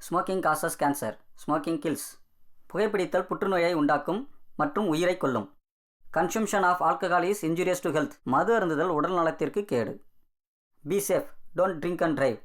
Smoking causes cancer. Smoking kills. புகைப்பிடித்தல் புற்றுநோயை உண்டாக்கும் மற்றும் உயிரை கொல்லும். Consumption of alcohol is injurious to health. மது அருந்துதல் உடல் நலத்திற்கு கேடு. Be safe. Don't drink and drive.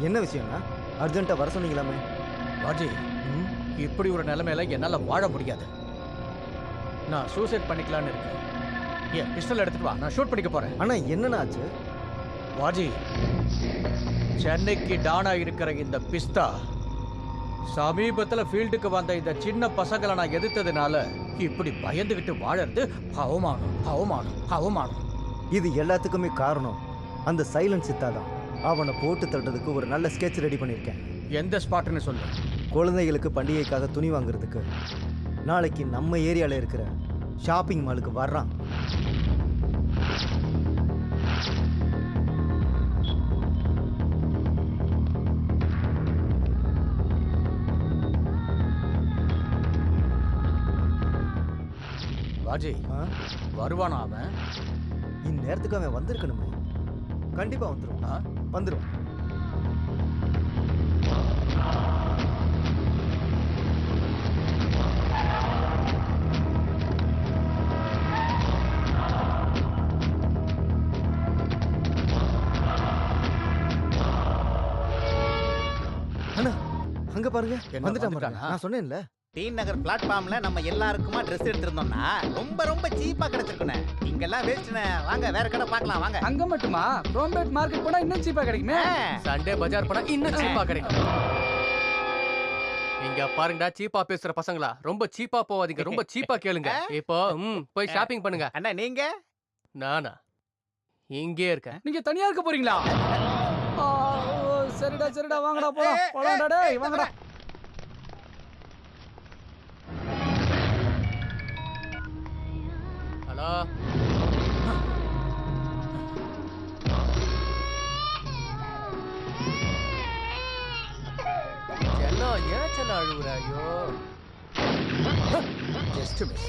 என்ன விஷயம்னா அர்ஜென்ட்டாக வர சொன்னீங்களாமே? ராஜி, இப்படி ஒரு நிலைமையில என்னால் வாழ முடியாது. நான் சூசைட் பண்ணிக்கலான்னு இருக்கேன். ஏன் பிஸ்டல் எடுத்துட்டு வா, நான் ஷூட் பண்ணிக்க போறேன். ஆனால் என்னென்ன ஆச்சு? ராஜி, சென்னைக்கு டானா இருக்கிற இந்த பிஸ்தா சமீபத்தில் ஃபீல்டுக்கு வந்த இந்த சின்ன பசங்களை நான் எதிர்த்ததுனால இப்படி பயந்துகிட்டு வாழறது அவமானம், அவமானம், அவமானம். இது எல்லாத்துக்குமே காரணம் அந்த சைலன்ஸ் சித்தா தான். அவனை போட்டு தட்டுறதுக்கு ஒரு நல்ல ஸ்கெட்ச் ரெடி பண்ணியிருக்கேன். எந்த ஸ்பாட்டுன்னு சொல்லு. குழந்தைகளுக்கு பண்டிகைக்காக துணி வாங்குறதுக்கு நாளைக்கு நம்ம ஏரியாவில் இருக்கிற ஷாப்பிங் மாலுக்கு வர்றான். ராஜி, வருவானா அவன்? இந்நேரத்துக்கு அவன் வந்திருக்கணுமே. கண்டிப்பா வந்துருவான். வந்துருவான். அண்ணா அங்க பாருங்க, வந்துட்டான். நான் சொன்னேன்ல, டி நகர் பிளாட்ஃபார்ம்ல நம்ம எல்லாருக்குமா ட்ரெஸ் எடுத்திருந்தோம்னா ரொம்ப ரொம்ப சீப்பா கிடைச்சிருக்குண்ணே. இங்கெல்லாம் வேஸ்ட்ண்ணே. வாங்க வேற கடை பார்க்கலாம் வாங்க. அங்க மட்டுமா? குரோம்பேட் மார்க்கெட் போனா இன்னும் சீப்பா கிடைக்குமே. சண்டே பஜார் போனா இன்னும் சீப்பா கிடைக்கும். இங்க பாருங்கடா, சீப்பா பேசுற பசங்களா, ரொம்ப சீப்பா போவாதீங்க, ரொம்ப சீப்பா கேளுங்க. இப்போ போய் ஷாப்பிங் பண்ணுங்க. அண்ணா நீங்க? நானா இங்கே இருக்கேன். நீங்க தனியா இருக்க போறீங்களா? சரிடா சரிடா, வாங்கடா போலாம். போலாம்டா டேய், வாங்கடா. செல்லம் ஏன் செல்லம் அழுகுற? ஐயோ ஜஸ்ட் மிஸ்.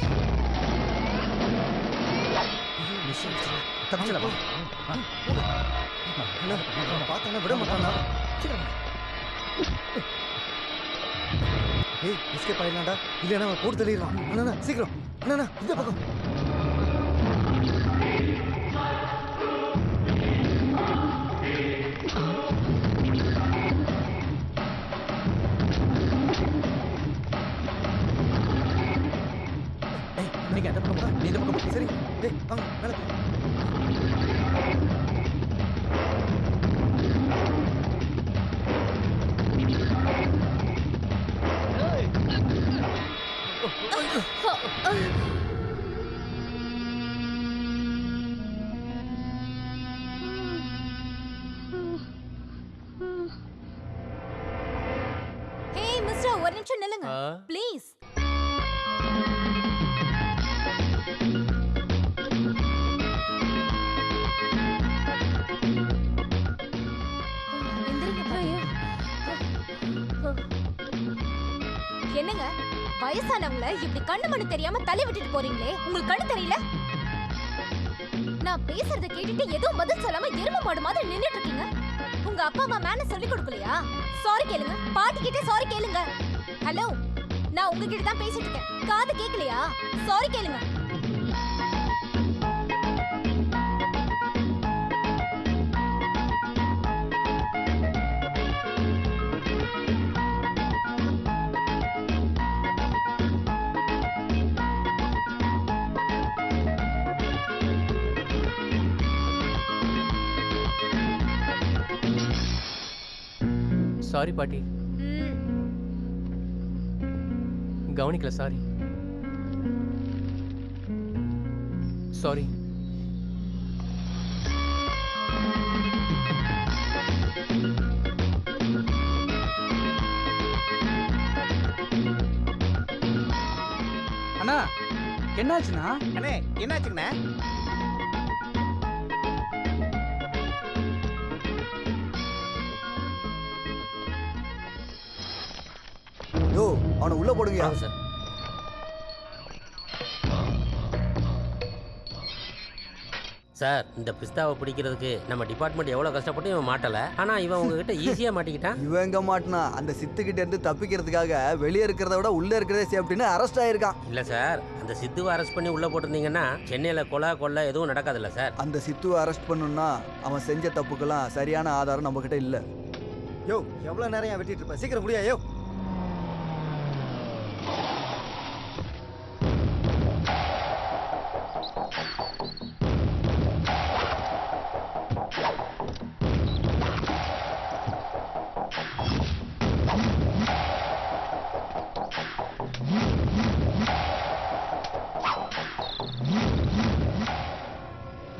தப்பிச்சலப்பா. பார்த்தானா விட மாட்டானா? ஏய் எஸ்கேப் ஆயிடலாம்டா. இல்லைன்னா அவன் போட்டு தள்ளிடுறான். அண்ணா சீக்கிரம் அண்ணா இந்த பக்கம். நீங்க அந்த பக்கம் போங்க. நீ இந்த பக்கம் போ. சரி டேய் வாங்க மேலே போ. ஹே மிஸ்டர், ஒரு நிமிஷம் நில்லுங்க ஆ? ப்ளீஸ். என்னங்க வயசானவங்கள இப்படி கண்ணு மண்ணு தெரியாம தள்ளி விட்டுட்டு போறீங்களே, உங்களுக்கு கண்ணு தெரியல? நான் பேசுறத கேட்டுட்டு எதுவும் பதில் சொல்லாம எருமை மாடு மாதிரி நின்னுட்டு இருக்கீங்க. உங்க அப்பா அம்மா மேன சொல்லி கொடுக்கலையா? சாரி கேளுங்க, பாட்டி கிட்ட சாரி கேளுங்க. ஹலோ, நான் உங்ககிட்ட தான் பேசிட்டு இருக்கேன், காது கேட்கலையா? சாரி கேளுங்க. சாரி பாட்டி, ம். கவனிக்கல. Sorry sorry. அண்ணா என்னாச்சுண்ணா? அண்ணே என்னாச்சுங்கண்ணே? யோ அவனை உள்ள போடுங்க. சார். சார், இந்த பிஸ்தாவை பிடிக்கிறதுக்கு நம்ம டிபார்ட்மெண்ட் எவ்வளோ கஷ்டப்பட்டு இவன் மாட்டலை. ஆனால் இவன் உங்ககிட்ட ஈஸியாக மாட்டிக்கிட்டான். இவன் எங்க மாட்டினா அந்த சித்துக்கிட்ட இருந்து தப்பிக்கிறதுக்காக வெளியே இருக்கிறத விட உள்ள இருக்கிறதே சேஃப்டின்னு அரெஸ்ட் ஆயிருக்கான். இல்லை சார், அந்த சித்துவை அரெஸ்ட் பண்ணி உள்ளே போட்டிருந்தீங்கன்னா சென்னையில் கொலை எதுவும் நடக்காதுல்ல சார். அந்த சித்துவை அரெஸ்ட் பண்ணணும்னா அவன் செஞ்ச தப்புக்கெல்லாம் சரியான ஆதாரம் நம்ம கிட்ட இல்ல. யோ எவ்வளவு நேரம் வெட்டிட்டு இருப்ப, சீக்கிரம் முடியா. யோ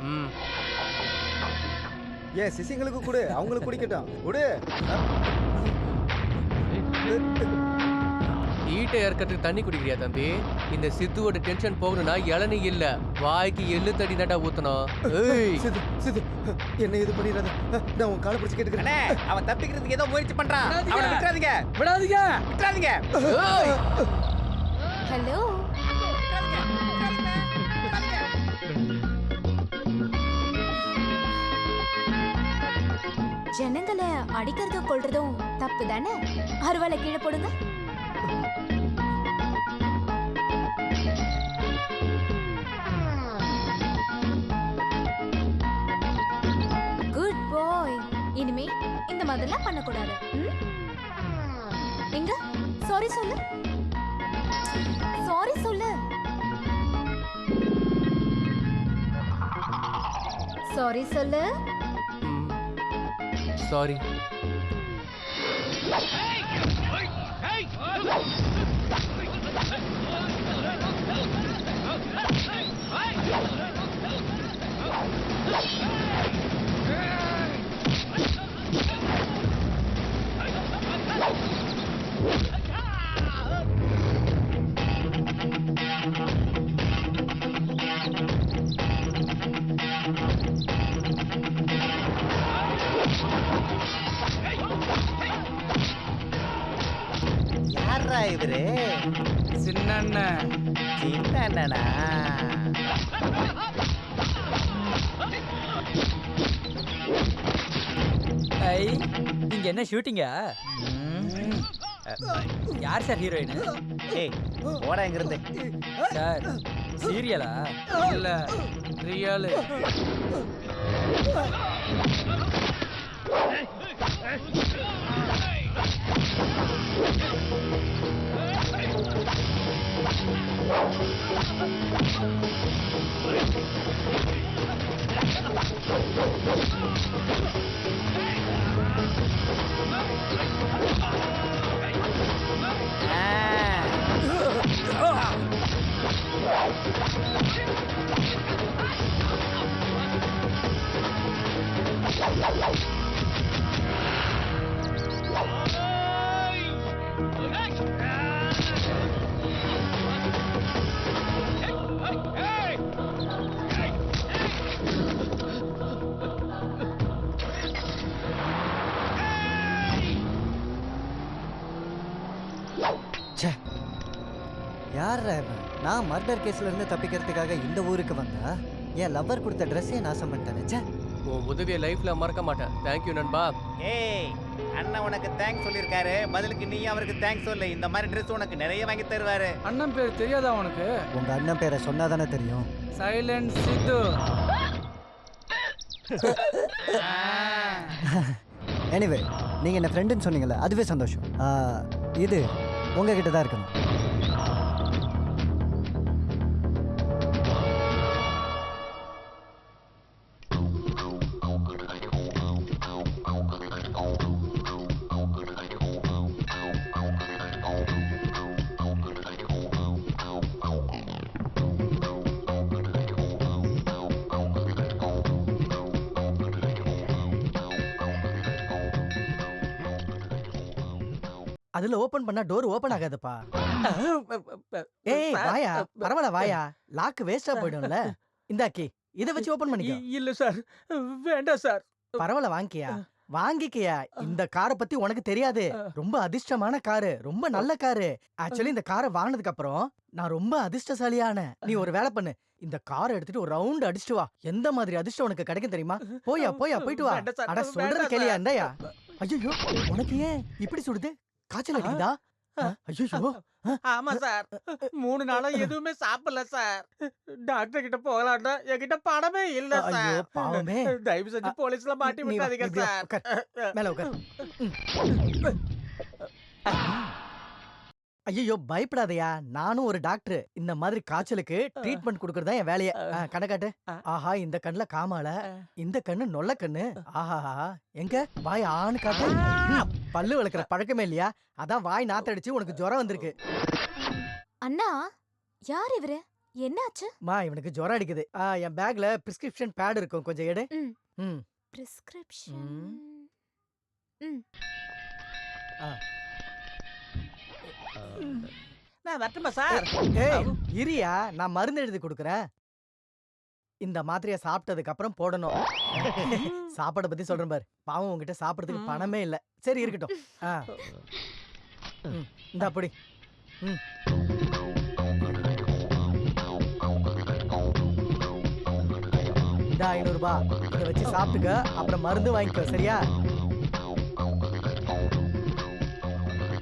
ம். ஏன் சிசிங்களுக்கு கொடு, அவங்களுக்கு குடிக்கட்டும். கொடு. ஈட்டை இறக்கிறதுக்கு தண்ணி குடிக்கிறியா தம்பி? இந்த சித்துவோட டென்ஷன் போகணும்னா இளநீ இல்ல, வாய்க்கு எள்ளு தடி நட்டா ஊத்தணும். ஏய், சித்து சித்து என்ன இது பண்ணிடாத. நான் உன் காலை பிடிச்சு கேட்டுக்கிறேன். அண்ணே அவன் தப்பிக்கிறதுக்கு ஏதோ முயற்சி பண்றான். அவனை விட்டுறாதீங்க, விடாதீங்க. விட்டுறாதீங்க. ஏய். ஹலோ, ஜனங்களை அடிக்கிறதும் கொள்றதும் தப்பு தானே? அருவாளை கீழே போடுங்க. குட் பாய். இனிமே இந்த மாதிரிலாம் பண்ணக்கூடாது. எங்க சாரி சொல்லு, சாரி சொல்லு, சாரி சொல்லு. சாரி. யாரா இவரு? சின்ன அண்ணன். சின்ன அண்ணனா? ஐ, இங்க என்ன ஷூட்டிங்கா? யார் சார் ஹீரோயின்? ஏய், போடா இங்கிருந்து. சார் சீரியலா? இல்ல ரியல். யாரா இவன்? நான் மர்டர் கேஸ்ல இருந்து தப்பிக்கிறதுக்காக இந்த ஊருக்கு வந்தா என் லவ்வர் கொடுத்த ட்ரெஸ்ஸே நாசம் பண்ணிட்டேன். ச்சே. உன் உதவியை லைஃப்ல மறக்க மாட்டேன். தேங்க்யூ நண்பா. ஏய், அண்ணன் உனக்கு தேங்க்ஸ் சொல்லியிருக்காரு. பதிலுக்கு நீ அவருக்கு தேங்க்ஸ் சொல்லு. இந்த மாதிரி ட்ரெஸ் உனக்கு நிறைய வாங்கி தருவாரு. அண்ணன் பேர் தெரியாதா உனக்கு? உங்க அண்ணன் பேரை சொன்னாதானே தெரியும். சைலண்ட் சித்து. எனிவே, நீங்க என்ன ஃப்ரெண்டுன்னு சொன்னீங்கல்ல, அதுவே சந்தோஷம். இது உங்ககிட்ட தான் இருக்கணும். அதுல ஓபன் பண்ணா டோர் ஓபன் ஆகாதுப்பா. ஏய் வாயா, பரவாயில்ல வாயா. லாக் வேஸ்டா போயிடும்ல. இந்தாக்கி இத வச்சு ஓபன் பண்ணிக்க. இல்ல சார், வேண்டாம் சார். பரவாயில்ல வாங்கிக்கியா, வாங்கிக்கியா. இந்த காரை பத்தி உனக்கு தெரியாது. ரொம்ப அதிர்ஷ்டமான காரு, ரொம்ப நல்ல காரு. ஆக்சுவலி இந்த காரை வாங்கினதுக்கு அப்புறம் நான் ரொம்ப அதிர்ஷ்டசாலியான. நீ ஒரு வேலை பண்ணு, இந்த காரை எடுத்துட்டு ஒரு ரவுண்ட் அடிச்சுட்டு வா. எந்த மாதிரி அதிர்ஷ்டம் உனக்கு கிடைக்கும் தெரியுமா? போயா போயா போயிட்டு வா. வேண்டாம் சார், அட சொல்றது வேண்டாம் கேளியா? சார். இந்தாயா. ஐயோ, உனக்கு ஏன் இப்படி சுடுது? காய்ச்சல் அடிக்குதா? ஐயோ. ஆமா சார், 3 நாளா எதுவுமே சாப்பிடல சார். டாக்டர் கிட்ட போகலாம்னா என்கிட்ட பணமே இல்ல ஐயோ சார். பாவமே. தயவு செஞ்சு போலீஸ்ல மாட்டி நீ வா, விட்டாதீங்க இப்படி வா, சார். உட்கார். மேல உட்கார். ஐயோ பயப்படாதயா, நானும் ஒரு டாக்டர். இந்த மாதிரி காய்ச்சலுக்கு ட்ரீட்மெண்ட் கொடுக்கறது தான் என் வேலையை. கணக்காட்டு. ஆஹா, இந்த கண்ணுல காமால, இந்த கண்ணு நொல்ல கண்ணு. ஆஹா, எங்க வாய் ஆணு காட்டு. பல்லு வளர்க்குற பழக்கமே இல்லையா? அதான் வாய் நாத்தடிச்சு உனக்கு ஜுரம் வந்திருக்கு. அண்ணா, யார் இவரு? என்னாச்சு? மா, இவனுக்கு ஜுரம் அடிக்குது. என் பேக்ல பிரிஸ்கிரிப்ஷன் பேட் இருக்கும், கொஞ்சம் எடு. ம். பிரிஸ்கிரிப்ஷன். நான் வரட்டுமா சார்? ஏய் இரியா, நான் மருந்து எழுதி கொடுக்குறேன். இந்த மாத்திரையை சாப்பிட்டதுக்கு அப்புறம் போடணும். சாப்பாடை பத்தி சொல்றேன் பாரு. பாவம் உங்ககிட்ட சாப்பிடறதுக்கு பணமே இல்ல. சரி இருக்கட்டும். இந்த அப்படி. இந்த 500 ரூபாய் இதை வச்சு சாப்பிட்டுக்க. அப்புறம் மருந்து வாங்கிக்கோ, சரியா?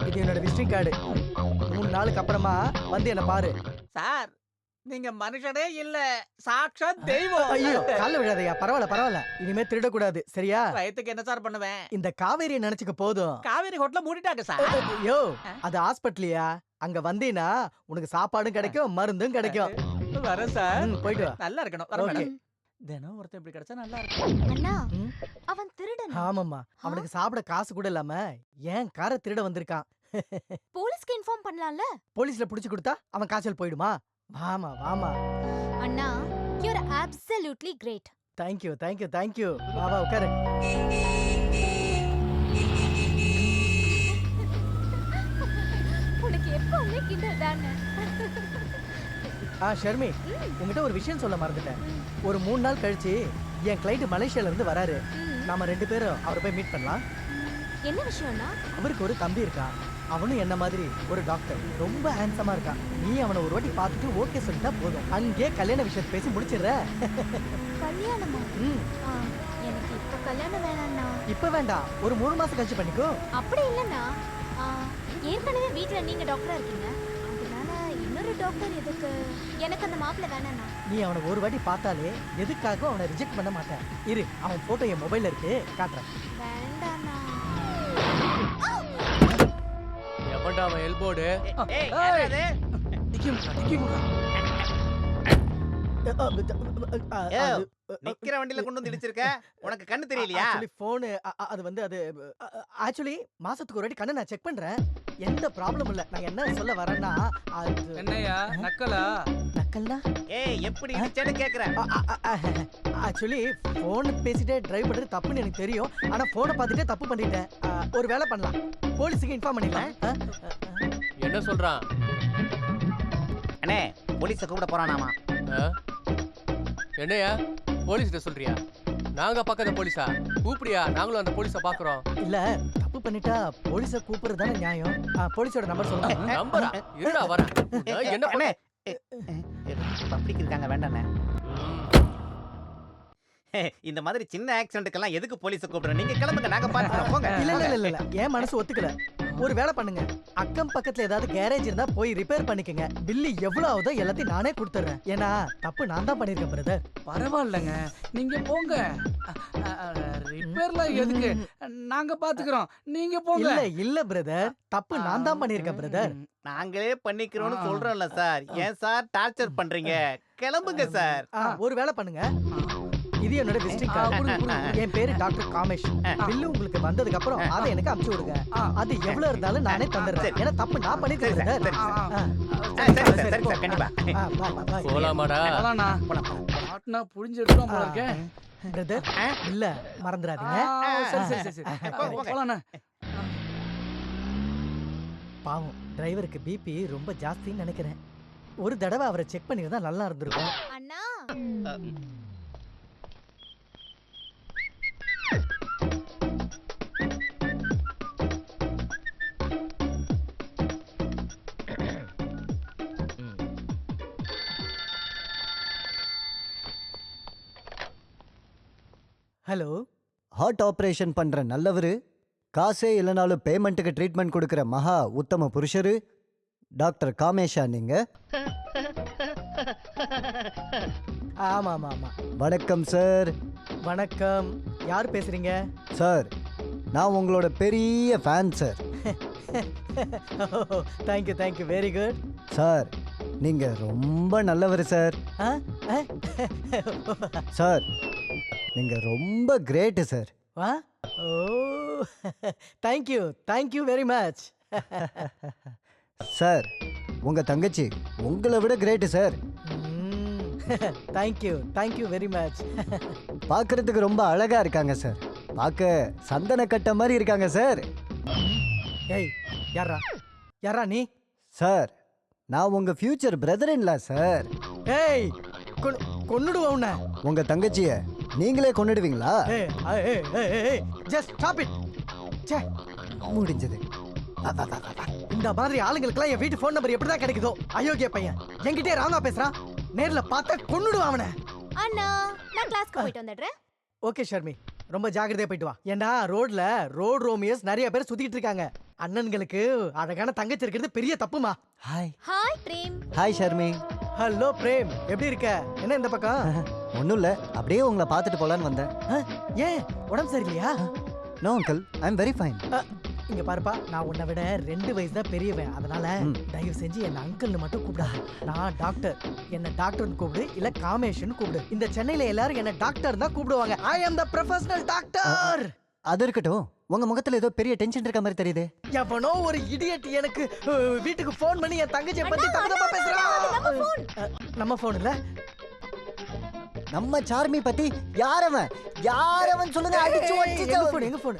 இது என்னோட விசிட்டிங் கார்டு. 3 நாளுக்கு அப்புறமா வந்து என்ன பாரு. சார், நீங்க மனுஷனே இல்ல, சாட்சாத் தெய்வம். ஐயோ, கால்ல விழாதையா. பரவாயில்ல பரவாயில்ல, இனிமே திருடக்கூடாது, சரியா? வயத்துக்கு என்ன சார் பண்ணுவேன்? இந்த காவேரியை நினைச்சுக்க போதும். காவேரி ஹோட்டல மூடிட்டாங்க சார். ஐயோ, அது ஹாஸ்பிட்டலியா? அங்க வந்தீனா உனக்கு சாப்பாடும் கிடைக்கும், மருந்தும் கிடைக்கும். வரேன் சார். போயிட்டு வா. நல்லா இருக்கணும். ஓகே. தினம் ஒருத்தன் இப்படி கிடைச்சா நல்லா இருக்கும். அண்ணா, அவன் திருடன். ஆமாம்மா, அவனுக்கு சாப்பிட காசு கூட இல்லாம ஏன் காரை திருட வந்திருக்கான். போலீஸ்க்கு இன்ஃபார்ம் பண்ணலாம்ல? போலீஸ்ல புடிச்சு கொடுத்தா அவன் காய்ச்சல் போயிடுமா? வாமா வாமா. அண்ணா, you are absolutely great. Thank you thank you thank you. வா வா உட்காரு. உனக்கு எப்பவுமே கிண்டல் தானே. ஷர்மி, உங்ககிட்ட ஒரு விஷயம் சொல்ல மறந்துட்டேன். ஒரு 3 நாள் கழிச்சு என் கிளைண்ட் மலேசியால இருந்து வராரு. நாம 2 பேரும் அவரை போய் மீட் பண்ணலாம். என்ன விஷயம்னா? அவருக்கு ஒரு தம்பி இருக்கான். அவனும் என்ன மாதிரி ஒரு டாக்டர், ரொம்ப ஹேண்ட்ஸமா இருக்கான். நீ அவனை ஒரு வாட்டி பார்த்துட்டு ஓகே சொல்லிட்டா போதும், அங்கே கல்யாண விஷயத்தை பேசி முடிச்சிடுற. கல்யாணமா? ம், எனக்கு இப்ப கல்யாணம் வேணாம்ண்ணா. இப்ப வேண்டாம், ஒரு 3 மாசம் கழிச்சு பண்ணிக்கோ. அப்படி இல்லைண்ணா. ஏற்கனவே வீட்டில் நீங்க டாக்டரா இருக்கீங்க, அதனால இன்னொரு டாக்டர் எதுக்கு? எனக்கு அந்த மாப்பிள்ளை வேணாண்ணா. நீ அவனை ஒரு வாட்டி பார்த்தாலே எதுக்காக அவனை ரிஜெக்ட் பண்ண மாட்டேன். இரு, அவன் போட்டோ என் மொபைல்ல இருக்கு, காட்டுறேன். வேண்டாண்ணா. எவன்டா அவன் எல்போர்டு? ஏய் யார் அது? ஏய், நிக்கிற வண்டியில கொண்டு வந்து இடிச்சிருக்க. உனக்கு கண்ணு தெரியலையா? ஆக்சுவலி போன் அது வந்து அது ஆக்சுவலி மாசத்துக்கு ஒரு வாட்டி கண்ணை நான் செக் பண்றேன். எந்த ப்ராப்ளம் இல்ல. நான் என்ன சொல்ல வரேன்னா, அது என்னையா நக்கலா? நக்கல்னா ஏய் எப்படி இடிச்சேன்னு கேக்குறேன். ஆக்சுவலி போன் பேசிட்டே டிரைவ் பண்றது தப்புன்னு எனக்கு தெரியும். ஆனா போனை பார்த்துட்டே தப்பு பண்ணிட்டேன். ஒரு வேலை பண்ணலாம், போலீஸுக்கு இன்ஃபார்ம் பண்ணிடலாம். என்ன சொல்றான்? அண்ணே போலீஸை கூப்பிட போறானாமா? ஆ? என்னையா போலீஸ்கிட்ட சொல்றியா? நாங்க பக்கத்து போலீஸா? கூப்பிடியா, நாங்களும் அந்த போலீஸை பாக்குறோம். இல்ல, தப்பு பண்ணிட்டா போலீஸை கூப்பிடுறது தானே நியாயம். போலீஸோட நம்பர் சொல்லுங்க. நம்பரா? இருடா வரேன். என்ன பண்ண? பப்ளிக் இருக்காங்க, வேண்டாண்ணே. இந்த மாதிரி சின்ன ஆக்சிடென்ட்டுக்கெல்லாம் எதுக்கு போலீஸை கூப்பிடுறோம்? நீங்க கிளம்புங்க, நாங்க பாத்துக்கிறோம், போங்க. இல்ல இல்ல இல்ல இல்ல, என் மனசு ஒத்துக்கல. ஒரு வேலை பண்ணுங்க, அக்கம் பக்கத்துல ஏதாவது கேரேஜ் இருந்தா போய் ரிப்பேர் பண்ணிக்கங்க. பில்லு எவ்வளவு ஆகுதோ எல்லாத்தையும் நானே கொடுத்துறேன். ஏன்னா தப்பு நான் தான் பண்ணிருக்கேன் பிரதர். பரவாயில்லைங்க, நீங்க போங்க. ரிப்பேர்லாம் எதுக்கு? நாங்க பாத்துக்கிறோம், நீங்க போங்க. இல்ல இல்ல பிரதர், தப்பு நான் தான் பண்ணிருக்கேன் பிரதர். நாங்களே பண்ணிக்கிறோம்னு சொல்றோம்ல சார். ஏன் சார் டார்ச்சர் பண்றீங்க? கிளம்புங்க சார். ஒரு வேலை பண்ணுங்க, இது என்னோட விசிட்டிங் கார்டு. என் பேரு டாக்டர் காமேஷ். பில்லு உங்களுக்கு வந்ததுக்கு அப்புறம் அதை எனக்கு அனுப்பிச்சு விடுங்க. அது எவ்வளவு இருந்தாலும் நானே தந்துடுறேன். ஏன்னா தப்பு நான் பண்ணிருக்கேன் பிரதர். சரி சார், கண்டிப்பா. போலாமாடா? போலாண்ணா. ஆட்னா புடிஞ்சு எடுத்துறோம் போல இருக்கே. பிரதர் இல்ல மறந்துடாதீங்க. சரி சரி சரி, போலாண்ணா. பாவம் டிரைவருக்கு பிபி ரொம்ப ஜாஸ்தின்னு நினைக்கிறேன். ஒரு தடவை அவரை செக் பண்ணிருந்தா நல்லா இருந்திருக்கும். அண்ணா, ஹலோ, ஹார்ட் ஆப்ரேஷன் பண்ற நல்லவரு, காசே இல்லைனாலும் பேமெண்ட்டுக்கு ட்ரீட்மெண்ட் கொடுக்குற மகா உத்தம புருஷரு டாக்டர் காமேஷா நீங்க? ஆமா ஆமா ஆமா. வணக்கம் சார். வணக்கம், யார் பேசுறீங்க? சார், நான் உங்களோட பெரிய fan sir. Thank you thank you, very good. Sir, நீங்க ரொம்ப நல்லவர் சார். சார், நீங்க ரொம்ப great sir. Oh, thank you very much. Sir, உங்க தங்கச்சி உங்களை விட great sir. Thank you very much. பார்க்கறதுக்கு ரொம்ப அழகா இருக்காங்க சார். பார்க்க சந்தன கட்ட மாதிரி இருக்காங்க சார். ஏய், யாரா நீ? சார், நான் உங்க ஃபியூச்சர் பிரதர் இல்ல சார். ஏய், கொன்னுடுவோம் உன்னை. உங்க தங்கச்சிய நீங்களே கொன்னுடுவீங்களா? Just stop it. ச்சே, முடிஞ்சது. இந்த மாதிரி ஆளுங்களுக்குலாம் என் வீட்டு ஃபோன் நம்பர் எப்படிதான் கிடைக்குதோ? அயோக்கிய பையன் என்கிட்டே ராங்கா பேசுறான். நேர்ல பார்த்தா கொன்னுடுவான் அவனை. அண்ணா, நான் கிளாஸ்க்கு போயிட்டு வந்துடுறேன். ஓகே ஷர்மி, ரொம்ப ஜாக்கிரதையா போயிட்டு வா. ஏன்னா ரோட்ல ரோட் ரோமியஸ் நிறைய பேர் சுத்திட்டு இருக்காங்க. அண்ணன்களுக்கு அழகான தங்கச்சி இருக்கிறது பெரிய தப்புமா. Hi. Hi Prem. Hi Sharmi. Hello Prem, எப்படி இருக்க? என்ன இந்த பக்கம்? ஒன்றும் இல்லை, அப்படியே உங்களை பார்த்துட்டு போகலான்னு வந்தேன். ஏன், உடம்பு சரியில்லையா? No uncle, I am very fine. இங்க பாருப்பா, நான் உன்னை விட 2 வயசு தான் பெரியவன். அதனால தயவு செஞ்சு என்ன அங்கிள்னு மட்டும் கூப்பிடாது. நான் டாக்டர், என்ன டாக்டர்னு கூப்பிடு, இல்ல காமேஷ்னு கூப்பிடு. இந்த சென்னையில எல்லாரும் என்ன டாக்டர் தான் கூப்பிடுவாங்க. ஐ அம் தி ப்ரொஃபஷனல் டாக்டர். அது இருக்கட்டும், உங்க முகத்துல ஏதோ பெரிய டென்ஷன் இருக்க மாதிரி தெரியுது. எவனோ ஒரு இடியட் எனக்கு வீட்டுக்கு ஃபோன் பண்ணி என் தங்கச்சியை பத்தி தப்பா பேசுறான். நம்ம ஃபோன் இல்ல, நம்ம சார்மி பத்தி யாரவன் சொல்லுங்க. அடிச்சு ஃபோன், எங்க ஃபோன்?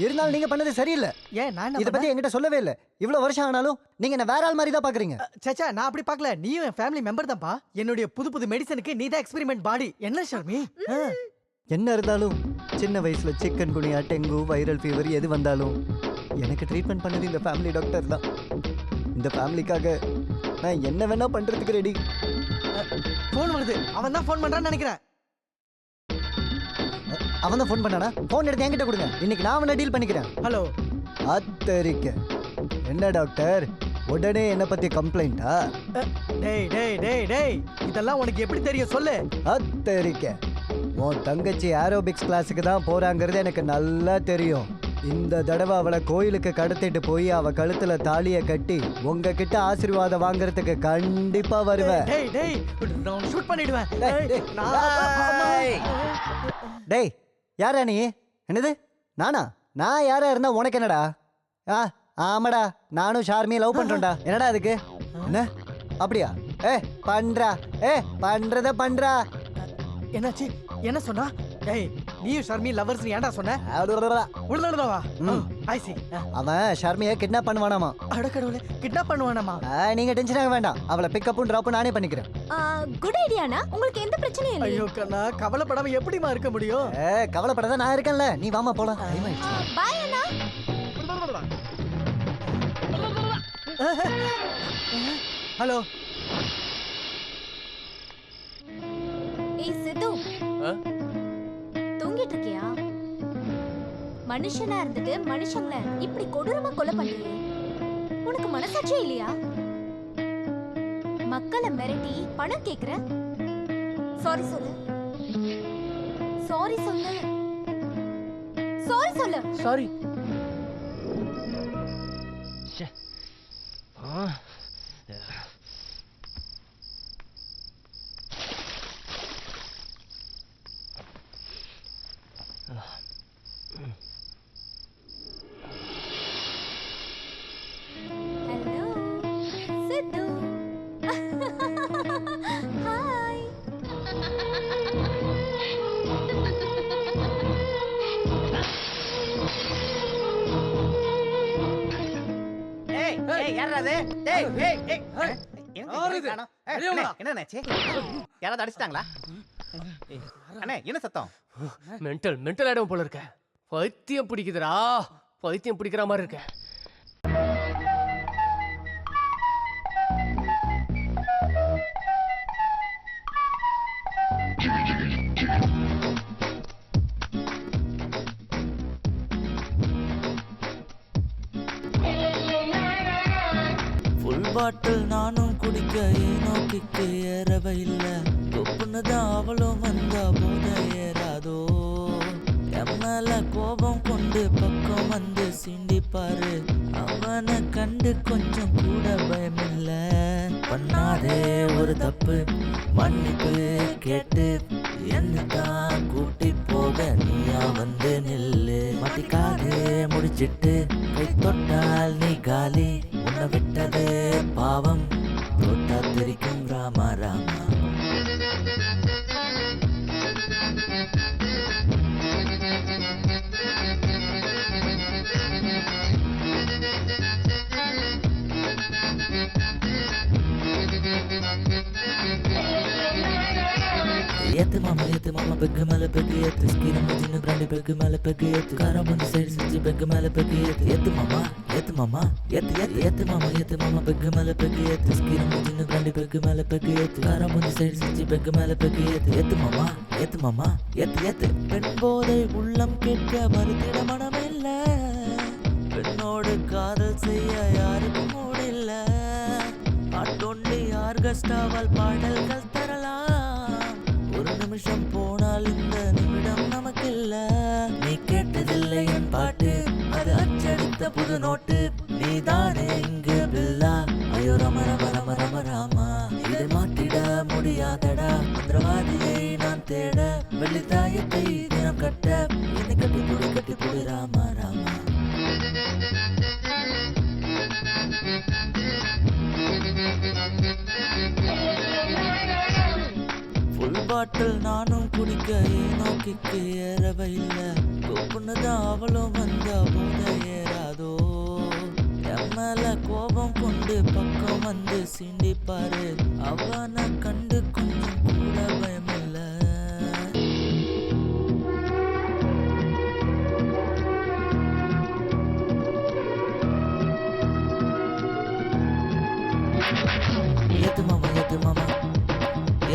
இருந்தாலும் நீங்க பண்ணது சரியில்லை. ஏன் நான் இத பத்தி என்கிட்ட சொல்லவே இல்லை. இவ்வளவு வருஷம் ஆனாலும் நீங்க என்ன வேற ஆள் மாதிரி தான் பாக்குறீங்க. சச்சா, நான் அப்படி பார்க்கல. நீயும் என் ஃபேமிலி மெம்பர் தான்ப்பா. என்னுடைய புது மெடிசனுக்கு நீ தான் எக்ஸ்பெரிமெண்ட் பாடி. என்ன ஷர்மி? என்ன இருந்தாலும் சின்ன வயசுல சிக்கன் குனியா, டெங்கு, வைரல் ஃபீவர் எது வந்தாலும் எனக்கு ட்ரீட்மெண்ட் பண்ணது இந்த ஃபேமிலி டாக்டர் தான். இந்த ஃபேமிலிக்காக நான் என்ன வேணா பண்றதுக்கு ரெடி. ஃபோன் வருது. அவன் தான் ஃபோன் பண்றான்னு நினைக்கிறேன். அவன் தான் ஃபோன் பண்ணானா? ஃபோன் எடுத்து என்கிட்ட கொடுங்க. இன்னைக்கு நான் அவனை டீல் பண்ணிக்கிறேன். ஹலோ. அத்தரிக்க. என்ன டாக்டர் உடனே என்ன பத்தி கம்ப்ளைண்டா? டேய் டேய் டேய் டேய் இதெல்லாம் உனக்கு எப்படி தெரியும் சொல்லு. அத்தரிக்க. உன் தங்கச்சி ஏரோபிக்ஸ் கிளாஸுக்கு தான் போறாங்கிறது எனக்கு நல்லா தெரியும். இந்த தடவை அவளை கோயிலுக்கு கடத்திட்டு போய் அவ கழுத்துல தாலியை கட்டி உங்ககிட்ட ஆசீர்வாதம் வாங்குறதுக்கு கண்டிப்பா வருவேன். டேய் டேய் நான் ஷூட் பண்ணிடுவேன். டேய் யாரா நீ? என்னது நானா? நான் யாரா இருந்தா உனக்கு என்னடா? ஆமாடா நானும் ஷார்மியை லவ் பண்றேன்டா. என்னடா அதுக்கு? என்ன அப்படியா? பண்றத பண்றா. என்னாச்சு? என்ன சொன்னா? ஏய் நீயும் ஷர்மி லவர்ஸ் ஏன்டா சொன்ன? உள்ளடவா? ஐ சி. அவன் ஷர்மியை கிட்னாப் பண்ணுவானாமா. அட கடவுளே, கிட்னாப் பண்ணுவானாமா? நீங்க டென்ஷன் ஆக வேண்டாம். அவளை பிக்கப்பும் டிராப்பும் நானே பண்ணிக்கிறேன். குட் ஐடியானா? உங்களுக்கு எந்த பிரச்சனையும் இல்ல. ஐயோ கண்ணா, கவலைப்படாம எப்படிமா இருக்க முடியும்? கவலைப்படாத நான் இருக்கேன்ல. நீ வாமா போலாம். டைம் ஆயிடுச்சு. பை அண்ணா. ஹலோ. ஏய் சித்து. தூங்கிட்டு இருக்கியா? மனுஷனா இருந்துட்டு மனுஷங்கள இப்படி கொடூரமா கொலை பண்றியே, உனக்கு மனசாட்சியே இல்லையா? மக்களை மிரட்டி பணம் கேக்குற? சாரி சொல்லு. சாரி சொல்லு. சாரி சொல்லு. சாரி. ஹலோ சித்து. ஹாய். யாரா அது? டேய் ஏய் ஏய் என்னாச்சு? யாராவது அடிச்சிட்டாங்களா? அண்ணே என்ன சத்தம்? மென்டல் ஆயிடும் போல இருக்க. பைத்தியம் பிடிக்குதுடா. பைத்தியம் பிடிக்கிற மாதிரி இருக்க. ஃபுல் பாட்டில் நானும் குடிக்க ஏனோ கிக்கு ஏறவே இல்லை. கொப்புன்னு தான் அவளும் வந்தா போத ஏறாதோ. எம்மேல கோபம் கொண்டு பக்கம் வந்து சிண்டிப்பாரு. அவனை கண்டு கொஞ்சம் கூட பயமில்ல. பண்ணாதே ஒரு தப்பு மன்னிப்பு கேட்டு என்னதான் கூட்டி போக நீயா வந்து நில்லு. மாட்டிக்காதே முடிச்சிட்டு கை தொட்டால் நீ காலி. உன்னை விட்டது பாவம் தொட்டா தெரிக்கும் ராமா ராமா. ஏத்து மாமா பெக்கு மேல பெக்கு ஏத்து. ஸ்கீரம் சின்ன பிராண்டி பெக்கு மேல பெக்கு ஏத்து. காரம் வந்து சைடு செஞ்சு பெக்கு மேல பெக்கு ஏத்து. ஏத்து மாமா ஏத்து மாமா ஏத்து மாமா பெக்கு மேல பெக்கு ஏத்து. ஸ்கீரம் சின்ன பிராண்டி பெக்கு மேல பெக்கு ஏத்து. காரம் வந்து சைடு செஞ்சு பெக்கு மேல பெக்கு ஏத்து. ஏத்து மாமா ஏத்து. பெண் போதை உள்ளம் கேட்க மறுத்திட மனமில்ல. பெண்ணோடு காதல் செய்ய யாருக்கும் மூடில்ல. ஆட்டோண்டி ஆர்கஸ்டாவால் பாடல்கள் தரலாம். ஒரு நிமிஷம் போனால் இந்த நிமிடம் நமக்கில்ல. நீ கேட்டதில்லை என் பாட்டு, அது அச்சடித்த புது நோட்டு. நீதானே இங்கு பில்லா. ஐயோ ரம ரம ரம ரம ராமா. இதை மாற்றிட முடியாதடா. மந்திரவாதியை நான் தேட வெள்ளித்தாயத்தை தினம் கட்ட. என்னை கட்டி புடி ராமா ராமா. ஃபுல் பாட்டில் நானும் குடிக்க ஏனோ கிக்கு ஏறவே இல்லை. கொப்புன்னு தான் அவளும் வந்தா போத ஏறாதோ. எம்மேல கோபம் கொண்டு பக்கம் வந்து சிண்டிப்பாரு. அவனை கண்டு கொஞ்சம் கூட பயமில்ல. ஏத்து மாமா ஏத்து மாமா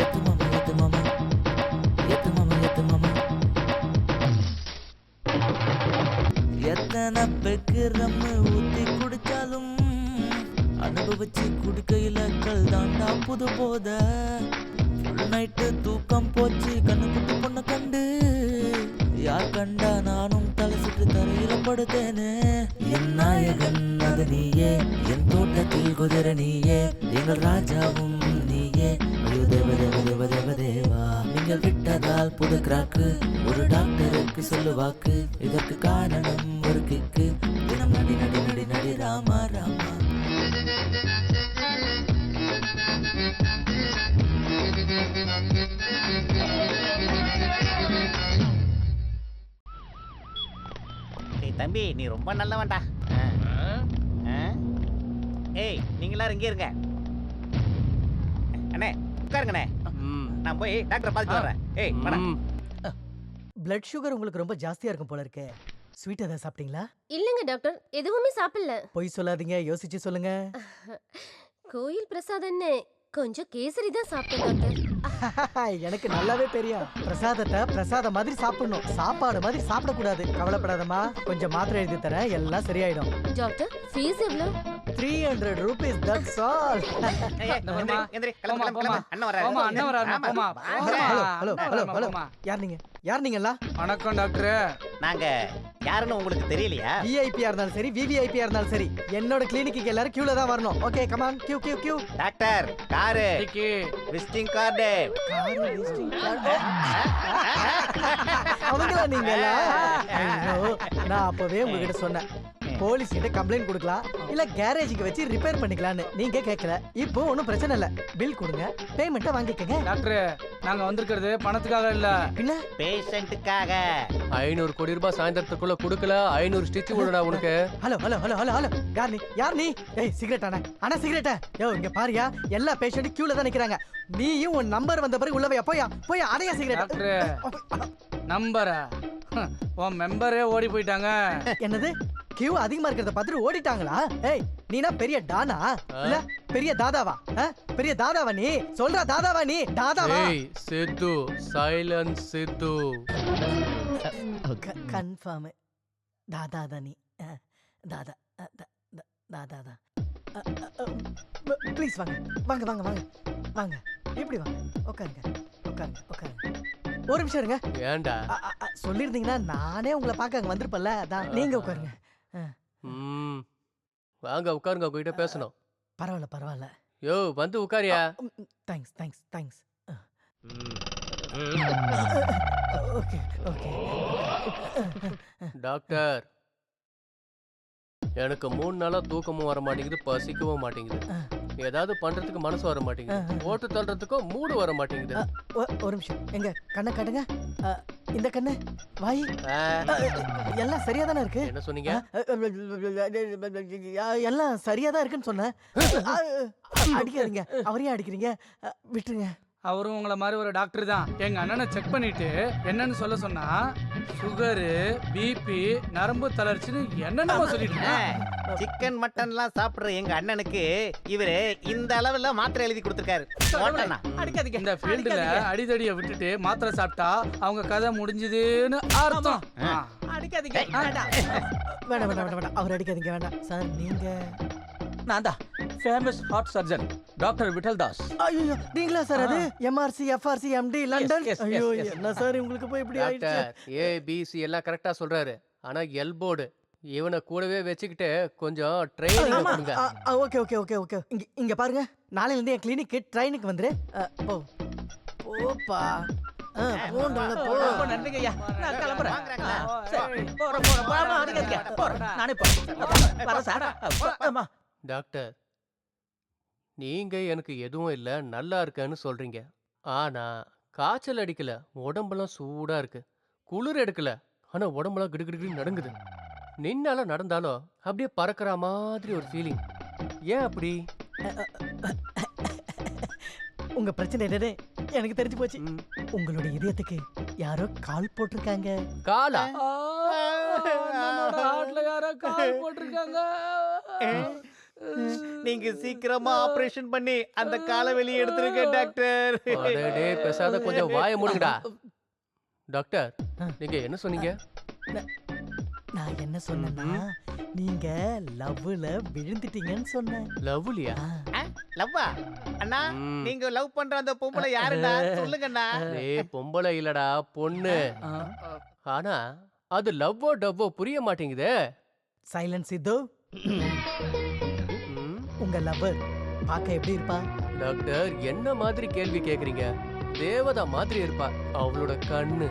ஏத்து மாமா ஏத்து மாமா ஏத்து மாமா ஏத்து மாமா எத்தனை பெக்கு ரம்மு ஊத்தி குடிச்சாலும் அனுபவிச்சு குடிக்கையில கல் தாண்டா புது போத நைட்டு தூக்கம் போச்சு கண்ணு குட்டி பொண்ணு கண்டு யார் கண்டா நானும் தலை சுற்று தரையில படுத்தேனே என் நாயகன் அது நீயே என் தோட்டத்தில் குதிரை நீயே எங்கள் ராஜாவும் நீயே ஐயோ தேவ தேவ தேவ தேவ தேவா நீங்கள் விட்டதால் புது கிராக்கு ஒரு டாக்டருக்கு சொல்லுவாக்கு இதற்கு காரணம் ஒரு கிக்கு தினம் நடி நடி நடி நடி ராமா ராமா டேய் தம்பி நீ ரொம்ப நல்லவன்டா. ஏய் நீங்க எல்லாரும் இங்கே இருங்க. அண்ணே உட்காருங்கண்ணே. நான் போய் டாக்டரை பார்த்துட்டு வரேன். ஏய் வாடா. பிளட் சுகர் உங்களுக்கு ரொம்ப ஜாஸ்தியா இருக்கும் போல இருக்கே. ஸ்வீட் ஏதாவது சாப்பிட்டீங்களா? இல்லங்க டாக்டர், எதுவுமே சாப்பிடல. பொய் சொல்லாதீங்க, யோசிச்சு சொல்லுங்க. கோயில் பிரசாதம்னு கொஞ்சம் கேசரி தான் சாப்பிட்டேன் டாக்டர். எனக்கு நல்லாவே தெரியும். பிரசாதத்தை பிரசாதம் மாதிரி சாப்பிடணும், சாப்பாடு மாதிரி சாப்பிடக்கூடாது. கவலைப்படாதம்மா, கொஞ்சம் மாத்திரை எழுதி தரேன், எல்லாம் சரியாயிடும். டாக்டர் ஃபீஸ் எவ்வளவு? 300 rupees, that's all. யார் நீங்க? யார் நீங்களா? வணக்கம் டாக்டர். நாங்க யாருன்னு உங்களுக்கு தெரியலையா? விஐபியா இருந்தாலும் சரி, விவிஐபியா இருந்தாலும் சரி, என்னோட கிளினிக்கு எல்லாரும் கியூல தான் வரணும். Okay come on, queue queue queue. Doctor காரு விசிட்டிங் கார்டு. காரு விசிட்டிங் கார்டு. அவங்களா நீங்களா? ஐயோ, நான் அப்பவே உங்ககிட்ட சொன்னேன், போலீஸ் கிட்ட கம்ப்ளைண்ட் கொடுக்கலாம் இல்ல கேரேஜுக்கு வச்சு ரிப்பேர் பண்ணிக்கலாம்னு. நீங்க கேட்கல. இப்போ ஒன்றும் பிரச்சனை இல்ல, பில் கொடுங்க, பேமெண்ட்டை வாங்கிக்கங்க. டாக்டர் நாங்க வந்திருக்கிறது பணத்துக்காக இல்ல, பின்ன பேஷண்ட்டுக்காக. 500 கோடி ரூபாய் சாயந்தரத்துக்குள்ள கொடுக்கல 500 ஸ்டிச் கொடுடா உனக்கு. Hello hello hello hello hello, யார் நீ? யார் நீ? ஏய் சிகரெட் அண்ணா சிகரெட்டா? யோ இங்க பாரியா, எல்லா பேஷண்ட் கியூல தான் நிக்கிறாங்க. நீயும் உன் நம்பர் வந்த பிறகு உள்ளவையா? போய் அடையா சிகரெட். டாக்டர் நம்பரா? உன் மெம்பரே ஓடி போயிட்டாங்க. என்னது? கியூ அதிகமா இருக்கிறத பார்த்துட்டு ஓடிட்டாங்களா? ஏய் நீனா பெரிய டானா இல்ல பெரிய தாதாவா? பெரிய தாதாவா நீ? சொல்றா தாதாவா நீ? தாதாவா? ஏய் சித்து, சைலன்ஸ் சித்து. கன்ஃபார்ம் தாதா தான் நீ. தாதா தாதா. ப்ளீஸ் வாங்க வாங்க வாங்க வாங்க வாங்க, இப்படி வாங்க, உட்காருங்க உட்காருங்க உட்காருங்க. ஒரு நிமிஷம் இருங்க. ஏண்டா? சொல்லிருந்தீங்கன்னா நானே உங்களை பார்க்க அங்க வந்திருப்பேன்ல. அதான் நீங்க உட்காருங்க. வாங்க உட்காருங்க, உங்ககிட்ட பேசணும். பரவாயில்ல பரவாயில்ல. யோ வந்து உட்காரியா. Thanks thanks thanks. Okay okay. Doctor எனக்கு 3 நாளா தூக்கமும் வர மாட்டேங்குது, பசிக்கவும் மாட்டேங்குது, ஏதாவது பண்றதுக்கு மனசு வர மாட்டேங்குது, ஓட்டு தள்ளுறதுக்கும் மூடு வர மாட்டேங்குது. ஒரு நிமிஷம், எங்க கண்ணை காட்டுங்க. இந்த கண்ணு, வாய் எல்லாம் சரியா தானே இருக்கு? என்ன சொன்னீங்க? எல்லாம் சரியா தான் இருக்குன்னு சொன்னேன். அடிக்காதீங்க, அவரையும் அடிக்கிறீங்க, விட்டுருங்க. அவரும் உங்களை மாதிரி ஒரு டாக்டர் தான். எங்க அண்ணனை செக் பண்ணிட்டு என்னன்னு சொல்ல சொன்னா சுகரு, பிபி, நரம்பு தளர்ச்சின்னு என்னென்னமோ சொல்லிட்டு சிக்கன் மட்டன்லாம் சாப்பிடுற எங்க அண்ணனுக்கு இவரு இந்த அளவுல மாத்திரை எழுதி கொடுத்துருக்காரு. அடிக்காதீங்க. இந்த ஃபீல்டுல அடிதடியை விட்டுட்டு மாத்திரை சாப்பிட்டா அவங்க கதை முடிஞ்சதுன்னு அர்த்தம். அடிக்காதீங்க. வேண்டாம் வேண்டாம் வேண்டாம், அவர் அடிக்காதீங்க, வேண்டாம். சார் நீங்க? நான் தான் famous heart surgeon doctor Vittal Das. ஐயோ நீங்களா சார்? அது எம்ஆர்சி எஃப்ஆர்சி எம்டி லண்டன். ஐயோ என்ன சார் உங்களுக்கு போய் இப்படி ஆயிடுச்சு? டாக்டர் ஏபிசி எல்லாம் கரெக்டா சொல்றாரு, ஆனா எல்போர்டு இவனை கூடவே வச்சுக்கிட்டு கொஞ்சம் ட்ரைனிங் கொடுங்க. Okay okay okay okay. இங்க பாருங்க, நாளையில இருந்து என் கிளினிக் ட்ரைனுக்கு வந்துரு. போ போப்பா. நன்றிங்க ஐயா, நான் கிளம்புறேன். நானே போறேன் சார். டாக்டர் நீங்க எனக்கு எதுவும் இல்லை, நல்லா இருக்கேன்னு சொல்றீங்க, ஆனா காய்ச்சல் அடிக்கல, உடம்பெல்லாம் சூடா இருக்கு, குளிர் எடுக்கல, ஆனா உடம்பெல்லாம் கிடுகிடு நடுங்குது, நின்னால நடந்தாலும் அப்படியே பறக்கிற மாதிரி ஒரு ஃபீலிங். ஏன் அப்படி? உங்க பிரச்சனை என்னன்னு எனக்கு தெரிஞ்சு போச்சு. உங்களுடைய இதயத்துக்கு யாரோ கால் போட்டிருக்காங்க. காலா? ஹார்ட்ல யாரோ கால் போட்டிருக்காங்க. நீங்க சீக்கிரமா ஆபரேஷன் பண்ணி அந்த காலை வெளியே எடுத்துருங்க டாக்டர். அடடே பேசாத கொஞ்சம் வாயை மூடுங்கடா. டாக்டர் நீங்க என்ன சொன்னீங்க? நான் என்ன சொன்னேன்னா நீங்க லவ்ல விழுந்துட்டீங்கன்னு சொன்னேன். லவ்லியா? லவ்வா அண்ணா, நீங்க லவ் பண்ற அந்த பொம்பளை யாருடா சொல்லுங்கண்ணா. ஏய் பொம்பளை இல்லடா பொண்ணு. ஆனா அது லவ்வோ டவ்வோ புரிய மாட்டேங்குதே. சைலன்ஸ் இது. உங்க லவ்வர் பார்க்க எப்படி இருப்பா? டாக்டர் என்ன மாதிரி கேள்வி கேக்குறீங்க? தேவதா மாதிரி இருப்பா. அவளோட கண்ணு,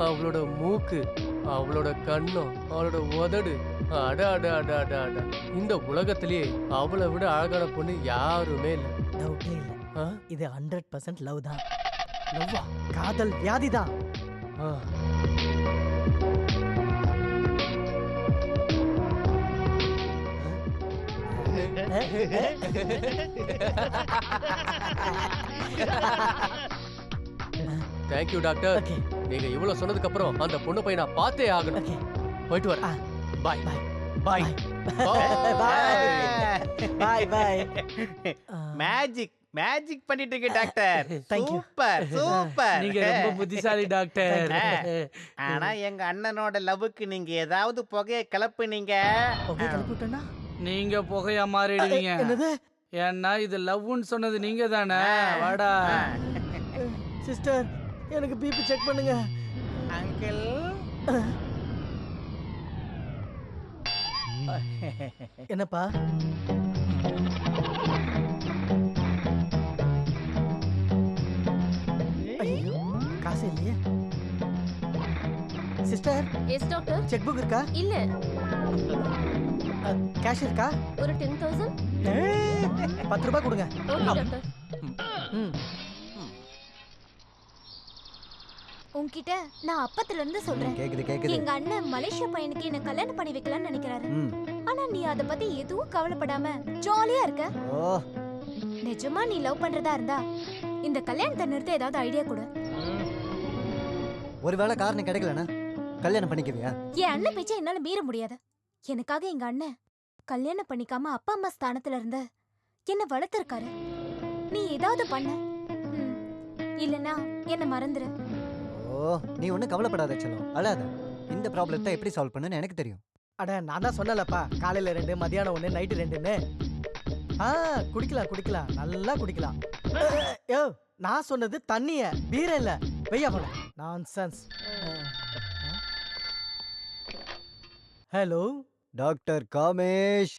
அவளோட மூக்கு, அவளோட கண்ணம், அவளோட உதடு, அட அட அட அட அட. இந்த உலகத்திலேயே அவளை விட அழகான பொண்ணு யாருமே இல்லை. டவுட்டே இல்ல, இது 100% லவ் தான். லவ்வா காதல் வியாதி தான். Thank you doctor. நீங்க இவ்வளவு சொன்னதுக்கு அப்புறம் அந்த பொண்ணு போய் நான் பார்த்தே ஆகணும். போயிட்டு வரேன். பாய் பாய் பாய் பாய். மேஜிக் மேஜிக் பண்ணிட்டு இருக்கு டாக்டர். Super super. நீங்க ரொம்ப புத்திசாலி டாக்டர். ஆனா எங்க அண்ணனோட லவ்வுக்கு நீங்க ஏதாவது புகையை கிளப்புனீங்க, நீங்க புகையா மாறிடுவீங்க. என்னது? ஏன்னா இது லவ்னு சொன்னது நீங்க தானே. வாடா சிஸ்டர், எனக்கு பிபி செக் பண்ணுங்க. அங்கிள் என்னப்பா? ஐயோ காசு இல்லையே. Sister, yes doctor. Cheque book இருக்கா? இல்ல. கேஷ் இருக்கா? ஒரு 10,000. 10 ரூபாய் கொடுங்க. Okay doctor. உன்கிட்ட நான் அப்பத்துல இருந்து சொல்றேன். கேக்குது. எங்க அண்ணன் மலேசியா பையனுக்கு என்ன கல்யாணம் பண்ணி வைக்கலாம்னு நினைக்கிறாரு. ஆனா நீ அத பத்தி எதுவும் கவலைப்படாம ஜாலியா இருக்க. நிஜமா நீ லவ் பண்றதா இருந்தா இந்த கல்யாணத்தை நிறுத்த ஏதாவது ஐடியா கொடு. ஒருவேளை காரணம் கிடைக்கலனா கல்யாணம் பண்ணிக்குவியா? என் அண்ணன் பேச்சை என்னால மீற முடியாது. எனக்காக எங்க அண்ணன் கல்யாணம் பண்ணிக்காம அப்பா அம்மா ஸ்தானத்துல இருந்து என்ன வளர்த்திருக்காரு. நீ ஏதாவது பண்ண, இல்லனா என்ன மறந்துரு. நீ ஒன்றும் கவலைப்படாத செல்லம், அழாத. இந்த ப்ராப்ளத்தை எப்படி சால்வ் பண்ணுன்னு எனக்கு தெரியும். அட நான் தான் சொன்னலப்பா, காலையில 2, மதியானம் 1, நைட்டு 2ன்னு. குடிக்கலாம், நல்லா குடிக்கலாம். யோ, நான் சொன்னது தண்ணிய, பீர இல்ல. வெய்யா போல நான்சென்ஸ். Hello doctor Kamesh.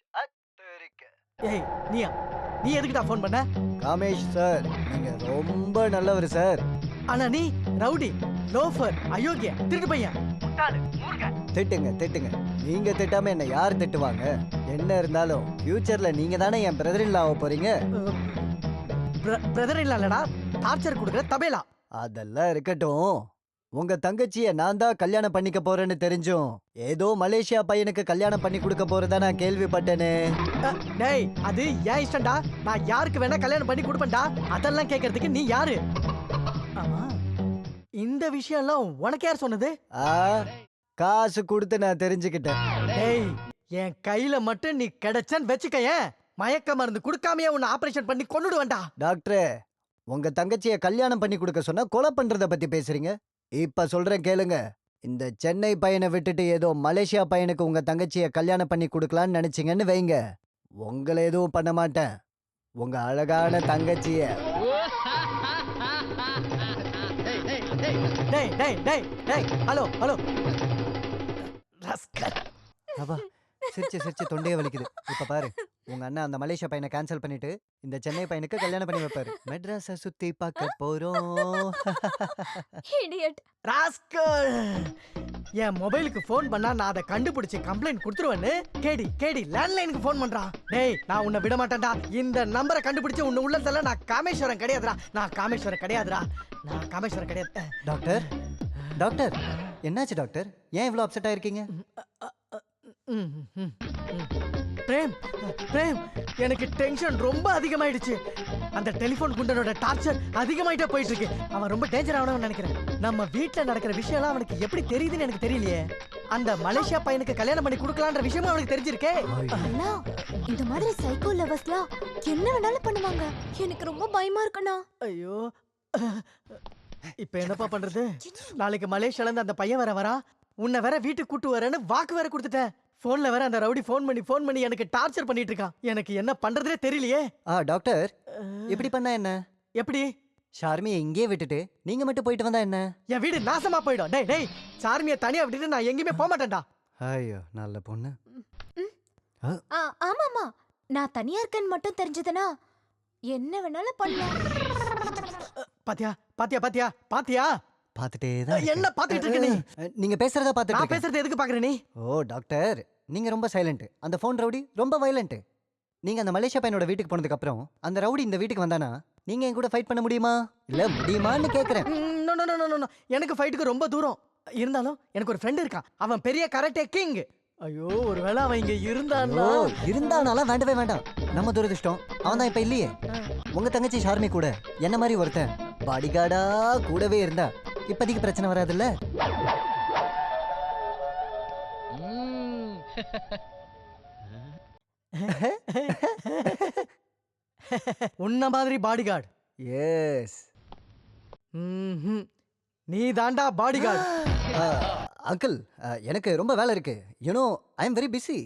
ஏய் நீயா? நீ எதுக்குடா ஃபோன் பண்ண? காமேஷ் சார், நீங்க ரொம்ப நல்லவர் சார். ஆனா நீ ரவுடி, லோஃபர், அயோக்கிய, திருட்டு பையன். திட்டுங்க. நீங்க திட்டாம என்ன யார் திட்டுவாங்க? என்ன இருந்தாலும் ஃபியூச்சர்ல நீங்க தானே என் பிரதர் இன் லா ஆக போறீங்க. பிரதர் இல்லடா, டார்ச்சர் கொடுக்குற தபேலா. அதெல்லாம் இருக்கட்டும். உங்க தங்கச்சியை நான் தான் கல்யாணம் பண்ணிக்க போறேன்னு தெரிஞ்சும் ஏதோ மலேசியா பையனுக்கு கல்யாணம் பண்ணி கொடுக்க போறதா நான் கேள்விப்பட்டேனே. டேய், அது ஏன் இஷ்டம்டா. நான் யாருக்கு வேணா கல்யாணம் பண்ணி கொடுப்பேன்டா. அதெல்லாம் கேட்கறதுக்கு நீ யாரு? ஆமா, இந்த விஷயம்லாம் உனக்கு யார் சொன்னது? காசு கொடுத்து நான் தெரிஞ்சுக்கிட்டேன். டேய், என் கையில மட்டும் நீ கிடைச்சன்னு வெச்சுக்கயேன், மயக்க மருந்து கொடுக்காமயே உன்னை ஆபரேஷன் பண்ணி கொன்னுடுவேன்டா. டாக்டரே, உங்க தங்கச்சியை கல்யாணம் பண்ணி கொடுக்க சொன்னா கொலை பண்றத பத்தி பேசுறீங்க. இப்ப சொல்றேன் கேளுங்க. இந்த சென்னை பையனை விட்டுட்டு ஏதோ மலேசியா பையனுக்கு உங்க தங்கச்சியை கல்யாணம் பண்ணி கொடுக்கலான்னு நினைச்சீங்கன்னு வைங்க, உங்களை எதுவும் பண்ண மாட்டேன். உங்க அழகான தங்கச்சிய ஹலோ சிரிச்சு தொண்டையே வலிக்குது. இப்ப பாரு, உங்க அண்ணன் அந்த மலேசியா பையனை கேன்சல் பண்ணிட்டு இந்த சென்னை பையனுக்கு கல்யாணம் பண்ணி வைப்பாரு. மெட்ராஸை சுத்தி பார்க்க போறோம். என் மொபைலுக்கு போன் பண்ணா நான் அதை கண்டுபிடிச்சு கம்ப்ளைண்ட் கொடுத்துருவேன்னு கேடி லேண்ட்லைனுக்கு போன் பண்றான். டேய், நான் உன்னை விட மாட்டேன்டா. இந்த நம்பரை கண்டுபிடிச்சு உன்னை உள்ளதல்ல. நான் காமேஸ்வரன் கிடையாதுடா. நான் காமேஸ்வரன் கிடையாது. டாக்டர் என்னாச்சு டாக்டர்? ஏன் இவ்வளவு அப்செட் ஆயிருக்கீங்க? பிரேம் பிரேம் எனக்கு டென்ஷன் ரொம்ப அதிகமாயிடுச்சு. அந்த டெலிபோன் குண்டனோட டார்ச்சர் அதிகமாயிட்டே போயிட்டு இருக்கு. அவன் ரொம்ப டேஞ்சர் ஆகணும்னு நினைக்கிறேன். நம்ம வீட்ல நடக்கிற விஷயம்லாம் அவனுக்கு எப்படி தெரியுதுன்னு எனக்கு தெரியலையே. அந்த மலேசியா பையனுக்கு கல்யாணம் பண்ணி கொடுக்கலான்ற விஷயமும் அவனுக்கு தெரிஞ்சிருக்கே. அண்ணா, இந்த மாதிரி சைக்கோ லவர்ஸ்லாம் என்ன வேணாலும் பண்ணுவாங்க. எனக்கு ரொம்ப பயமா இருக்குண்ணா. ஐயோ, இப்ப என்னப்பா பண்றது? நாளைக்கு மலேசியால இருந்து அந்த பையன் வரா. உன்னை வேற வீட்டுக்கு கூட்டு வரேன்னு வாக்கு வேற கொடுத்துட்டேன். போன்ல வேற அந்த ரவுடி ஃபோன் பண்ணி எனக்கு டார்ச்சர் பண்ணிட்டு இருக்கான். எனக்கு என்ன பண்றதுனே தெரியலையே. டாக்டர், இப்படி பண்ணா என்ன? எப்படி? ஷார்மியை இங்கேயே விட்டுட்டு நீங்க மட்டும் போயிட்டு வந்தா என்ன? என் வீடு நாசமா போயிடும். டேய் டேய், சார்மியை தனியா விட்டுட்டு நான் எங்கேயுமே போக மாட்டேன்டா. ஐயோ, நல்ல பொண்ணு. ஆமாமா, நான் தனியா இருக்கேன்னு மட்டும் தெரிஞ்சதுனா என்ன வேணாலும் பண்ணலாம். பாத்தியா பாத்தியா பாத்தியா பாத்தியா? பாத்துட்டே தான் என்ன பாத்துட்டு இருக்க நீ? நீங்க பேசுறத பாத்துட்டு நான் பேசுறது எதுக்கு பாக்குற நீ? ஓ டாக்டர், நீங்க ரொம்ப சைலண்ட். அந்த ஃபோன் ரவுடி ரொம்ப வயலண்ட். நீங்க அந்த மலேசியா பையனோட வீட்டுக்கு போனதுக்கு அப்புறம் அந்த ரவுடி இந்த வீட்டுக்கு வந்தானா நீங்க என் கூட ஃபைட் பண்ண முடியுமா? இல்ல முடியுமான்னு கேக்குறேன். No no no no no, எனக்கு ஃபைட்டுக்கு ரொம்ப தூரம். இருந்தாலும் எனக்கு ஒரு ஃப்ரெண்ட் இருக்கான். அவன் பெரிய கராட்டே கிங். ஐயோ, ஒருவேளை அவன் இங்க இருந்தானா? இருந்தானால வேண்டவே வேண்டாம். நம்ம துரதிஷ்டம் அவன் தான் இப்ப இல்லையே. உங்க தங்கச்சி ஷார்மி கூட என்ன மாதிரி ஒருத்தன் பாடிகார்டா கூடவே இருந்தா இப்போதைக்கு பிரச்சனை வராதுல்ல. உன்ன மாதிரி பாடிகார்டு? எஸ். நீ தாண்டா பாடிகார்டு. அங்கிள், எனக்கு ரொம்ப வேலை இருக்கு. You know, I am very busy.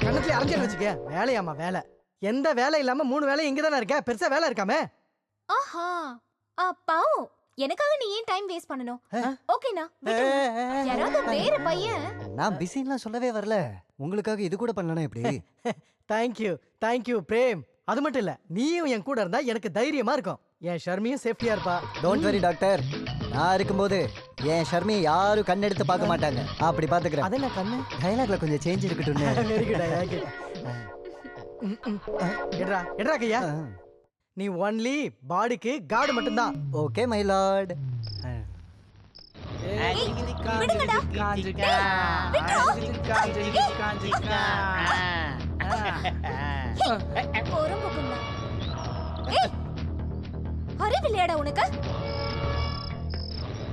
கண்ணத்துல அரைஞ்சு வச்சுக்க. வேலையாமா வேலை? எந்த வேலை இல்லாம 3 வேலை இங்க தானே இருக்க. பெருசா வேலை இருக்காமே. ஆஹா, பாவம். எனக்காக நீ ஏன் டைம் வேஸ்ட் பண்ணணும்? ஓகேனா, யாராவது வேற பையன். நான் பிஸின்லாம் சொல்லவே வரல. உங்களுக்காக இது கூட பண்ணலனா எப்படி? தேங்க்யூ பிரேம். அது மட்டும் இல்ல, நீயும் என் கூட இருந்தா எனக்கு தைரியமா இருக்கும். என் ஷர்மியும் சேஃப்டியா இருப்பா. டோன்ட் வரி டாக்டர், நான் இருக்கும்போது என் ஷர்மியை யாரும் கண்ணெடுத்து பார்க்க மாட்டாங்க. அப்படி பாத்துக்கிறேன். அது என்ன கண்ணு? டயலாக்ல கொஞ்சம் சேஞ்ச் இருக்கட்டும். Very good. எட்ரா எட்ரா கையா. நீ ஒன்லி பாடிக்கு கார்டு மட்டும்தான். Okay my lord. விடுங்கடா. அறிவில்லையாடா உனக்கு?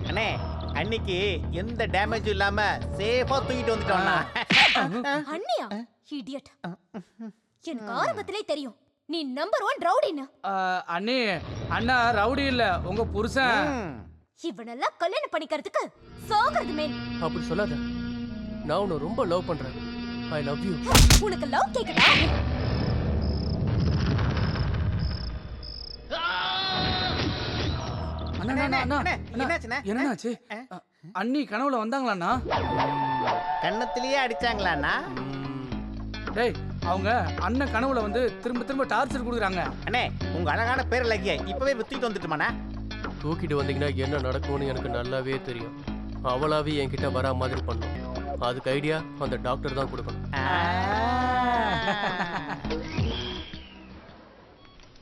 அண்ணே, அன்னைக்கு எந்த டேமேஜும் இல்லாம சேஃபா தூக்கிட்டு வந்துட்டோம்னா. அண்ணியா? இடியட். எனக்கு ஆரம்பத்திலே தெரியும் நீ நம்பர் 1 ரவுடின்னு. அண்ணி, அண்ணா ரவுடி இல்ல, உங்க புருஷன். இவனெல்லாம் கல்யாணம் பண்ணிக்கிறதுக்கு சாகிறது மேல். அப்படி சொல்லாத. நான் உன்னை ரொம்ப லவ் பண்றேன். I love you. உனக்கு லவ் கேக்குதா? என்னாச்சு? அண்ணி கனவுல வந்தாங்களாண்ணா? கண்ணத்திலேயே அடிச்சாங்களாண்ணா? டேய், அவங்க அண்ணன் கனவுல வந்து திரும்ப திரும்ப டார்ச்சர் கொடுக்குறாங்க. அண்ணே, உங்க அழகான பேர் லக்கிய இப்பவே தூக்கிட்டு வந்துட்டுமாண்ணா? தூக்கிட்டு வந்தீங்கன்னா என்ன நடக்கும்னு எனக்கு நல்லாவே தெரியும். அவளாவே என்கிட்ட வரா மாதிரி பண்ணும். அதுக்கு ஐடியா அந்த டாக்டர் தான் கொடுக்கணும்.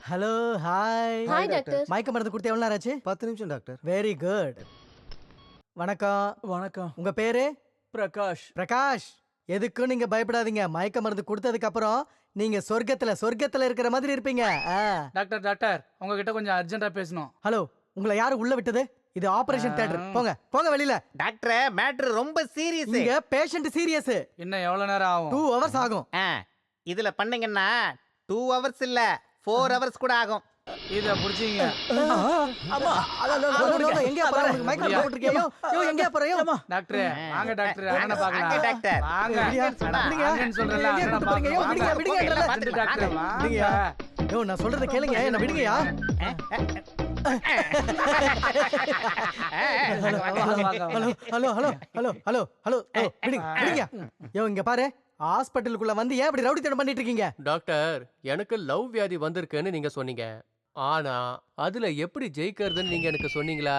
Hello, hi. Hi doctor. மயக்க மருந்து கொடுத்து எவ்வளவு நேரம் ஆச்சு? 10 நிமிஷம் டாக்டர். Very good. வணக்கம். வணக்கம். உங்க பேரு? பிரகாஷ். பிரகாஷ், எதுக்கும் நீங்க பயப்படாதீங்க. மயக்க மருந்து கொடுத்ததுக்கு அப்புறம் நீங்க சொர்க்கத்துல இருக்கிற மாதிரி இருப்பீங்க. டாக்டர், உங்ககிட்ட கொஞ்சம் அர்ஜென்ட்டா பேசணும். ஹலோ, உங்களை யாரு உள்ள விட்டது? இது ஆபரேஷன் தியேட்டர். போங்க போங்க வெளியில. டாக்டர், மேட்டர் ரொம்ப சீரியஸ். இங்க பேஷண்ட் சீரியஸ். இன்னும் எவ்வளவு நேரம் ஆகும்? 2 hours ஆகும். இதுல பண்ணீங்கன்னா 2 hours இல்ல 4 hours கூட ஆகும். இத புடிச்சீங்க. அம்மா, எங்க போற? உங்களுக்கு மயக்க மருந்து போட்டுருக்கீங்க. யோ, எங்க போறயோ? டாக்டர், வாங்க டாக்டர், அண்ணனை பார்க்கலாம். வாங்க டாக்டர். வாங்க. விடுங்க. அண்ணன் சொல்றல எங்க அண்ணனை போறீங்க? யோ, பார்க்கலாம். விடுங்க. டாக்டர், வாங்க. யோ, நான் சொல்றத கேளுங்க. என்ன விடுங்கயா. ஹலோ, விடுங்க. யோ, இங்க பாரு. ஹாஸ்பிட்டலுக்குள்ள வந்து ஏன் இப்படி ரவுடித்தனம் பண்ணிட்டு இருக்கீங்க? டாக்டர், எனக்கு லவ் வியாதி வந்திருக்குன்னு நீங்க சொன்னீங்க. ஆனா அதுல எப்படி ஜெயிக்கிறதுன்னு நீங்க எனக்கு சொன்னீங்களா?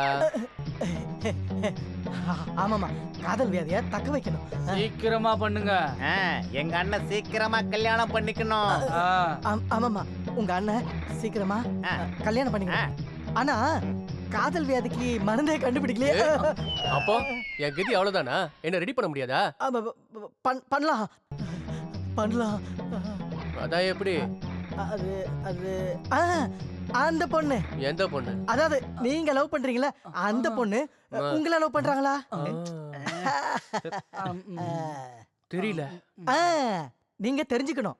ஆமாமா, காதல் வியாதிய தக்க வைக்கணும். சீக்கிரமா பண்ணுங்க. எங்க அண்ணன் சீக்கிரமா கல்யாணம் பண்ணிக்கணும். ஆமாமா, உங்க அண்ணன் சீக்கிரமா கல்யாணம் பண்ணிக்கணும். ஆனா காதல் வியாதிக்கு மருந்தே கண்டுபிடிக்கலையே. அப்போ என் கதி அவ்வளவுதானா? என்ன ரெடி பண்ண முடியாதா? பண்ணலாம் பண்ணலாம். அதான் எப்படி? அது அது அந்த பொண்ணு. எந்த பொண்ணு? அதாவது நீங்க லவ் பண்றீங்களா அந்த பொண்ணு உங்களை லவ் பண்றாங்களா? தெரியல. நீங்க தெரிஞ்சுக்கணும்.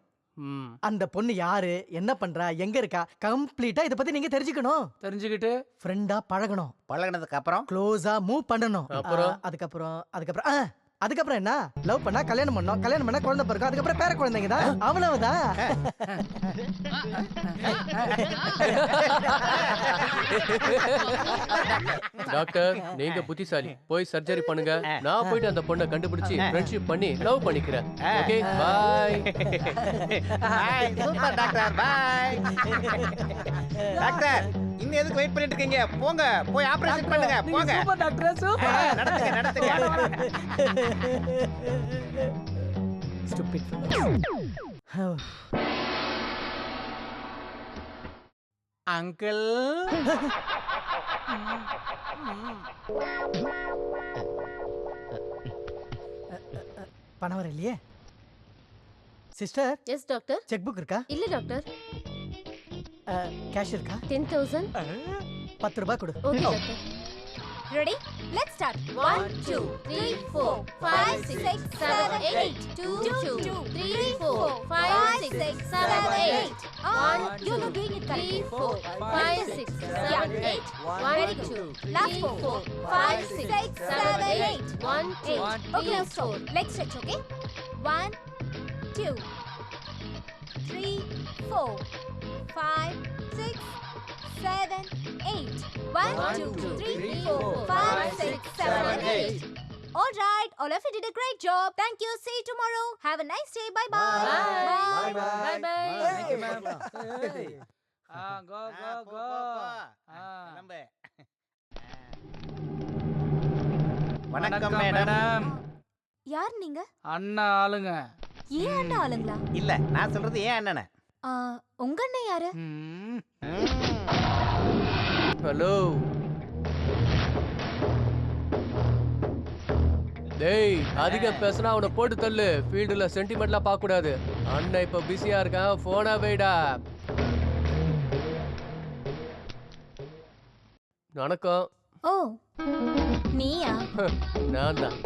அந்த பொண்ணு யாரு, என்ன பண்றா, எங்க இருக்கா, கம்ப்ளீட்டா இத பத்தி நீங்க தெரிஞ்சுக்கணும். தெரிஞ்சுக்கிட்டு ஃப்ரெண்டா பழகணும். பழகினதுக்கு அப்புறம் க்ளோஸா மூவ் பண்ணணும். அப்புறம் அதுக்கப்புறம் என்ன? லவ் பண்ணா கல்யாணம் பண்ணணும், கல்யாணம் பண்ணா குழந்தை பிறக்கும், அதுக்கப்புறம் பேர குழந்தைங்க தான். அவ்வளவுதான். டாக்டர் நீங்க புத்திசாலி. போய் சர்ஜரி பண்ணுங்க. நான் போயிட்டு அந்த பொண்ணை கண்டுபிடிச்சு ஃப்ரெண்ட்ஷிப் பண்ணி லவ் பண்ணிக்கிறேன். Okay bye. Bye. Super doctor. Bye. Doctor இன்னும் எதுக்கு வெயிட் பண்ணிட்டு இருக்கீங்க? போங்க போய் ஆபரேஷன் பண்ணுங்க. போங்க. Super doctor super. நடத்துங்க. Stupid. அங்கிள் பணம் வர இல்லையே. Sister. Yes doctor. Cheque book இருக்கா? இல்ல டாக்டர். கேஷ் இருக்கா? 10,000. 10 ரூபாய் கொடு. Okay doctor. Ready? Let's start. 1 2 3 4 5 6 7 8 2 2 3 4 5 6 7 8 on you know doing it 3 4 5 6 7 8 1 2 last 4 5 6 7 8 1 2 okay now stop. Let's stretch, okay? 1 2 3 4 5 6 7 8 1 2 3 4 5 6 7 8. All right, all of you did a great job. Thank you. See you tomorrow. Have a nice day. Bye bye. Bye bye. Bye. go go go. வணக்கம் madam. யார் நீங்க? அண்ணா ஆளுங்க. ஏன் அண்ணா ஆளுங்களா? இல்ல நான் சொல்றது ஏன் அண்ணனை. உங்க அண்ணன் யாரு? ஹலோ டேய் அதிகம் பேசினா அவனை போட்டு தள்ளு. ஃபீல்டுல சென்டிமெண்ட்லாம் பார்க்க கூடாது. அண்ணன் இப்ப பிஸியா இருக்கான். போனா வைடா. வணக்கம். ஓ நீயா? நான் தான்.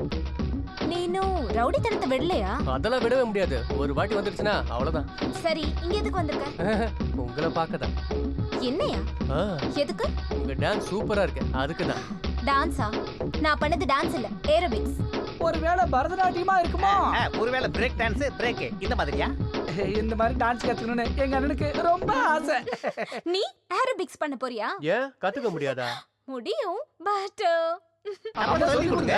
நீனு ரவுடித்தனத்தை விடலையா? அதெல்லாம் விடவே முடியாது. ஒரு வாட்டி வந்துருச்சுன்னா அவ்வளவுதான். சரி இங்க எதுக்கு வந்திருக்க? உங்களை பார்க்கதான். என்னையா? எதுக்கு? உங்க டான்ஸ் சூப்பரா இருக்கு, அதுக்குதான். டான்ஸா? நான் பண்ணது டான்ஸ் இல்ல, ஏரோபிக்ஸ். ஒருவேளை பரதநாட்டியமா இருக்குமா? ஒருவேளை பிரேக் டான்ஸ், பிரேக் இந்த மாதிரியா? இந்த மாதிரி டான்ஸ் கத்துக்கணும்னு எங்க அண்ணனுக்கு ரொம்ப ஆசை. நீ ஏரோபிக்ஸ் பண்ண போறியா? ஏன் கத்துக்க முடியாதா? முடியும், பட் அப்ப சொல்லி கொடுங்க.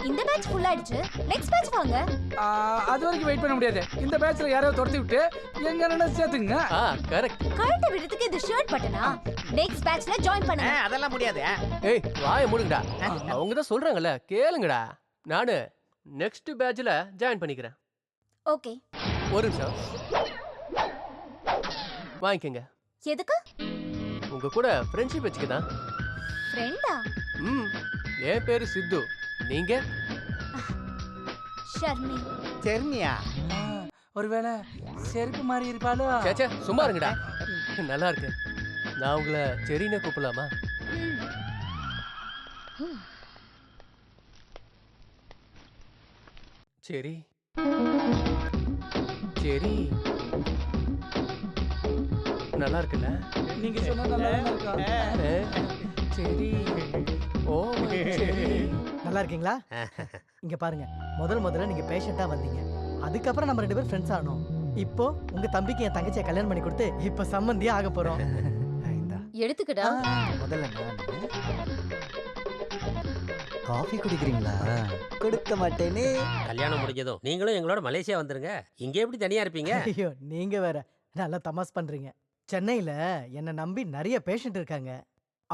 இந்த பேட்ச் ஃபுல் ஆயிடுச்சு. நெக்ஸ்ட் பேட்ச் வாங்க. அது வரைக்கும் வெயிட் பண்ண முடியாது. இந்த பேட்ச்ல யாரையோ துரத்தி விட்டு எங்க அண்ணனை சேர்த்துங்க. கரெக்ட். கழட்ட விடுறதுக்கு இது ஷர்ட் பட்டனா? நெக்ஸ்ட் பேட்ச்ல ஜாயின் பண்ணுங்க. அதெல்லாம் முடியாது. ஏய் வாயை மூடுங்கடா. அவங்க தான் சொல்றாங்கல, கேளுங்கடா. நானு நெக்ஸ்ட் பேட்ச்ல ஜாயின் பண்ணிக்கிறேன். ஓகே. ஒரு நிமிஷம் வாங்கிக்கங்க. எதுக்கு? உங்க கூட ஃப்ரெண்ட்ஷிப் வச்சுக்கதான். ஃப்ரெண்டா? என் பேரு சித்து. நீங்க? ஷர்மி. ஷர்மியா? ஒருவேளை செருப்பு மாதிரி இருப்பாளோ? சேச்சே சும்மா இருங்கடா. நல்லா இருக்கு. நான் உங்களை செரின்னு கூப்பிடலாமா? சரி சரி நல்லா இருக்குல்ல? நீங்க சொன்னா நல்லா இருக்கா? சரி. ஓ சரி. நல்லா இருக்கீங்களா? இங்க பாருங்க, முதல்ல நீங்க பேஷண்டா வந்தீங்க. அதுக்கப்புறம் நம்ம 2 பேரும் ஃப்ரெண்ட்ஸ் ஆனோம். இப்போ உங்க தம்பிக்கு என் தங்கச்சியை கல்யாணம் பண்ணி கொடுத்து இப்ப சம்பந்தியா ஆக போறோம். எடுத்துக்கடா. முதல்ல காஃபி குடிக்கிறீங்களா? கொடுக்க மாட்டேனே. கல்யாணம் முடிஞ்சதும் நீங்களும் எங்களோட மலேசியா வந்துருங்க. இங்க எப்படி தனியா இருப்பீங்க? ஐயோ நீங்க வேற நல்லா தமாஸ் பண்றீங்க. சென்னையில என்ன நம்பி நிறைய பேஷண்ட் இருக்காங்க.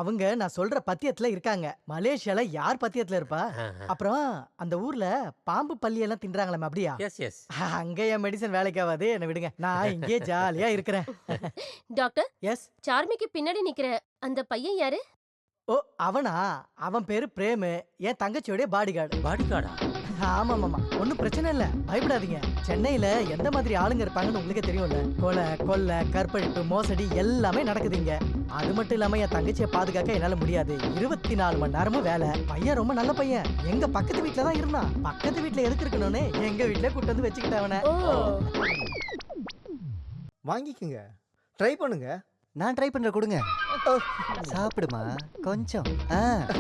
அவங்க நான் சொல்ற பத்தியத்துல இருக்காங்க. மலேசியால யார் பத்தியத்துல இருப்பா? அப்புறம் அந்த ஊர்ல பாம்பு பல்லி எல்லாம் தின்றாங்களாமே, அப்படியா? Yes yes. அங்க என் மெடிசன் வேலைக்கு ஆகாது, என்ன விடுங்க. நான் இங்கே ஜாலியா இருக்கிறேன். Doctor, S. சார்மிக்கு பின்னாடி நிக்கிற அந்த பையன் யாரு? ஓ, அவனா? அவன் பேரு பிரேமு, என் தங்கச்சியோட பாடிகார்டு. பாடிகார்டா? ஆமாமாமா, ஒன்றும் பிரச்சனை இல்லை, பயப்படாதீங்க. சென்னையில எந்த மாதிரி ஆளுங்க இருப்பாங்கன்னு உங்களுக்கே தெரியும்ல. கொலை, கொள்ளை, கற்பழிப்பு, மோசடி எல்லாமே நடக்குதுங்க. அது மட்டும் இல்லாம என் தங்கச்சியை பாதுகாக்க என்னால முடியாது. 24 மணி நேரமும் வேலை. பையன் ரொம்ப நல்ல பையன். எங்க பக்கத்து வீட்டுல தான் இருந்தான். பக்கத்து வீட்டுல எதுக்கு இருக்கணும்னு எங்க வீட்டுல கூட்டு வந்து வச்சுக்கிட்டவன. வாங்கிக்கங்க, ட்ரை பண்ணுங்க. நான் ட்ரை பண்ற கொடுங்க. சாப்பிடுமா கொஞ்சம்.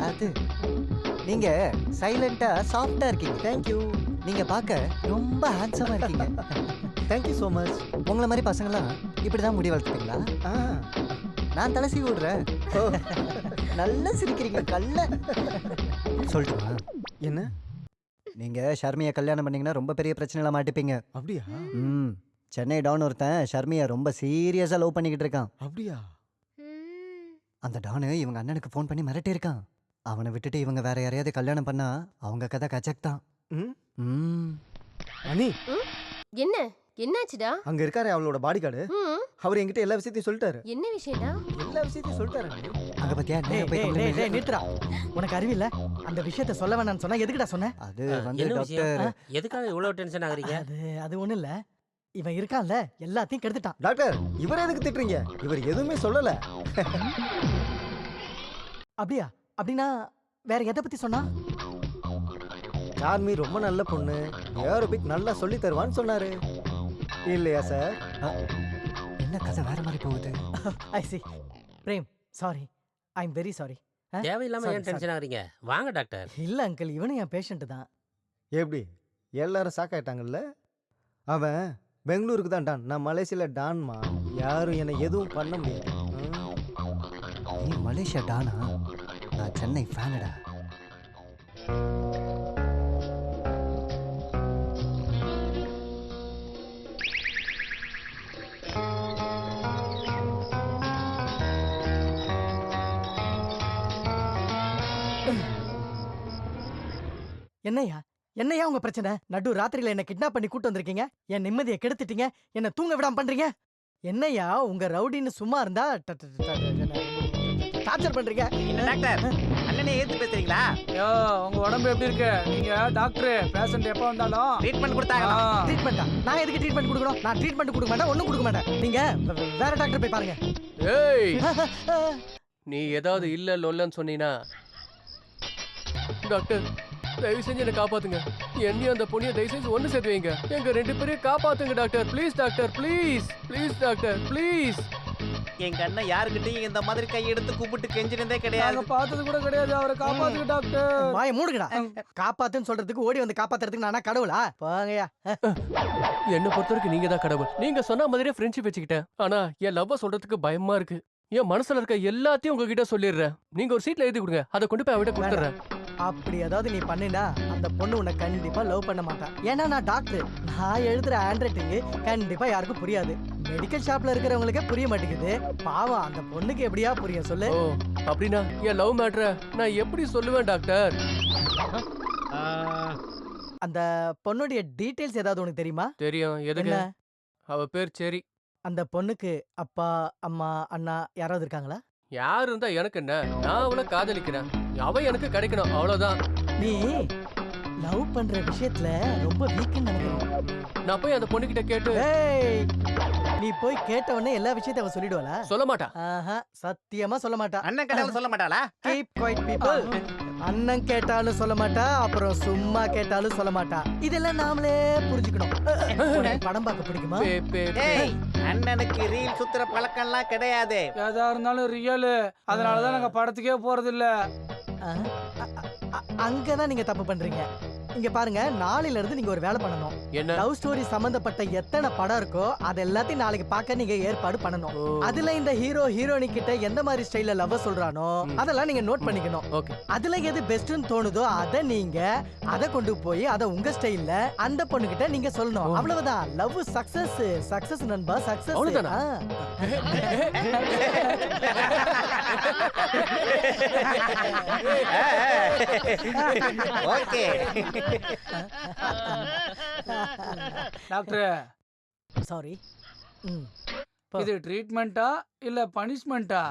அது நீங்க சைலண்டா சாஃப்டா இருக்கீங்க. தேங்க்யூ. நீங்க பார்க்க ரொம்ப ஹேண்ட்ஸமா இருக்கீங்க. Thank you so much. உங்களை மாதிரி பசங்களாம் இப்படிதான் முடி வளர்த்துப்பீங்களா? நான் தலை சீவி விடுறேன். நல்லா சிரிக்கிறீங்க கல்ல. சொல்லட்டுமா? என்ன? நீங்க ஷர்மியை கல்யாணம் பண்ணீங்கன்னா ரொம்ப பெரிய பிரச்சனைல மாட்டிப்பீங்க. அப்படியா? சென்னை டான் ஒருத்தன் ஷர்மியை ரொம்ப சீரியஸா லவ் பண்ணிக்கிட்டு இருக்கான். அப்படியா? அந்த டானு இவங்க அண்ணனுக்கு ஃபோன் பண்ணி மிரட்டி இருக்கான். அவனை விட்டுட்டு இவங்க வேற யாரையாவது கல்யாணம் பண்ணா அவங்க கதை கஜக் தான். அனி, என்ன என்னாச்சுடா? அங்க இருக்காரு அவளோட பாடிகார்டு. அவர் என்கிட்ட எல்லா விஷயத்தையும் சொல்லிட்டாரு. என்ன விஷயம்டா? எல்லா விஷயத்தையும் சொல்லிட்டாரு. அங்க பாத்தியா? நித்ரா, உனக்கு அறிவில்ல? அந்த விஷயத்த சொல்ல வேணாம்னு சொன்னா எதுக்குடா சொன்ன? அது வந்து டாக்டர், எதுக்காக இவ்வளவு டென்ஷன் ஆகுறீங்க? அது ஒண்ணு இல்ல, இவன் இருக்கான்ல எல்லாத்தையும் கெடுத்துட்டான். டாக்டர், இவரை எதுக்கு திட்டுறீங்க? இவர் எதுவுமே சொல்லல. அப்படியா? அப்படின்னா வேற எதை பத்தி சொன்னா? சார்மி ரொம்ப நல்ல பொண்ணு, ஏரோபிக் நல்லா சொல்லி தருவான்னு சொன்னாரு. இல்லையா சார்? என்ன கதை வேற மாதிரி போகுது? I see. Prem, sorry, I am very sorry. தேவையில்லாம ஏன் டென்ஷன் ஆகுறீங்க? வாங்க டாக்டர். இல்ல அங்கிள், இவனும் என் பேஷண்ட் தான். எப்படி எல்லாரும் சாக்காயிட்டாங்கல்ல? அவன் பெங்களூருக்கு தான் டான், நான் மலேசியால டான்மா. யாரும் என்னை எதுவும் பண்ண முடியாது. நீ மலேசியா டானா? நான் சென்னை ஃபேனடா. என்னையா என்னையா உங்க பிரச்சனை? நடு ராத்திரியில என்ன கிட்னாப் பண்ணி கூட்டு வந்திருக்கீங்க. என் நிம்மதியை கெடுத்துட்டீங்க. என்ன தூங்க விடாம பண்றீங்க. என்னையா உங்க ரவுடின்னு சும்மா இருந்தா டார்ச்சர் பண்றீங்க. டாக்டர், அண்ணனே ஏத்து பேசுறீங்களா? ஐயோ, உங்க உடம்பு எப்படி இருக்கு? நீங்க டாக்டர், பேஷண்ட் எப்ப வந்தாலும் ட்ரீட்மெண்ட் கொடுத்தாங்க. ட்ரீட்மெண்டா? நான் எதுக்கு ட்ரீட்மெண்ட் கொடுக்கணும்? நான் ட்ரீட்மெண்ட் கொடுக்க மாட்டேன், ஒண்ணும் கொடுக்க மாட்டேன். நீங்க வேற டாக்டர் போய் பாருங்க. ஏய், நீ ஏதாவது இல்ல லொல்லன்னு சொன்னீனா? டாக்டர், தயவு செஞ்சு என்ன காப்பாத்துங்க. என்னையும் அந்த பொண்ணியை தயவு செஞ்சு ஒண்ணு சேர்த்து வைங்க. எங்க 2 பேரையும் காப்பாத்துங்க doctor. Please doctor, please please doctor, please. எங்க அண்ணன் யாருக்கிட்டையும் இந்த மாதிரி கையெடுத்து கூப்பிட்டு கெஞ்சினதே கிடையாது. பார்த்தது கூட கிடையாது. அவரை காப்பாத்துங்க டாக்டர். வாயை மூடுங்கடா. காப்பாத்துன்னு சொல்றதுக்கு ஓடி வந்து காப்பாத்துறதுக்கு நானா கடவுளா? போங்கயா. என்ன பொறுத்த வரைக்கும் நீங்க தான் கடவுள். நீங்க சொன்ன மாதிரியே ஃப்ரெண்ட்ஷிப் வச்சுக்கிட்டேன். ஆனா என் லவ்வ சொல்றதுக்கு பயமா இருக்கு. என் மனசுல இருக்க எல்லாத்தையும் உங்ககிட்ட சொல்லிடுறேன். நீங்க ஒரு சீட்ல எழுதி கொடுங்க, அதை கொண்டு போய் அவட்ட கொடுத்துறேன். அப்படி ஏதாவது நீ பண்ணினா அந்த பொண்ணு உன்னை கண்டிப்பா லவ் பண்ண மாட்டான். ஏன்னா நான் டாக்டர். நான் எழுதுற ஹேண்ட் ரைட்டிங் கண்டிப்பா யாருக்கும் புரியாது. மெடிக்கல் ஷாப்ல இருக்கிறவங்களுக்கே புரிய மாட்டேங்குது. பாவம், அந்த பொண்ணுக்கு எப்படியா புரியும் சொல்லு? ஓ, அப்படின்னா என் லவ் மேட்டரை நான் எப்படி சொல்லுவேன் டாக்டர்? அந்த பொண்ணுடைய டீடைல்ஸ் ஏதாவது உனக்கு தெரியுமா? தெரியும். எதுக்கு? அவ பேர் செரி. அந்த பொண்ணுக்கு அப்பா, அம்மா, அண்ணா யாராவது இருக்காங்களா? யாரு இருந்தா எனக்கு என்ன? நான் அவளை காதலிக்கிறேன். அவ எனக்கு கிடைக்கணும், அவ்வளவுதான். நீ லவ் பண்ற விஷயத்துல ரொம்ப வீக்குன்னு நினைக்கிறேன். நான் போய் அந்த பொண்ணுகிட்ட கேட்டு, நீ போய் கேட்டவனே எல்லா விஷயத்தையும் அவ சொல்லிடுவாளா? சொல்ல மாட்டா. சத்தியமா சொல்ல மாட்டா. அண்ணன் கேட்டாலும் சொல்ல மாட்டாளா? Keep quiet people. அண்ணன் கேட்டாலும் சொல்ல மாட்டா, அப்புறம் சும்மா கேட்டாலும் சொல்ல மாட்டா. இதெல்லாம் நாமளே புரிஞ்சுக்கணும். படம் பார்க்க பிடிக்குமா? அண்ணனுக்கு ரீல் சுத்துற பழக்கம்லாம் கிடையாது. எதா இருந்தாலும் ரியல். அதனாலதான் நாங்க படத்துக்கே போறது இல்ல. அங்கதான் நீங்க தப்பு பண்றீங்க. இங்க பாருங்க, நாளையில இருந்து நீங்க ஒரு வேலை பண்ணணும். என்ன? லவ் ஸ்டோரி சம்பந்தப்பட்ட எத்தனை படம் இருக்கோ அது எல்லாத்தையும் நாளைக்கு பார்க்க நீங்க ஏற்பாடு பண்ணணும். அதுல இந்த ஹீரோ ஹீரோனி கிட்ட எந்த மாதிரி ஸ்டைல்ல லவ் சொல்றானோ அதெல்லாம் நீங்க நோட் பண்ணிக்கணும். அதுல எது பெஸ்ட்னு தோணுதோ அத நீங்க கொண்டு போய் அத உங்க ஸ்டைல்ல அந்த பொண்ணு கிட்ட நீங்க சொல்லணும். அவ்வளவுதான். Love success. சக்சஸ் நண்பா, சக்சஸ். Okay doctor, sorry. இது ட்ரீட்மெண்டா இல்ல பனிஷ்மெண்டா?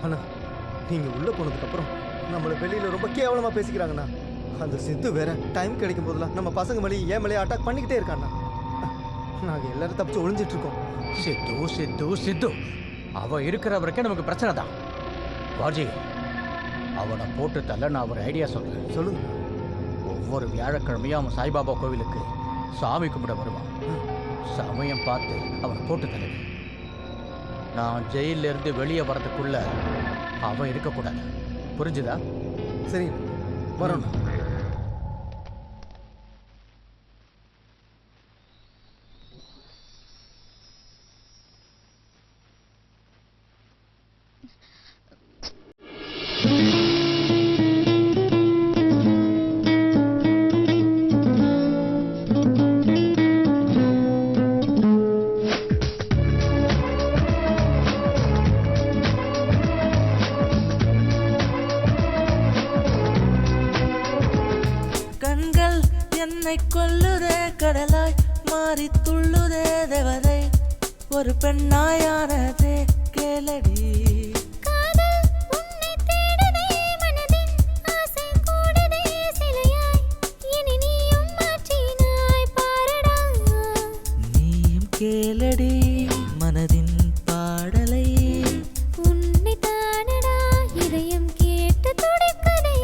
அண்ணா, நீங்க உள்ள போனதுக்கு அப்புறம் நம்மள வெளியில ரொம்ப கேவலமா பேசிக்கிறாங்கண்ணா. அந்த சித்து வேற டைம் கிடைக்கும் போதெல்லாம் நம்ம பசங்க மேலேயும் ஏன் மேலேயும் அட்டாக் பண்ணிக்கிட்டே இருக்காண்ணா. நாங்க எல்லாரும் தப்பிச்சு ஒளிஞ்சிட்டு இருக்கோம். சித்து சித்து சித்து அவ இருக்கிற வரைக்கும் நமக்கு பிரச்சனை தான். பாஜி, அவனை போட்டு தள்ள நான் ஒரு ஐடியா சொல்றேன். சொல்லுங்க. ஒவ்வொரு வியாழக்கிழமையும் அவன் சாய்பாபா கோவிலுக்கு சாமி கும்பிட வருவான். சமயம் பார்த்து அவனை போட்டு தள்ளு. நான் ஜெயில இருந்து வெளியே வரதுக்குள்ள அவன் இருக்கக்கூடாது. புரிஞ்சுதா? சரி, வரோம். என்னை கொல்லுதே கடலாய் மாறி துள்ளுதே தேவதை ஒரு பெண்ணாயானதே கேளடி. நீயும் கேளடி மனதின் பாடலை உன்னை தானடா இதயம் கேட்டு துடிக்குதே.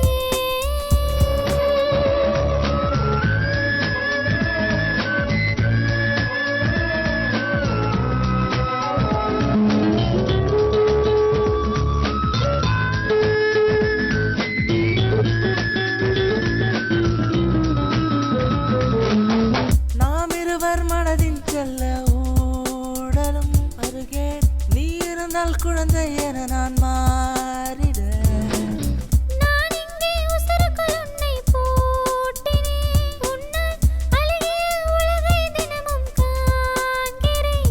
குழந்தை என நான் மாறிட நான் இங்கே உசருக்குள் உன்னை போட்டினேன். உன்னால் அழகிய உலகை தினமும் காண்கிறேன்.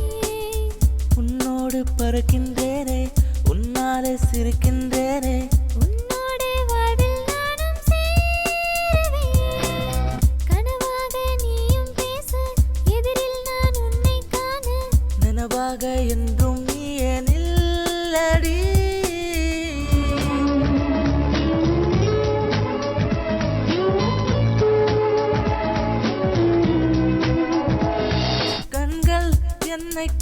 உன்னோடு பறக்கின்றேனே, உன்னாலே சிரிக்கின்றேனே, உன்னோடு வாழ்வில் நானும் சேருவேன். கனவாக நீயும் பேச எதிரில் நான் உன்னை காண நினைவாக என்றும்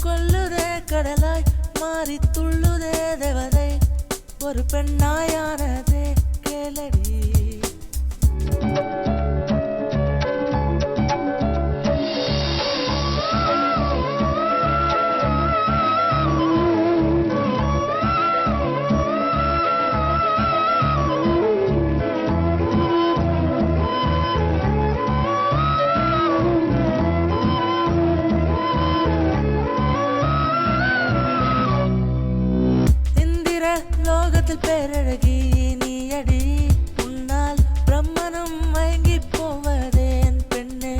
கொல்லுதே கடலாய் மாறி துள்ளுதே தேவதை ஒரு பெண்ணாயானதே கேளடி. லோகத்தில் பேரழகி நீயடி, உன்னால் பிரம்மனும் மயங்கி போவதேன் பெண்ணே.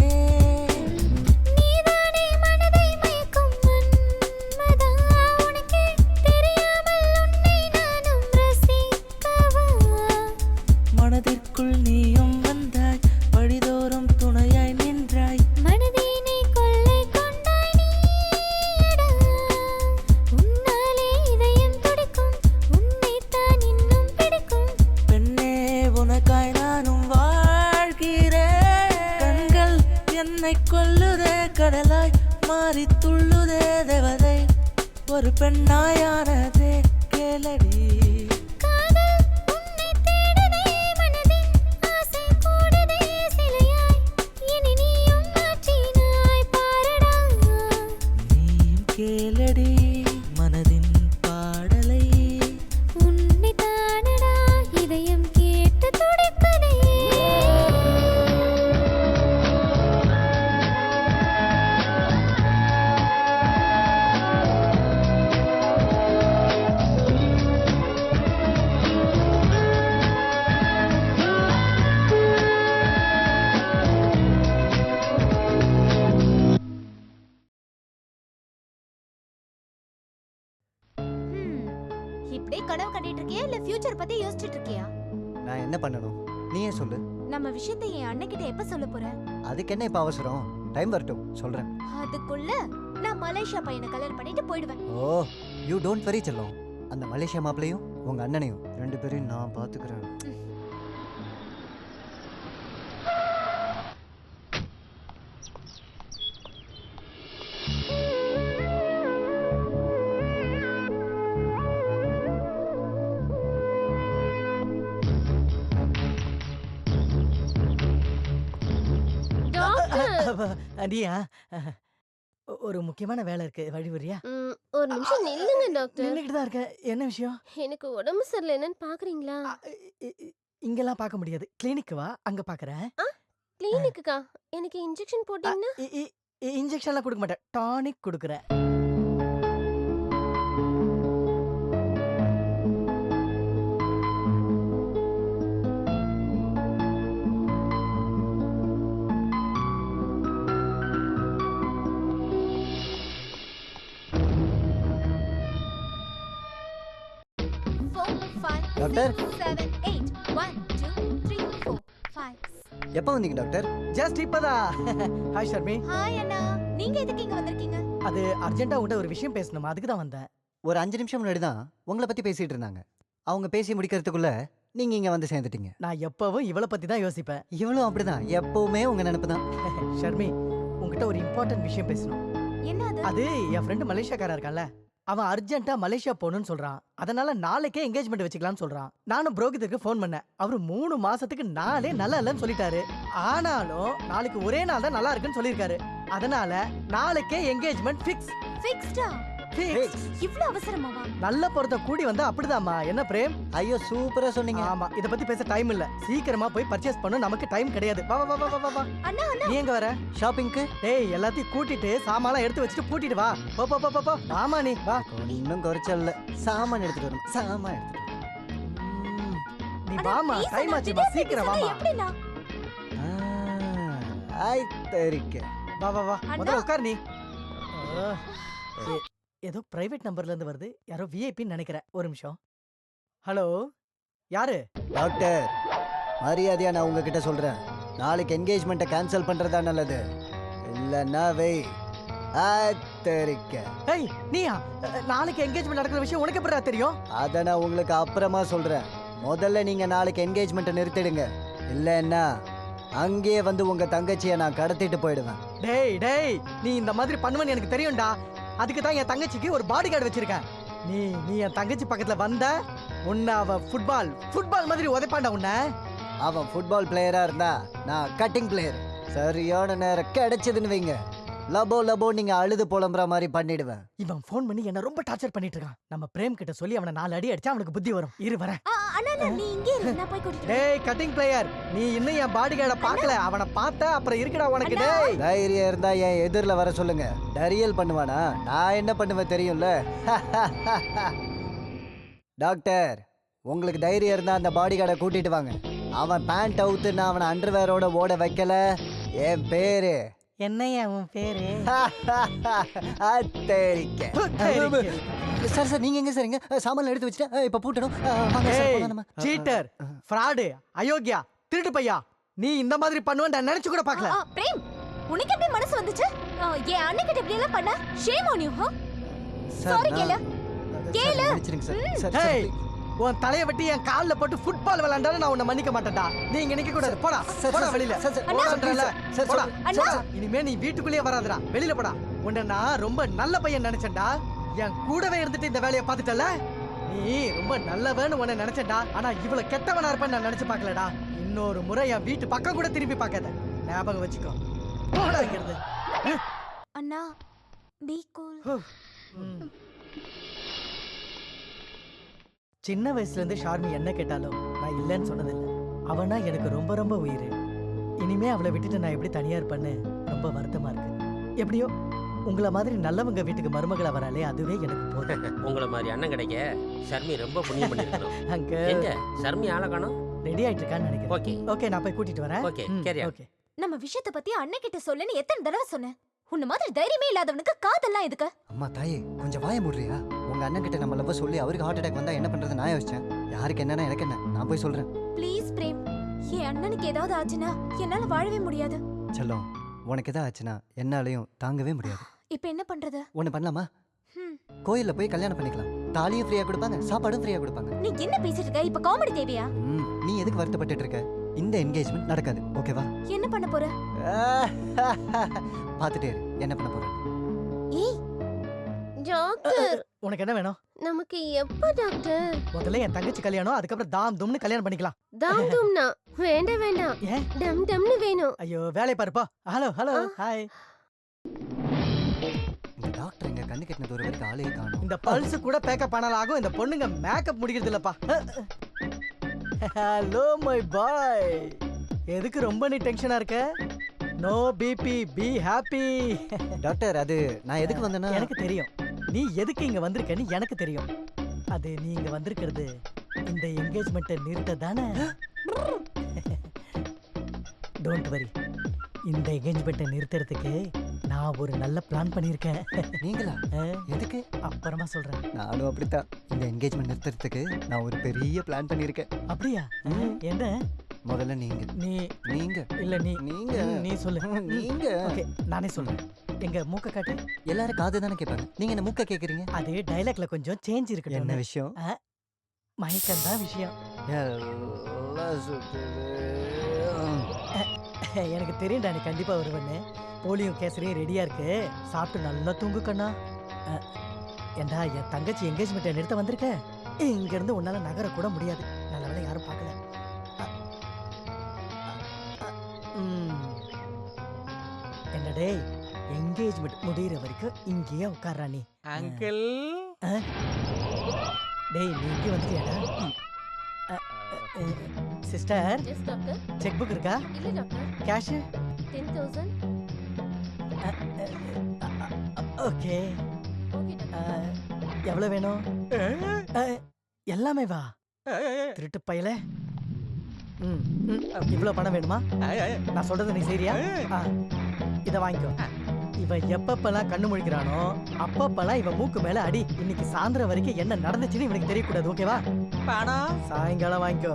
நீதானே மனதை மயக்கும் மன்மதா, உனக்கே தெரியாமல் உன்னை நானும் ரசிக்கவா. மனதிற்குள் நீயும் வந்தாய், வழிதோறும் துணையாய் நின்றாய், மனதினை கொள்ளை கொண்டாய் நீடா. உன்னாலே இதயம் துடிக்கும், உன்னைத்தான் இன்னும் பிடிக்கும் பெண்ணே, உனக்காய் நானும் வாழ்கிறேன். கண்கள் என்னை கொல்லுதே கடலாய் மாறி துள்ளுதே தேவதை ஒரு பெண்ணாயானதே கேளடி. கேளடி அதே கனவு கண்டிட்டு இருக்கியா இல்ல ஃபியூச்சர் பத்தி யோசிச்சிட்டு இருக்கியா? நான் என்ன பண்ணணும் நீயே சொல்லு. நம்ம விஷயத்தை என் அண்ணன் கிட்ட எப்ப சொல்ல போற? அதுக்கு என்ன இப்ப அவசரம்? டைம் வரட்டும் சொல்றேன். அதுக்குள்ள நான் மலேசியா பையனை கல்யாணம் பண்ணிட்டு போயிடுவேன். ஓ யூ டோன்ட் வரி செல்லம். அந்த மலேசியா மாப்பிளையும் உங்க அண்ணனையும் 2 பேரையும் நான் பாத்துக்கிறேன். அடியா ஒரு முக்கியமான வேலை இருக்கு, வழி வரியா? ஒரு நிமிஷம் நில்லுங்க டாக்டர். நின்னுக்கிட்டு தான் இருக்கேன். என்ன விஷயம்? எனக்கு உடம்பு சரியில்லை, என்னன்னு பாக்குறீங்களா? இங்கெல்லாம் பார்க்க முடியாது, கிளினிக்கு வா, அங்க பாக்குறேன். கிளினிக்குக்கா? எனக்கு இன்ஜெக்ஷன் போட்டீங்கன்னா? இன்ஜெக்ஷன்லாம் கொடுக்க மாட்டேன், டானிக் கொடுக்குறேன். டாக்டர் 7 8 1 2 3 4 5. எப்போ வந்தீங்க டாக்டர்? ஜஸ்ட் இப்பதான். ஹாய் ஷர்மி. ஹாய் அண்ணா, நீங்க எதுக்கு இங்க வந்திருக்கீங்க? அது அர்ஜென்ட்டா உங்ககிட்ட ஒரு விஷயம் பேசணுமா, அதுக்கு தான் வந்தேன். ஒரு 5 நிமிஷம் முன்னாடி தான் உங்களை பத்தி பேசிட்டு இருந்தாங்க. அவங்க பேசி முடிக்கிறதுக்குள்ள நீங்க இங்க வந்து சேர்ந்துட்டீங்க. நான் எப்பவும் இவளை பத்தி தான் யோசிப்பேன். இவளும் அப்படிதான், எப்பவுமே உங்க நினைப்பு தான். ஷர்மி, உங்ககிட்ட ஒரு இம்பார்ட்டன்ட் விஷயம் பேசணும். என்ன அது? அது என் ஃப்ரெண்டு மலேசியாக்காரன் இருக்கான்ல, அவன் அர்ஜென்ட்டா மலேசியா போகணும்னு சொல்றான். அதனால நாளைக்கே என்கேஜ்மெண்ட் வச்சுக்கலாம்னு சொல்றான். நானும் புரோகிதருக்கு ஃபோன் பண்ணேன். அவரு 3 மாசத்துக்கு நாளே நல்லா இல்லைன்னு சொல்லிட்டாரு. ஆனாலும் நாளைக்கு ஒரே நாள் தான் நல்லா இருக்குன்னு சொல்லியிருக்காரு. அதனால நாளைக்கே என்கேஜ்மெண்ட் ஃபிக்ஸ். ஃபிக்ஸ்டா? ஃபிக்ஸ். இவ்ளோ அவசரமாவா? நல்ல பொருத்தம் கூடி வந்தா அப்படிதாம்மா. என்ன பிரேம்? ஐயோ சூப்பரா சொன்னீங்க. ஆமா, இத பத்தி பேச டைம் இல்ல. சீக்கிரமா போய் பர்ச்சேஸ் பண்ணு, நமக்கு டைம் கிடையாது. வா வா வா வா வா. அண்ணா அண்ணா, நீ எங்க வர? ஷாப்பிங்க்கு? டேய், எல்லாத்தையும் கூட்டிட்டு சாமான்லாம் எடுத்து வச்சிட்டு பூட்டிட்டு வா. போ போ போ போ. ஆமா நீ வா. இன்னும் குறைச்சல்ல, சாமான் எடுத்துட்டு வரணும். சாமான் எடுத்துட்டு வரணும். நீ வாமா, டைம் ஆச்சுமா, சீக்கிரம் வாமா. எப்படினா? ஐ தெரிக்க. வா வா வா, முதல்ல உட்கார் நீ. ஏதோ பிரைவேட் நம்பர்ல இருந்து வருது, யாரோ விஐபின்னு நினைக்கிறேன். ஒரு நிமிஷம். ஹலோ, யாரு? டாக்டர், மரியாதையா நான் உங்ககிட்ட சொல்றேன், நாளைக்கு என்கேஜ்மெண்ட்டை கேன்சல் பண்றதா நல்லது. இல்லன்னா வெய். தெரிக்க. ஏய், நீயா? நாளைக்கு என்கேஜ்மெண்ட் நடக்கிற விஷயம் உனக்கு எப்படிடா தெரியும்? அத நான் உங்களுக்கு அப்புறமா சொல்றேன். முதல்ல நீங்க நாளைக்கு என்கேஜ்மெண்ட்டை நிறுத்திடுங்க. இல்லன்னா அங்கேயே வந்து உங்க தங்கச்சியை நான் கடத்திட்டு போயிடுவேன். டேய் டேய், நீ இந்த மாதிரி பண்ணுவேன்னு எனக்கு தெரியும்டா. அதுக்கு தான் என் தங்கச்சிக்கு ஒரு பாடி கார்டு வச்சிருக்கேன். நீ என் தங்கச்சி பக்கத்துல வந்த உன்னை அவ ஃபுட்பால் மாதிரி உதைப்பாண்டா உன்னை. அவன் ஃபுட்பால் பிளேயரா இருந்தா நான் கட்டிங் பிளேயர். சரியான நேரம் கிடைச்சதுன்னு வைங்க, லபோ லபோ நீங்க அழுது புலம்புற மாதிரி பண்ணிடுவேன். இவன் ஃபோன் பண்ணி என்ன ரொம்ப டார்ச்சர் பண்ணிட்டு இருக்கான். நம்ம பிரேம் கிட்ட சொல்லி அவனை 4 அடி அடிச்சா அவனுக்கு புத்தி வரும். இரு வரேன். அண்ணா நீ இங்கே இரு, நான் போய் கூட்டிட்டு வரேன். டேய் கட்டிங் பிளேயர், நீ இன்னும் என் பாடி கார்டை பார்க்கல. அவனை பார்த்தா அப்புறம் இருக்குடா உனக்கு. டேய், தைரியம் இருந்தா என் எதிரில் வர சொல்லுங்க. டரியல் பண்ணுவானா? நான் என்ன பண்ணுவேன் தெரியும்ல. டாக்டர், உங்களுக்கு தைரியம் இருந்தா அந்த பாடி கார்டை கூட்டிட்டு வாங்க. அவன் பேண்ட் அவுத்து நான் அவனை அண்டர்வேரோட ஓட வைக்கல. என் பேரு என்னையா உன் பேரு? சார் சார், நீங்க எங்க சரிங்க? சாமான் எடுத்து வச்சுட்டு இப்ப பூட்டணும். சீட்டர், ஃப்ராடு, அயோக்கியா, திருட்டு பையா, நீ இந்த மாதிரி பண்ணுவேன் நான் நினைச்சு கூட பார்க்கல. பிரேம், உனக்கு எப்படி மனசு வந்துச்சு? என் அண்ணன் கிட்ட இப்படி எல்லாம் பண்ண? Shame on you. சாரி கேளு. ஏய், உன் தலைய வெட்டி என் கால்ல போட்டு ஃபுட்பால் விளையாண்டாலும் நான் உன்னை மன்னிக்க மாட்டேன்டா. நீ இங்க நிக்க கூடாது. போடா போடா வெளியில. போடா. இனிமே நீ வீட்டுக்குள்ளேயே வராதடா, வெளியில போடா. உன்னை நான் ரொம்ப நல்ல பையன் நினைச்சேன்டா. என் கூடவே இருந்துட்டு இந்த வேலையை பார்த்துட்டல. நீ ரொம்ப நல்லவன்னு உன்னை நினைச்சேன்டா. ஆனா இவ்வளவு கெட்டவனா இருப்பேன்னு நான் நினைச்சு பார்க்கலடா. இன்னொரு முறை என் வீட்டு பக்கம் கூட திரும்பி பார்க்காத, ஞாபகம் வச்சுக்கோ. போடா இங்கிருந்து. அண்ணா பீ கூல். சின்ன வயசுல இருந்து ஷார்மி என்ன கேட்டாலும் நான் இல்லைன்னு சொன்னதில்லை. அவனா எனக்கு ரொம்ப ரொம்ப உயிர். இனிமே அவளை விட்டுட்டு நான் எப்படி தனியா இருப்பேன்னு ரொம்ப வருத்தமா இருக்கு. எப்படியோ உங்களை மாதிரி நல்லவங்க வீட்டுக்கு மருமகளா வராலே அதுவே எனக்கு போதும். உங்களை மாதிரி அண்ணன் கிடைக்க ஷர்மி ரொம்ப புண்ணியம் பண்ணிருக்கணும். அங்க எங்க ஷர்மி ஆள காணோம்? ரெடி ஆயிட்டு இருக்கான்னு நினைக்கிறேன். ஓகே ஓகே, நான் போய் கூட்டிட்டு வரேன். ஓகே கேரியா. ஓகே. நம்ம விஷயத்தை பத்தி அண்ணன் கிட்ட சொல்லுன்னு எத்தனை தடவை சொன்னேன். உன்ன மாதிரி தைரியமே இல்லாதவனுக்கு காதெல்லாம் எதுக்கு? அம்மா தாயே, கொஞ்சம் வாய மூடுறியா? உங்க அண்ணன் கிட்ட நம்ம லவ் சொல்லி அவருக்கு ஹார்ட் அட்டாக் வந்தா என்ன பண்றது நான் யோசிச்சேன். யாருக்கு என்னன்னா எனக்கு என்ன, நான் போய் சொல்றேன். ப்ளீஸ் பிரேம், என் அண்ணனுக்கு ஏதாவது ஆச்சுன்னா என்னால வாழவே முடியாது. செல்லம், உனக்கு எதாவது ஆச்சுன்னா என்னாலையும் தாங்கவே முடியாது. இப்போ என்ன பண்றது? ஒண்ணு பண்ணலாமா? கோயில்ல போய் கல்யாணம் பண்ணிக்கலாம். தாலியும் ஃப்ரீயா கொடுப்பாங்க, சாப்பாடும் ஃப்ரீயா கொடுப்பாங்க. நீ என்ன பேசிட்டு இருக்க? இப்ப காமெடி தேவையா? நீ எதுக்கு வருத்தப்பட்டுட்டு இருக்க? இந்த என்கேஜ்மெண்ட் நடக்காது, ஓகேவா? என்ன பண்ண போற? பாத்துட்டே இரு என்ன பண்ண போற. ஏய் டாக்டர், உனக்கு என்ன வேணும்? நமக்கு எப்ப டாக்டர்? முதல்ல என் தங்கச்சி கல்யாணம், அதுக்கப்புறம் தாம் தும்னு கல்யாணம் பண்ணிக்கலாம். தாம் தும்னா வேண்டாம் வேண்டாம், டம் டம்னு வேணும். ஐயோ வேலைய பாருப்பா. Hello hello hi. இந்த டாக்டர் எங்க கண்ணு கெட்டின தூரம் வரைக்கும் ஆளே காணோம். இந்த பல்ஸ் கூட பேக்கப் பண்ணாலும் ஆகும், இந்த பொண்ணுங்க மேக்கப் முடிக்கிறது இல்லப்பா. ஹலோ மை பாய், எதுக்கு ரொம்ப நீ டென்ஷனா இருக்க? No BP, be happy. Doctor, அது நான் எதுக்கு வந்தேன்னா எனக்கு தெரியும் நீ எதுக்கு இங்க வந்திருக்கன்னு எனக்கு தெரியும். அது நீ இங்க வந்திருக்கிறது இந்த என்கேஜ்மெண்ட்டை நிறுத்த தானே? டோன்ட் வரி, இந்த என்கேஜ்மெண்ட்டை நிறுத்துறதுக்கு நான் ஒரு நல்ல பிளான் பண்ணியிருக்கேன். நீங்களா? எதுக்கு? அப்புறமா சொல்றேன். நானும் அப்படித்தான். இந்த என்கேஜ்மெண்ட் நிறுத்துறதுக்கு நான் ஒரு பெரிய பிளான் பண்ணியிருக்கேன். அப்படியா? என்ன? முதல்ல நீங்க நீங்க இல்ல நீங்க நீ சொல்லு. நீங்க ஓகே, நானே சொல்றேன். எங்க மூக்க காட்டு. எல்லாரும் காது தானே கேட்பாங்க, நீங்க என்ன மூக்க கேக்குறீங்க? அது டைலாக்ல கொஞ்சம் சேஞ்ச் இருக்கு. என்ன விஷயம்? மயக்கம் தான் விஷயம். எனக்கு தெரியும்டா நீ கண்டிப்பா வருவன்னு. போலியும் கேசரியும் ரெடியா இருக்கு, சாப்பிட்டு நல்லா தூங்கு கண்ணா. ஏண்டா என் தங்கச்சி என்கேஜ்மெண்ட்டை நிறுத்த வந்திருக்க, இங்க இருந்து உன்னால நகர கூட முடியாது. நல்ல வேளை யாரும் பார்க்கல. என்னடே, என்கேஜ்மெண்ட் முடிகிற வரைக்கும் இங்கேயே உட்கார்றா நீ. அங்கிள் டேய், நீ இங்கே வந்துட்டியாடா? Sister, yes doctor. Cheque book இருக்கா? இல்ல doctor. Cash 10,000. Okay. Okay doctor. எவ்வளவு வேணும்? எல்லாமே வா திருட்டு பையல. இவ்வளவு பணம் வேணுமா? நான் சொல்றது நீ சரியா? இத வாங்கிக்கோ. இவ எப்பப்பெல்லாம் கண்ணு முழிக்கிறானோ அப்பப்பெல்லாம் இவ மூக்கு மேல அடி. இன்னைக்கு சாயந்தரம் வரைக்கும் என்ன நடந்துச்சுன்னு இவனுக்கு தெரியக்கூடாது, ஓகேவா? பணம் சாயங்காலம் வாங்கிக்கோ.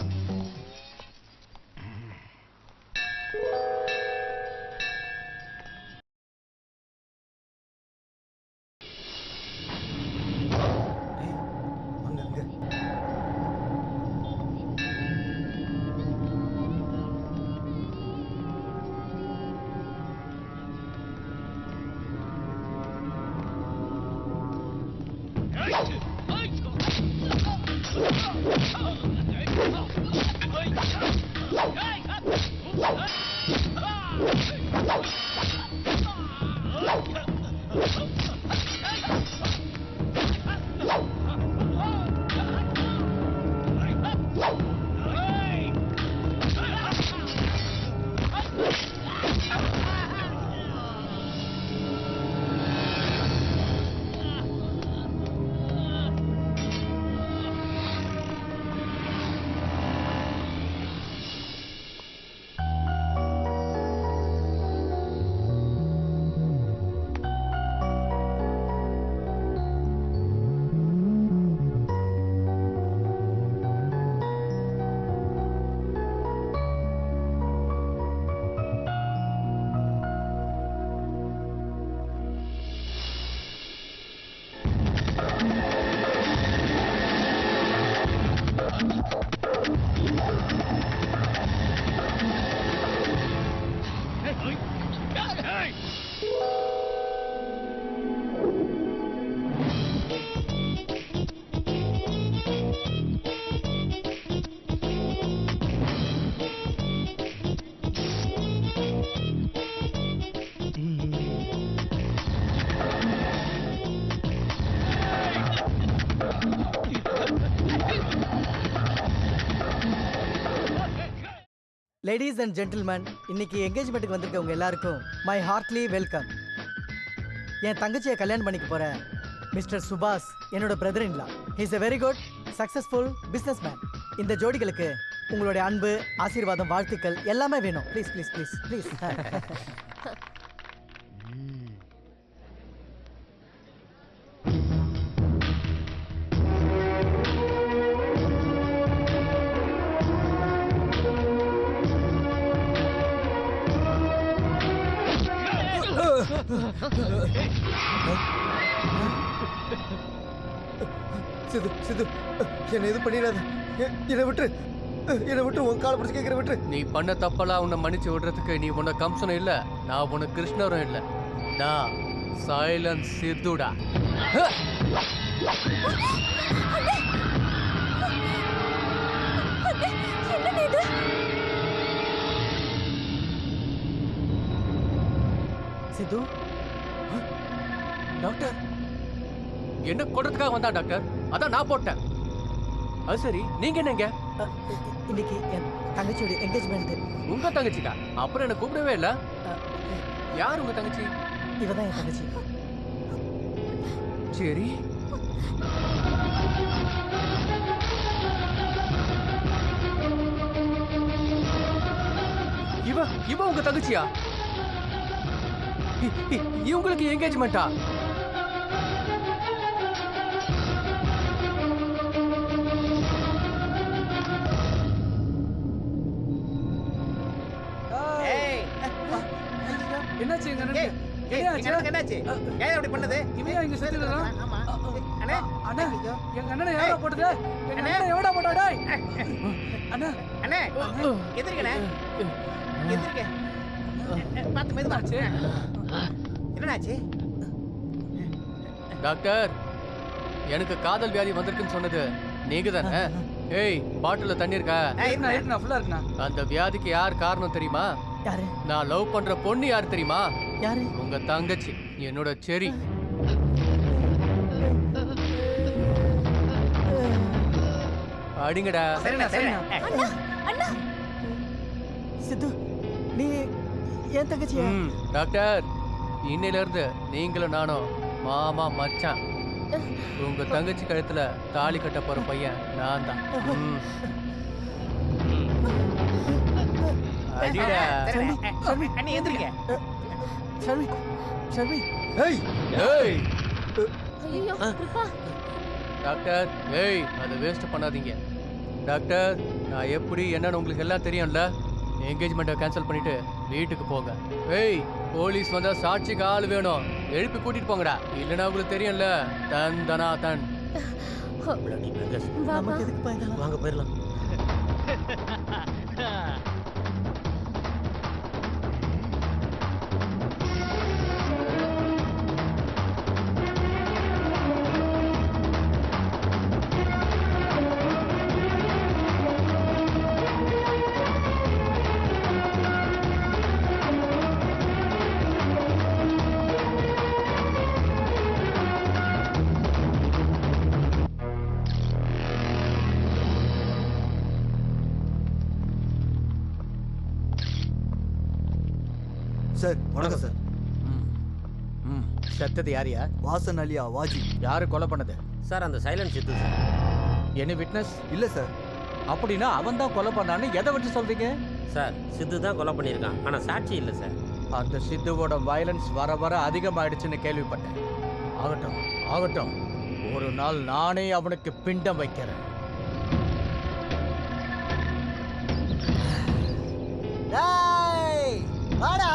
லேடிஸ் அண்ட் ஜென்டில்மேன், இன்னைக்கு என்கேஜ்மெண்ட்டுக்கு வந்திருக்கவங்க எல்லாருக்கும் மை ஹார்ட்லி வெல்கம். என் தங்கச்சியை கல்யாணம் பண்ணிக்க போற மிஸ்டர் சுபாஷ் என்னோட brother in law. He's a very good successful business man. இந்த ஜோடிகளுக்கு உங்களுடைய அன்பு, ஆசீர்வாதம், வாழ்த்துக்கள் எல்லாமே வேணும். Please please please please. Sidhu Sidhu என்னை எதுவும் பண்ணிடாத. என்னை விட்டு உன் காலை பிடிச்சி கேட்கிற விட்டு. நீ பண்ண தப்பெல்லாம் உன்னை மன்னிச்சு விடுறதுக்கு நீ உன்னை கம்சனும் இல்ல, நான் உன்னை கிருஷ்ணரும் இல்ல, நான் சைலன்ஸ் சித்துடா. சித்து டாக்டர் என்ன கொள்றதுக்காக வந்தா டாக்டர்? அதான் நான் போட்டேன். அது சரி, நீங்க என்னங்க? இன்னைக்கு என் தங்கச்சியோட என்கேஜ்மெண்ட். உங்க தங்கச்சிக்கா? அப்புறம் என்ன கூப்பிடவே இல்ல. யார் உங்க தங்கச்சி? இவதான் என் தங்கச்சி. சரி, இவ உங்க தங்கச்சியா? இவங்களுக்கு என்கேஜ்மெண்டா? என்னாச்சு எங்க அண்ணனுக்கு? என்னாச்சு? ஏன் அப்படி பண்ணது? இவன் ஏன் இங்க சுத்தி இருக்கான்? ஆமா. அண்ணே, அண்ணா, எங்க அண்ணனை எவடா போட்டது? எங்க அண்ணனை எவடா போட்டா டேய்? அண்ணா, அண்ணே, எதிர்க்கண்ணே. எதிர்க்க. பார்த்து மெதுவாச்சு. என்னடாச்சு? டாக்டர், எனக்கு காதல் வியாதி வந்திருக்குன்னு சொன்னது நீங்க தானே? ஏய், பாட்டில தண்ணி இருக்கா? இருக்குண்ணா, ஃபுல்லா இருக்குண்ணா. அந்த வியாதிக்கு யார் காரணம் தெரியுமா? யாரு? நான் லவ் பண்ற பொண்ணு யார் தெரியுமா? யாரு? உங்க தங்கச்சி, என்னோட செரி. அடிங்கடா. சரிண்ணா, சரிண்ணா. அண்ணா அண்ணா சித்து, நீ என் தங்கச்சியா? டாக்டர், இன்னையில இருந்து நீங்களும் நானும் மாமா மச்சான். உங்க தங்கச்சி கழுத்துல தாலி கட்ட போற பையன் நான் தான். அடிடா. அண்ணே, எதிர்க்க. ஷர்வி, ஷர்வி. ஏய் ஏய் ஐயோ கிருபா. டாக்டர், ஏய் அதை வேஸ்ட் பண்ணாதீங்க. டாக்டர், நான் எப்படி என்னன்னு உங்களுக்கு எல்லாம் தெரியும்ல. என்கேஜ்மெண்ட்டை கேன்சல் பண்ணிட்டு வீட்டுக்கு போங்க. ஏய், போலீஸ் வந்தா சாட்சிக்கு ஆள் வேணும். எழுப்பி கூட்டிட்டு போங்கடா, இல்லைன்னா உங்களுக்கு தெரியும்ல. தன் தனா தன். நமக்கு எதுக்கு பயந்தலாம்? வாங்க போயிடலாம். சார் வணக்கம் சார். செத்தது யாரியா? வாசன் அலியா வாஜி. யாரு கொலை பண்ணது? சார், அந்த சைலன்ஸ் சித்து சார். Any witness? இல்ல சார். அப்படின்னா அவன் தான் கொலை பண்ணான்னு எதை வச்சு சொல்றீங்க? சார், சித்து தான் கொலை பண்ணியிருக்கான், ஆனால் சாட்சி இல்லை சார். அந்த சித்துவோட வயலன்ஸ் வர வர அதிகமாயிடுச்சுன்னு கேள்விப்பட்டேன். ஆகட்டும் ஆகட்டும், ஒரு நாள் நானே அவனுக்கு பிண்டம் வைக்கிறேன். டேய் வாடா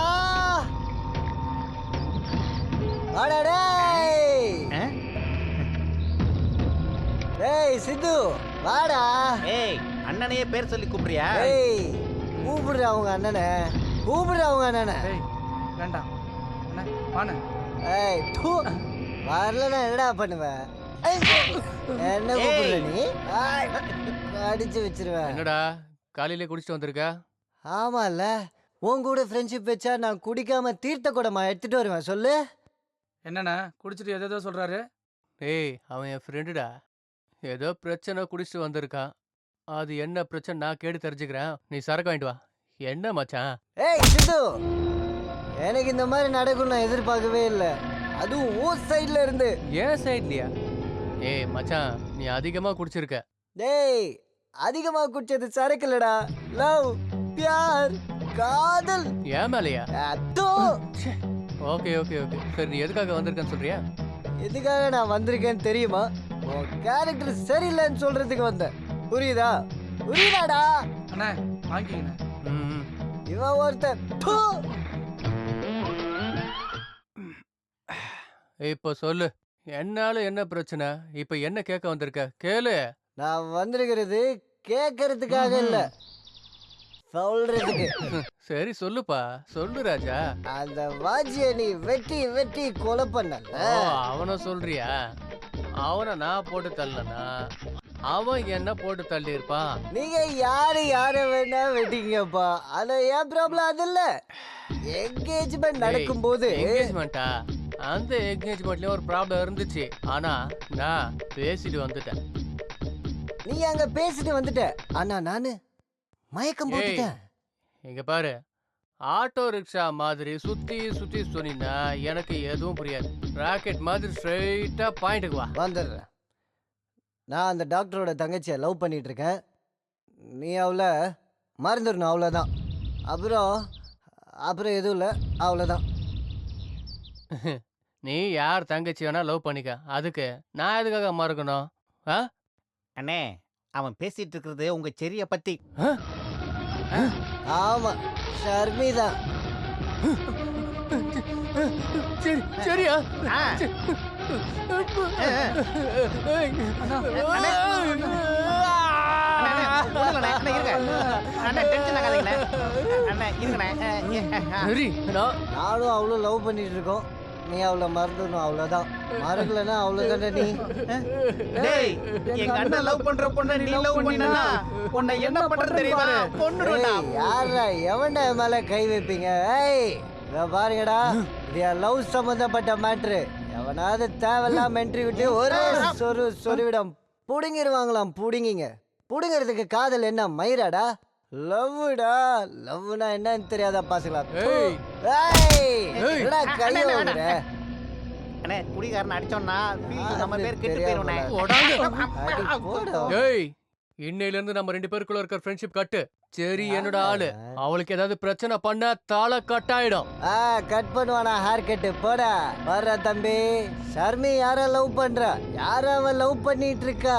வாடா டேய். டேய் சித்து வாடா. ஏய், அண்ணனையே பேர் சொல்லி கூப்பிடுறியா? ஏய், கூப்பிடுற அவங்க அண்ணனை, கூப்பிடுற அவங்க அண்ணனை. டேய் வேண்டாம் அண்ணா, வாண்ணே. ஏய் தூ, வரலன்னா என்னடா பண்ணுவ? என்ன கூப்பிடுற நீ? அடிச்சு வச்சிருவேன். என்னடா காலையிலே குடிச்சிட்டு வந்திருக்க? ஆமால, உன் கூட ஃப்ரெண்ட்ஷிப் வச்சா நான் குடிக்காம தீர்த்த குடமா எடுத்துட்டு வருவேன். சொல்லு. என்னண்ணா குடிச்சிட்டு எதோ சொல்றாரு? ஏய், அவன் என் ஃப்ரெண்டுடா. ஏதோ பிரச்சனை குடிச்சிட்டு வந்திருக்கான். அது என்ன பிரச்சனை நான் கேட்டு தெரிஞ்சுக்கிறேன். நீ சரக்கு வாங்கிட்டு வா. என்ன மச்சான்? ஏய் சித்து, எனக்கு இந்த மாதிரி நடக்கும் நான் எதிர்பார்க்கவே இல்லை. அதுவும் ஊர் சைட்ல இருந்து. ஏன் சைட்லையா? ஏய் மச்சான், நீ அதிகமா குடிச்சிருக்க. டேய், அதிகமா குடிச்சது சரக்கு இல்லடா, லவ், பியார், காதல். ஏன் மேலையா? அதோ. ஓகே ஓகே ஓகே, சரி, நீ எதுக்காக வந்திருக்கேன்னு சொல்றியா? எதுக்காக நான் வந்திருக்கேன்னு தெரியுமா? உன் கேரக்டர் சரியில்லைன்னு சொல்றதுக்கு வந்தேன். புரியுதா? புரியுதாடா? அண்ணா வாங்கிக்கண்ணே. இவன் ஒருத்தன். இப்போ சொல்லு, என்னால என்ன பிரச்சனை? இப்போ என்ன கேட்க வந்திருக்க? கேளு. நான் வந்திருக்கிறது கேட்கறதுக்காக இல்ல, சொல்றதுக்கு. சரி சொல்லுப்பா, சொல்லு ராஜா. அந்த வாஜியை நீ வெட்டி வெட்டி கொலை பண்ணல. அவனை சொல்றியா? அவனை நான் போட்டு தள்ளனா அவன் என்ன போட்டு தள்ளி இருப்பான். நீங்க யார வேணா வெட்டிங்கப்பா, ஆனா ஏன் ப்ராப்ளம் அது இல்ல. என்கேஜ்மெண்ட் நடக்கும்போது என்கேஜ்மெண்டா? அந்த என்கேஜ்மெண்ட்லயும் ஒரு ப்ராப்ளம் இருந்துச்சு. ஆனா நான் பேசிட்டு வந்துட்டேன். நீ அங்க பேசிட்டு வந்துட்ட, ஆனா நானு மயக்கம் போட்டுட்டேன். இங்க பாரு, ஆட்டோ ரிக்ஷா மாதிரி சுத்தி சுத்தி சொன்னா எனக்கு எதுவும் புரியாது. ராக்கெட் மாதிரி ஸ்ட்ரைட்டா பாயிண்ட்டுக்கு வா. வந்துடுறேன். நான் அந்த டாக்டரோட தங்கச்சியை லவ் பண்ணிட்டு இருக்கேன். நீ அவளை மறந்துடணும், அவ்வளோதான். அப்புறம் எதுவும் இல்லை, அவ்வளோதான். நீ யார் தங்கச்சி வேணா லவ் பண்ணிக்க, அதுக்கு நான் எதுக்காக மறக்கணும்? அண்ணே, அவன் பேசிட்டு இருக்கிறது உங்க செரிய பத்தி. ஆமா, ஷர்மிதா. சரி சரியா? நானும் அவளும் லவ் பண்ணிட்டு இருக்கோம். நீ அவளை மறந்துடணும், அவ்வளவுதான். மறக்கலன்னா அவ்வளவுதானே. நீ டேய், எங்க அண்ணன் லவ் பண்ற பொண்ண நீ லவ் பண்ணினா உன்னை என்ன பண்றது தெரியுமா? கொன்னுடுடா. யாரா எவன்டா மேல கை வைப்பீங்க? ஏய், இத பாருங்கடா, இது லவ் சம்பந்தப்பட்ட மேட்ரு. எவனாவது தேவையில்லாம என்ட்ரி விட்டு ஒரு சொருவிடம் புடுங்கிடுவாங்களாம். புடுங்கிறதுக்கு காதல் என்ன மயிராடா? லவ்டா. லவ்னா என்னன்னு தெரியாதா பாசங்களா? அண்ணே, குடிகாரன் அடிச்சோம்னா நம்ம பேர் கெட்டு போயிருவனே. ஏய், இன்னையில இருந்து நம்ம 2 பேருக்குள்ள இருக்கிற ஃப்ரெண்ட்ஷிப் கட்டு. சரி, என்னோட ஆளு அவளுக்கு ஏதாவது பிரச்சனை பண்ணா தலை கட் ஆயிடும். கட் பண்ணுவானா? ஹேர் கட்டு போடா. வர்ற தம்பி, ஷர்மி யார லவ் பண்றா? யார அவன் லவ் பண்ணிட்டு இருக்கா?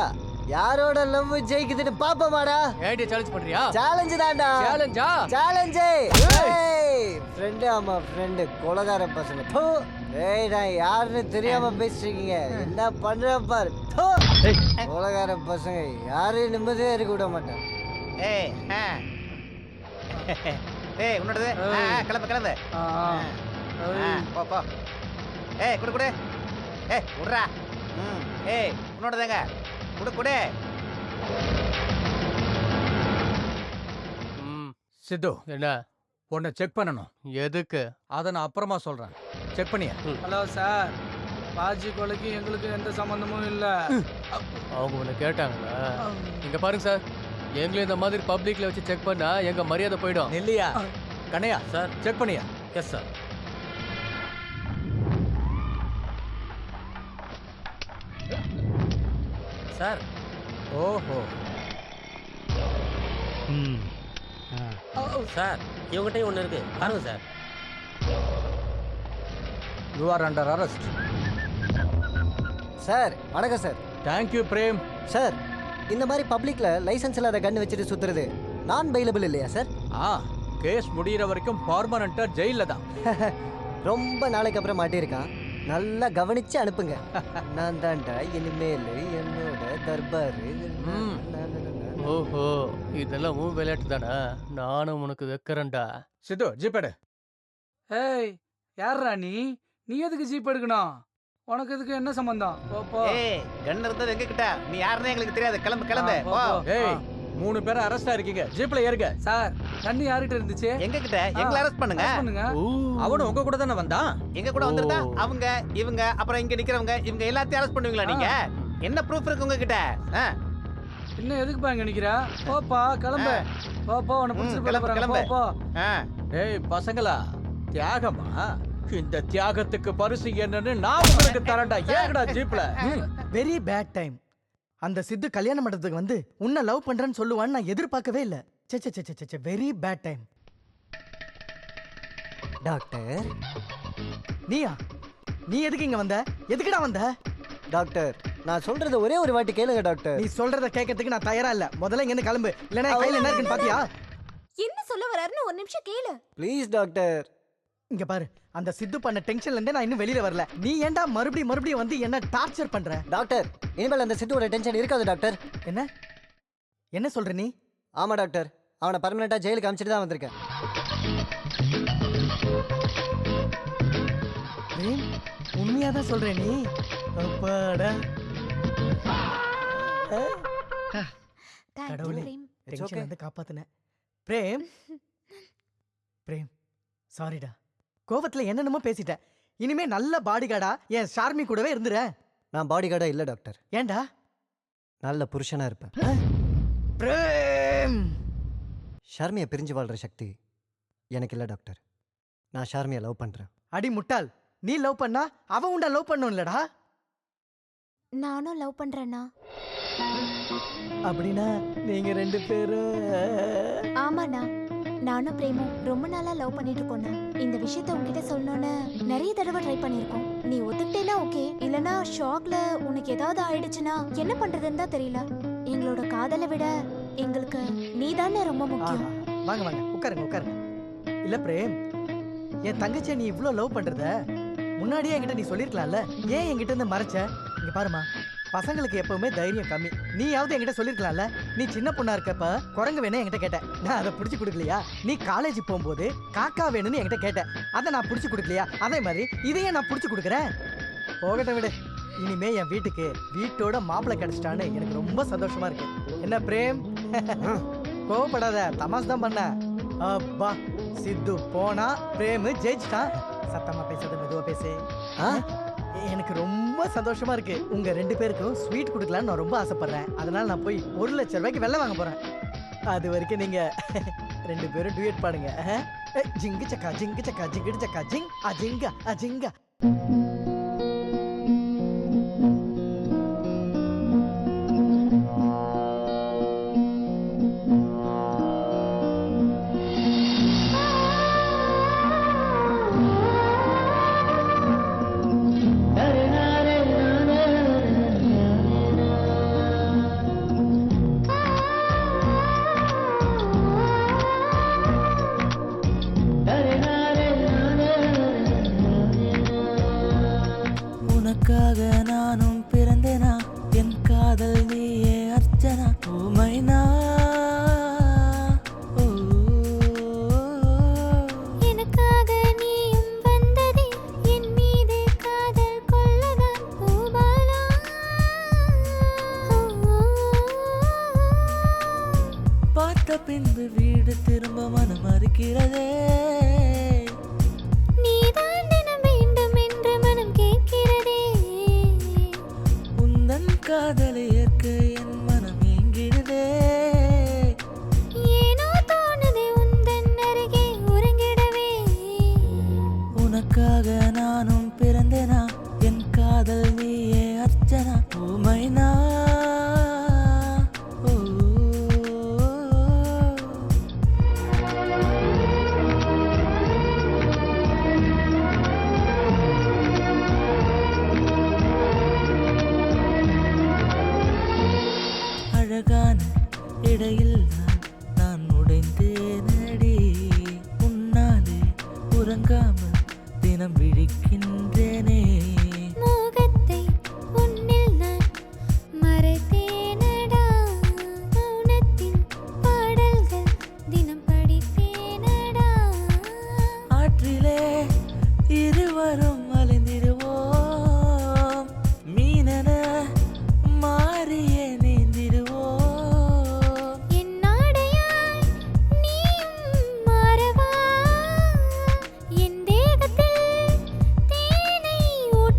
யாரோட லவ் ஜெயிக்குதுன்னு பாப்பமாடா. ஏடி சேலஞ்ச் பண்றியா? சேலஞ்ச் தான்டா. சேலஞ்சா? சேலஞ்ச். ஃப்ரெண்ட். ஆமா ஃப்ரெண்ட். கொலகார பசங்க. தூ. ஏய், நான் யாருன்னு தெரியாம பேசிருக்கீங்க. என்ன பண்ற பாரு. தூ. கொலகார பசங்க யாரையும் நிம்மதியா இருக்க விட மாட்டேன். ஏய், உன்னோடது. கிளம்பு. போ போ. ஏய், குடு. ஏய், விட்றா. ஏய், உன்னோடதாங்க. குடு. சித்து, என்ன? உன்னை செக் பண்ணணும். எதுக்கு? அதை நான் அப்புறமா சொல்றேன். செக் பண்ணியா? ஹலோ சார், பாஜி கொலைக்கு எங்களுக்கு எந்த சம்பந்தமும் இல்ல. அவங்க உன்னை கேட்டாங்களா? இங்க பாருங்க சார், எங்களை இந்த மாதிரி பப்ளிக்ல வச்சு செக் பண்ணா எங்க மரியாதை போயிடும். இல்லையா கண்ணையா? சார், செக் பண்ணியா? Yes sir. சார். ஓஹோ. சார், இவங்ககிட்ட ஒன்று இருக்கு, பாருங்க sir. You are under arrest. Sir, வணக்கம் சார். தேங்க்யூ பிரேம். சார், இந்த மாதிரி பப்ளிக்ல லைசன்ஸ் இல்லாத கன் வச்சுட்டு சுத்துறது நான் பெயிலபிள் இல்லையா சார்? கேஸ் முடிகிற வரைக்கும் பர்மனண்டா ஜெயில தான். ரொம்ப நாளைக்கு அப்புறம் மாட்டியிருக்கான். நல்லா கவனிச்சு அனுப்புங்க. நான் தான்டா இனிமேல் என்னோட தர்பாரு. ஓஹோ, இதெல்லாம் உன் விளையாட்டு தானே? நானும் உனக்கு வைக்கிறேன்டா. சித்து, ஜீப் எடு. ஏய், யாரா நீ எதுக்கு ஜீப் எடுக்கணும்? உனக்கு இதுக்கு என்ன சம்பந்தம்? போ. ஏய், கன் இருந்தது எங்க கிட்ட. நீ யாருன்னே எங்களுக்கு தெரியாது. கிளம்பு. போ. ஏய், 3 பேரும் அரெஸ்டா இருக்கீங்க. ஜீப்ல ஏறுங்க. சார், கண்ணு யார்கிட்ட இருந்துச்சு? எங்க கிட்ட. எங்களை அரெஸ்ட் பண்ணுங்க. அவனும் உங்க கூட தானே வந்தான். எங்க கூட வந்திருந்தா அவங்க, இவங்க, அப்புறம் இங்க நிக்கிறவங்க, இவங்க எல்லாத்தையும் அரெஸ்ட் பண்ணுவீங்களா நீங்க? என்ன ப்ரூஃப் இருக்கு உங்க கிட்ட? இன்னும் எதுக்குப்பா இங்க நிக்கிறா? போப்பா, கிளம்பு. போ, உன்னை பிடிச்சிட்டு கிளம்பு. போ. ஏய் பசங்களா, தியாகமா? இந்த தியாகத்துக்கு பரிசு என்னன்னு நான் உங்களுக்கு தரேன்டா. ஏங்கடா ஜீப்ல? Very bad time. அந்த சித்து கல்யாணம் பண்றதுக்கு வந்து உன்னை லவ் பண்றேன்னு சொல்லுவான்னு நான் எதிர்பார்க்கவே இல்லை. Very bad time. டாக்டர், நீ எதுக்கு இங்க வந்த? எதுக்குடா வந்த? டாக்டர், நான் சொல்றது ஒரே ஒரு வாட்டி கேளுங்க டாக்டர். நீ சொல்றத கேட்கறதுக்கு நான் தயாரா இல்ல. முதல்ல இங்க இருந்து கிளம்பு, இல்லனா கையில என்ன இருக்குன்னு பாத்தியா? என்ன சொல்ல வராருன்னு ஒரு நிமிஷம் கேளு. ப்ளீஸ் டாக்டர், இங்க பாரு, அந்த சித்து பண்ண டென்ஷன்ல இருந்தே நான் இன்னும் வெளியில வரல. நீ ஏன்டா மறுபடியும் வந்து என்ன டார்ச்சர் பண்ற? டாக்டர், இனிமேல் அந்த சித்துவோட டென்ஷன் இருக்காது டாக்டர். என்ன சொல்ற நீ? ஆமா டாக்டர், அவனை பர்மனெண்டா ஜெயிலுக்கு அனுப்பிச்சிட்டு தான் வந்திருக்கேன். உண்மையா தான் சொல்ற நீ? அப்பாடா. கடவுளே, டென்ஷன் வந்து காப்பாத்துன. பிரேம் சாரிடா, கோவத்துல என்னென்னமோ பேசிட்டேன். இனிமே நல்ல பாடிகார்டா என் ஷார்மி கூடவே இருந்துற. நான் பாடிகார்டா இல்ல டாக்டர். ஏண்டா? நல்ல புருஷனா இருப்பேன். பிரேம், ஷார்மியை பிரிஞ்சு வாழ்ற சக்தி எனக்கு இல்ல டாக்டர். நான் ஷார்மியை லவ் பண்றேன். அடி முட்டாள், நீ லவ் பண்ணா அவ உண்டா லவ் பண்ணும் இல்லடா? நானும் லவ் பண்றேன்னா. அப்படின்னா நீங்க 2 பேரும்? ஆமாண்ணா, நானும் பிரேமும் ரொம்ப நாளா லவ் பண்ணிட்டு இருக்கோம்ண்ணா. இந்த விஷயத்த உன்கிட்ட சொல்லணும்னு நிறைய தடவை ட்ரை பண்ணியிருக்கோம். நீ ஒத்துக்கிட்டேன்னா ஓகே, இல்லனா ஷாக்ல உனக்கு ஏதாவது ஆயிடுச்சுன்னா என்ன பண்றதுன்னு தான் தெரியல. எங்களோட காதலை விட எங்களுக்கு நீதானே ரொம்ப முக்கியம். வாங்க வாங்க, உட்காருங்க. இல்ல பிரேம், என் தங்கச்சியை நீ இவ்ளோ லவ் பண்றத முன்னாடியே என்கிட்ட நீ சொல்லிருக்கலாம்ல. ஏன் என்கிட்ட இருந்து மறைச்ச? இங்க பாருமா, பசங்களுக்கு எப்பவுமே தைரியம் கம்மி. நீயாவது என்கிட்ட சொல்லிருக்கலாம்ல. நீ சின்ன பொண்ணா இருக்கப்ப குரங்கு வேணும் என்கிட்ட கேட்ட, நான் அதை பிடிச்சி கொடுக்கலையா? நீ காலேஜ் போகும்போது காக்கா வேணும்னு என்கிட்ட கேட்ட, அதை நான் பிடிச்சி கொடுக்கலையா? அதே மாதிரி இதையே நான் பிடிச்சி கொடுக்குறேன். போகட்ட விடு. இனிமே என் வீட்டோட மாப்பிள்ளை கிடைச்சிட்டான்னு எனக்கு ரொம்ப சந்தோஷமா இருக்கு. என்ன பிரேம், கோவப்படாத, தமாஸ் தான் பண்ண. அப்பா, சித்து போனா பிரேம் ஜெயிச்சிட்டான். சத்தமா பேசாத, மெதுவா பேசு. எனக்கு ரொம்ப சந்தோஷமா இருக்கு. உங்க 2 பேருக்கும் ஸ்வீட் கொடுக்கலான்னு நான் ரொம்ப ஆசைப்படுறேன். அதனால நான் போய் 1 லட்சம் ரூபாய்க்கு வெள்ளை வாங்க போறேன். அது வரைக்கும் நீங்க 2 பேரும் டுயட் பாடுங்க. ஜிங்கு சக்கா ஜிங்கு சக்கா ஜிங்கிடு சக்கா ஜிங் அஜிங்கா அஜிங்கா. உனக்காக நானும் பிறந்தேனா, என் காதல் நீயே அர்ச்சனா. ஓ மைனா, எனக்காக நீயும் வந்ததே, என் மீது காதல் கொள்ளதான் பூபாலா. பார்த்த பின்பு வீடு திரும்ப மனம் மறுக்கிறதே. நீதான் தினம் வேண்டும் என்று மனம் கேட்கிறதே. உந்தன் காதலை ஏற்க என் மனம் ஏங்கிடுதே. ஏனோ தோணுதே உந்தன் அருகே உறங்கிடவே. உனக்காக நானும் பிறந்தேனா, என் காதல் நீயே அர்ச்சனா. ஓ மைனா, அழகான இடையில் நான் உடைந்தேனடி. உன்னாலே உறங்காமல் தினம் விழிக்கின்றேனே. மோகத்தை உன்னில் நான் மறைத்தேனடா. மௌனத்தின் பாடல்கள் தினம் படித்தேனடா. ஆற்றிலே இருவரும் அலைந்திடுவோம், மீனென மாறியே நீந்திடுவோம். என் நாடையாய் நீயும் மாறவா. என் தேகத்தில் தேனை ஊற்ற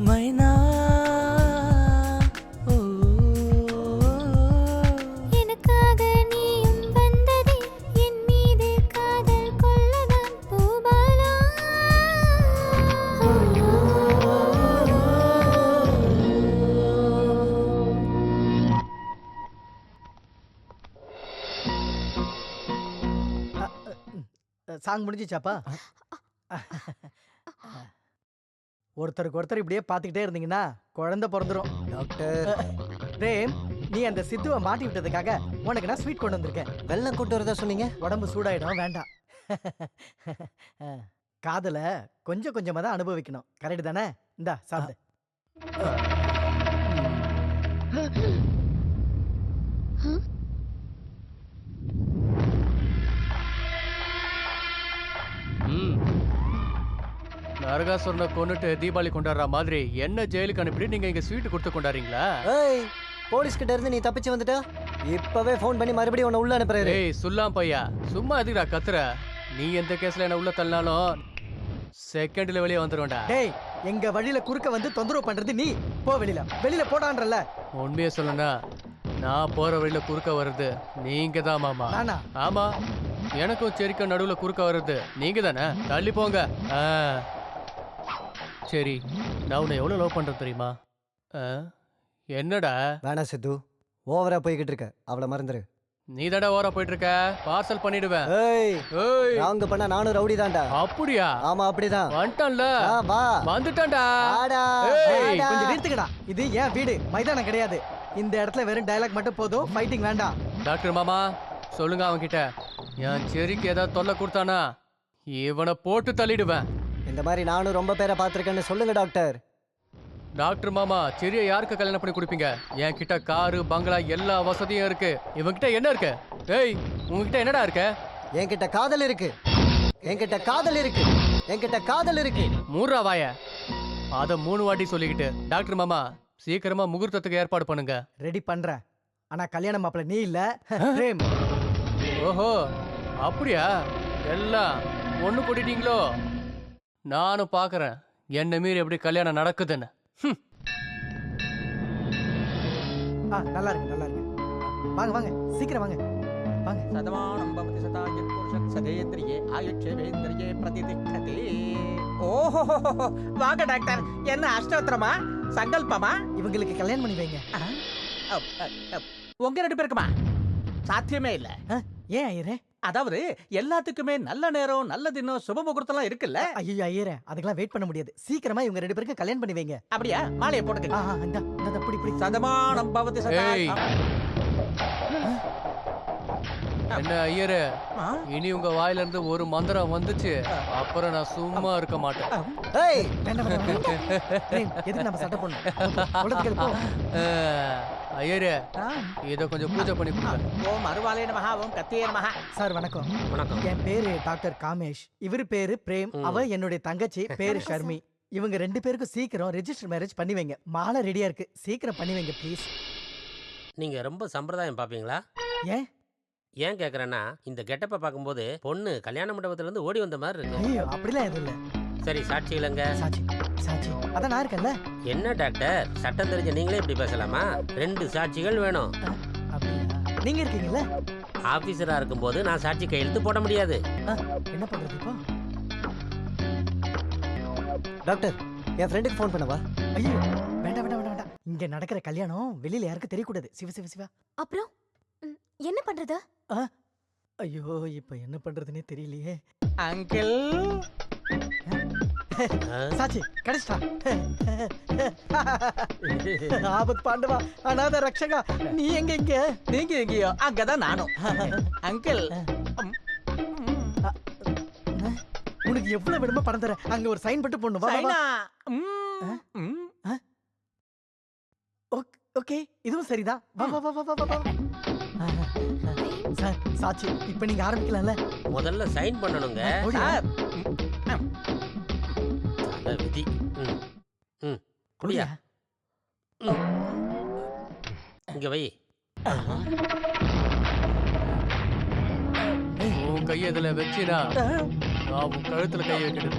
மைனா எனக்காக நீயும் வந்ததே என் மீது காதல் கொள்ளதான் பூபாலா சாங் முடிஞ்சிச்சாப்பா? ஒருத்தருக்கு ஒருத்தர் இப்படியே பார்த்துக்கிட்டே இருந்தீங்கன்னா குழந்தை பிறந்துரும். டாக்டர் பிரேம், நீ அந்த சித்துவை மாட்டி விட்டதுக்காக உனக்கு நான் ஸ்வீட் கொண்டு வந்திருக்கேன். வெள்ளம் கூட்டு வரதா சொன்னீங்க. உடம்பு சூடாயிடும், வேண்டாம். காதலை கொஞ்சம் கொஞ்சமாக தான் அனுபவிக்கணும். கரெக்ட் தானே? இந்தா சாப்பிடு. நரகாசுரனை கொண்டுட்டு தீபாவளி கொண்டாடுற மாதிரி என்ன ஜெயிலுக்கு அனுப்பிட்டு நீங்க இங்க ஸ்வீட் கொடுத்து கொண்டாடுறீங்களா? ஏய், போலீஸ் கிட்ட இருந்து நீ தப்பிச்சு வந்துட்ட. இப்பவே ஃபோன் பண்ணி மறுபடியும் உன்னை உள்ள அனுப்புறாரு. ஏய் சுல்லாம் பையா, சும்மா எதுக்குடா கத்துற? நீ எந்த கேஸ்ல என்ன உள்ள தள்ளினாலும் செகண்ட்ல வெளியே வந்துருவேன்டா. டேய், எங்க வழியில குறுக்க வந்து தொந்தரவு பண்றது நீ. போ வெளியில, வெளியில போடான்றல. உண்மையை சொல்லனா, நான் போற வழியில குறுக்க வருது நீங்க தான் மாமா. நானா? ஆமா, எனக்கும் செரிக்க நடுவுல குறுக்க வருது நீங்க தானே. தள்ளி போங்க. சரி, நான் உன்னை எவ்வளவு லவ் பண்றேன் தெரியுமா? என்னடா? வேணா சித்து, ஓவரா போய்கிட்டு இருக்க. அவளை மறந்துரு. நீ தாண்டா ஓவரா போயிட்டு இருக்க. பார்சல் பண்ணிடுவேன். ஏய் ஏய், ராங் பண்ணா நானும் ரவுடி தான்டா. அப்படியா? ஆமா அப்படிதான். வந்துட்டான்ல. வா வந்துட்டான்டா. ஆடா ஏய், கொஞ்சம் நிறுத்துக்கடா. இது ஏன் வீடு, மைதானம் கிடையாது. இந்த இடத்துல வெறும் டயலாக் மட்டும் போதும், ஃபைட்டிங் வேண்டாம். டாக்டர் மாமா, சொல்லுங்க அவன் கிட்ட. என் செரிக்கு ஏதாவது தொல்லை கொடுத்தானா இவனை போட்டு தள்ளிடுவேன். இந்த மாதிரி நானும் ரொம்ப பேரை பார்த்திருக்கேன்னு சொல்லுங்க டாக்டர். டாக்டர் மாமா, செரியை யாருக்கு கல்யாணம் பண்ணி கொடுப்பீங்க? என் கிட்ட காரு பங்களா எல்லா வசதியும் இருக்கு. இவன்கிட்ட என்ன இருக்கு? ஏய், உங்ககிட்ட என்னடா இருக்கு? என்கிட்ட காதல் இருக்கு. என்கிட்ட காதல் இருக்கு. என்கிட்ட காதல் இருக்கு. மூன்றா வாய. அத 3 வாட்டி சொல்லிக்கிட்டு. டாக்டர் மாமா, சீக்கிரமா முகூர்த்தத்துக்கு ஏற்பாடு பண்ணுங்க. ரெடி பண்றேன். ஆனா கல்யாணம் மாப்பிள்ள நீ இல்ல, பிரேம். ஓஹோ, அப்படியா? எல்லாம் ஒண்ணு கூட்டிட்டீங்களோ? நானும் பாக்குறேன் என்ன மீறி எப்படி கல்யாணம் நடக்குதுன்னு. நல்லா இருக்கு, நல்லா இருக்கு. வாங்க வாங்க, சீக்கிரம் வாங்க வாங்க. சதமானம் பவதி சதாயத் புருஷத் சதேந்திரியே ஆயுட்சேவேந்திரியே பிரதிதிஷ்டதே. ஓஹோ, வாங்க டாக்டர். என்ன அஷ்டோத்திரமா, சங்கல்பமா? இவங்களுக்கு கல்யாணம் பண்ணி வைங்க. உங்க 2 பேருக்குமா? சாத்தியமே இல்ல. ஏன் ஐயரே? அதாவது எல்லாத்துக்குமே நல்ல நேரம், நல்ல தினம், சுப முகூர்த்தம் இருக்குல்ல. ஐயோ ஐயரே, அதுக்கெல்லாம் வெயிட் பண்ண முடியாது. சீக்கிரமா இவங்க 2 பேருக்கு கல்யாணம் பண்ணி வைங்க. அப்படியா? மாலையை போட்டுக்கங்க. இந்த பிடி. சதமானம் பவதி சதாயத். என்ன ஐயரே, இனி உங்க வாயில இருந்து ஒரு மந்திரம் வந்துச்சு, அப்புறம் நான் சும்மா இருக்க மாட்டேன். ஏய், எதுக்கு நம்ம சட்டை போடணும்? ஐயரே, இத கொஞ்சம் பூஜை பண்ணி கொடுங்க. ஓம் அருவாலே நமஹ, ஓம் கத்தியே நமஹ. சார் வணக்கம். வணக்கம். என் பேரு டாக்டர் காமேஷ். இவரு பேரு பிரேம். அவ என்னுடைய தங்கச்சி, பேரு ஷர்மி. இவங்க 2 பேருக்கும் சீக்கிரம் ரெஜிஸ்டர் மேரேஜ் பண்ணி வைங்க. மாலை ரெடியா இருக்கு, சீக்கிரம் பண்ணி வைங்க ப்ளீஸ். நீங்க ரொம்ப சம்பிரதாயம் பாப்பீங்களா? ஏன் ஏன் கேக்குறேன்னா, இந்த கெட்டப்பை பார்க்கும்போது பொண்ணு கல்யாண மண்டபத்துல இருந்து ஓடி வந்த மாதிரி இருக்கு. ஐயோ, அப்படிலாம் எதுவும் இல்ல. சரி, சாட்சிகளங்க? சாட்சி சாட்சி அதான் நான் இருக்கேன்ல. என்ன டாக்டர், சட்டம் தெரிஞ்ச நீங்களே இப்படி பேசலாமா? 2 சாட்சிகள் வேணும். நீங்க இருக்கீங்கல்ல? ஆபீசரா இருக்கும்போது நான் சாட்சி கையெழுத்து போட முடியாது. என்ன பண்றது இப்போ? டாக்டர், என் ஃப்ரெண்டுக்கு ஃபோன் பண்ணவா? ஐயோ, வேண்டாம் வேண்டாம் வேண்டாம். இங்க நடக்கிற கல்யாணம் வெளியில யாருக்கும் தெரியக்கூடாது. சிவ சிவ சிவா. அப்புறம் என்ன பண்றது? ஐயோ, இப்ப என்ன பண்றதுன்னே தெரியலையே. அங்கிள், சாட்சி கிடைச்சிட்டா. ஆபத் பாண்டவா, அநாத ரக்ஷகா, நீ எங்க? இங்க நீங்க எங்கேயோ, அங்கதான் நானும். அங்கிள், உனக்கு எவ்வளவு வேணுமோ பணம் தரேன். அங்க ஒரு சைன் போட்டு போடணும். வா வா. ஓகே, இதுவும் சரிதான். வா வா வா வா வா. சார், சாட்சி இப்ப நீங்க ஆரம்பிக்கலாம்ல? முதல்ல சைன் பண்ணணுங்க. விதி. குடியா? இங்க வை. உன் கையை இதுல வச்சினா நான் உன் கழுத்துல கை வைக்கிறேன்.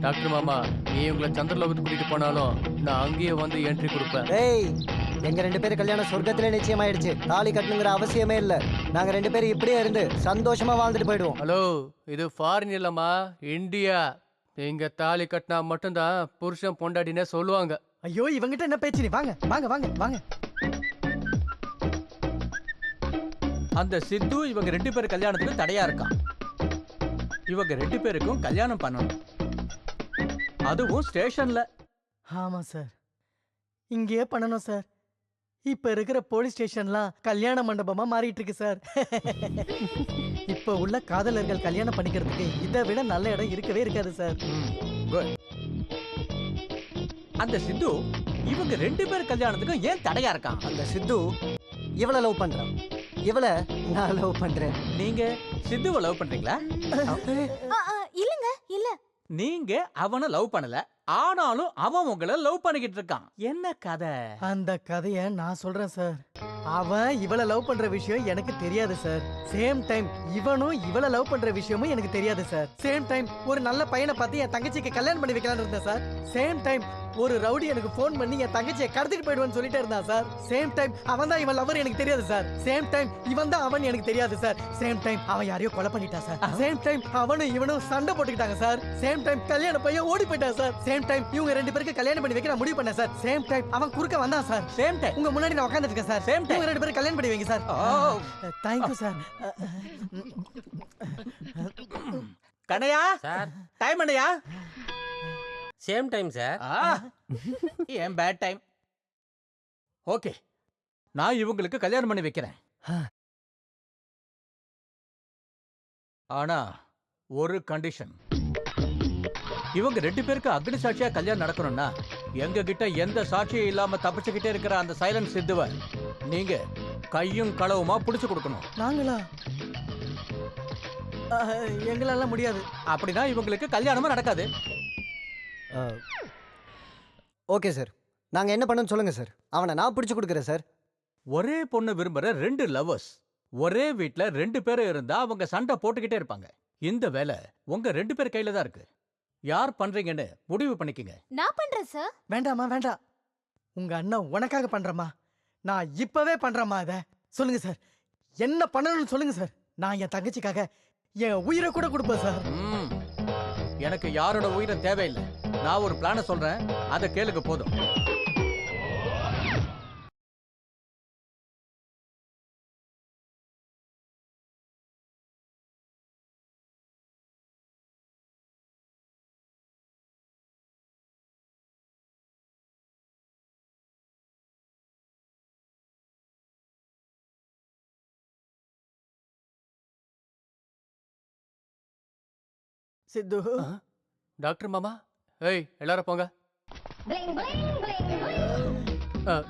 டாக்டர் மாமா, நீ உங்களை சந்திரலோகத்துக்கு கூட்டிட்டு போனாலும் நான் அங்கேயே வந்து என்ட்ரி கொடுப்பேன். ஏய், எங்க 2 பேரும் கல்யாணம் சொர்க்கத்துல நிச்சயமாயிடுச்சு. தாலி கட்டணுங்கிற அவசியமே இல்ல. நாங்க 2 பேரும் இப்படியே இருந்து சந்தோஷமா வாழ்ந்துட்டு போயிடுவோம். ஹலோ, இது ஃபாரின் இல்லம்மா, இந்தியா. இங்க தாலி கட்டினா மட்டும்தான் புருஷன் பொண்டாட்டினே சொல்லுவாங்க. ஐயோ, இவங்கிட்ட என்ன பேச்சு? நீ வாங்க வாங்க வாங்க வாங்க. அந்த சித்து இவங்க 2 பேர் கல்யாணத்துக்கு தடையா இருக்கான். இவங்க 2 பேருக்கும் கல்யாணம் பண்ணணும், அதுவும் ஸ்டேஷன்ல. ஆமா சார், இங்கேயே பண்ணணும் சார். இப்ப இருக்கிற போலீஸ் ஸ்டேஷன்லாம் கல்யாண மண்டபமா மாறிட்டு இருக்கு சார். இப்ப உள்ள காதலர்கள் கல்யாணம் பண்ணிக்கிறதுக்கு இதை விட நல்ல இடம் இருக்கவே இருக்காது சார். அந்த சித்து இவங்க 2 பேர் கல்யாணத்துக்கும் ஏன் தடையா இருக்கான்? அந்த சித்து இவளை லவ் பண்றான், இவளை நான் லவ் பண்றேன். நீங்க சித்துவை லவ் பண்றீங்களா? இல்லங்க, இல்ல. நீங்க அவனை லவ் பண்ணல, ஆனாலும் அவன் உங்களை லவ் பண்ணிக்கிட்டு இருக்கான். என்ன கதை? அந்த கதையை நான் சொல்றேன் சார். அவன் இவளை லவ் பண்ற விஷயம் எனக்கு தெரியாது சார். சேம் டைம் இவனும் இவளை லவ் பண்ற விஷயமும் எனக்கு தெரியாது சார். சேம் டைம் ஒரு நல்ல பையனை பார்த்து என் தங்கச்சிக்கு கல்யாணம் பண்ணி வைக்கலாம்னு இருந்தேன் சார். சேம் டைம் ஒரு ரவுடி எனக்கு ஃபோன் பண்ணி என் தங்கச்சியை கடத்திட்டு போயிடுவான்னு சொல்லிட்டே இருந்தான் சார். சேம் டைம் அவன் தான் இவன் லவர் எனக்கு தெரியாது சார். சேம் டைம் இவன் தான் அவன் எனக்கு தெரியாது சார். சேம் டைம் அவன் யாரையோ கொலை பண்ணிட்டான் சார். சேம் டைம் அவனும் இவனும் சண்டை போட்டுக்கிட்டாங்க சார். சேம் டைம் கல்யாண பையன் ஓடி போயிட்டான் சார். சேம் டைம் இவங்க 2 பேருக்கு கல்யாணம் பண்ணி வைக்க நான் முடிவு பண்ணேன் சார். சேம் டைம் அவன் குறுக்க வந்தான் சார். சேம் டைம் உங்க முன்னாடி நான் உட்கார்ந்துட்டு இருக்கேன் சார். சேம் டைம் இவங்க 2 பேரும் கல்யாணம் பண்ணி வைங்க sir. Thank you sir. Kannaiya sir, time என்னையா? Same time sir. ஏன் பேட் டைம்? ஓகே, நான் இவங்களுக்கு கல்யாணம் பண்ணி வைக்கிறேன். ஆனா ஒரு கண்டிஷன். இவங்க 2 பேருக்கு அக்னி சாட்சியா கல்யாணம் நடக்கணும்னா எங்க கிட்ட எந்த சாட்சியும் இல்லாம தப்பிச்சுக்கிட்டே இருக்கிற அந்த சைலண்ட் சித்துவ நீங்க கையும் களவுமா புடிச்சு கொடுக்கணும். நாங்களா? எங்களால முடியாது. அப்படின்னா இவங்களுக்கு கல்யாணமும் நடக்காது. ஓகே சார், நாங்க என்ன பண்ணணும்னு சொல்லுங்க சார். அவனை நான் பிடிச்சு கொடுக்குறேன் சார். ஒரே பொண்ணு விரும்புற 2 லவ்வர்ஸ் ஒரே வீட்ல 2 பேரும் இருந்தா அவங்க சண்டை போட்டுக்கிட்டே இருப்பாங்க. இந்த வேலை உங்க 2 பேர் கையில தான் இருக்கு. யார் பண்றீங்கன்னு முடிவு பண்ணிக்கங்க. நான் பண்றேன் சார். வேண்டாமா, வேண்டாம். உங்க அண்ணன் உனக்காக பண்றமா, நான் இப்பவே பண்றேம்மா. இத சொல்லுங்க சார், என்ன பண்ணணும்னு சொல்லுங்க சார். நான் என் தங்கச்சிக்காக என் உயிரை கூட கொடுப்பேன் சார். எனக்கு யாரோட உயிரும் தேவையில்லை. நான் ஒரு பிளான சொல்றேன், அதை கேளுங்க போதும். சித்து. டாக்டர் மாமா, ஏய் எல்லாரும் போங்க.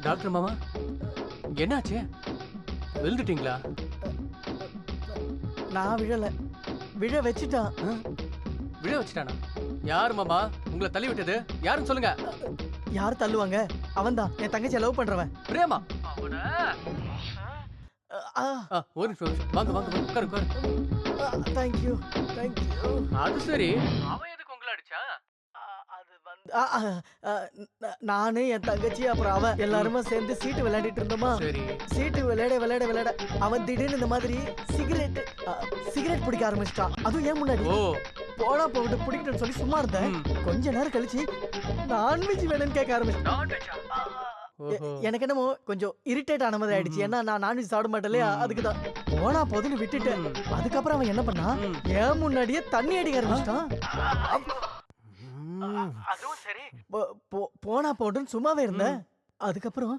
டாக்டர் மாமா, என்னாச்சு? விழுந்துட்டீங்களா? நான் விழல, விழ வச்சுட்டான். விழ வச்சுட்டானா? யார் மாமா உங்களை தள்ளி விட்டது? யாருன்னு சொல்லுங்க. யார் தள்ளுவாங்க? அவன்தான் என் தங்கச்சியை லவ் பண்றவன். பிரேமா. ஒரு நிமிஷம், வாங்க வாங்க உட்காரு உட்காரு. Thank you thank you. அது சரி, அவன் எதுக்கு உங்களை அடிச்சா? நானு என் தங்கச்சி அப்புறம் அவன் எல்லாருமே சேர்ந்து சீட்டு விளையாடிட்டு இருந்தோமா. சீட்டு விளையாட விளையாட விளையாட அவன் திடீர்னு இந்த மாதிரி சிகரெட் பிடிக்க ஆரம்பிச்சிட்டான். அதுவும் ஏன் முன்னாடி. போனா போட்டு பிடிக்கிட்டு சொல்லி சும்மா இருந்தேன். கொஞ்ச நேரம் கழிச்சு நான்வெஜ் வேணும்னு கேட்க ஆரம்பிச்சிட்டான். எனக்கு என்னமோ கொஞ்சம் இரிட்டேட் ஆன மாதிரி ஆயிடுச்சு. ஏன்னா நான் நான்வெஜ் சாப்பிட மாட்டேன், அதுக்குதான். போனா போதுன்னு விட்டுட்டேன். அதுக்கப்புறம் அவன் என்ன பண்ணா, ஏன் முன்னாடியே தண்ணி அடிக்க ஆரம்பிச்சிட்டான். அதுவும் சரி, போனா போட்டுன்னு சும்மாவே இருந்தேன். அதுக்கப்புறம்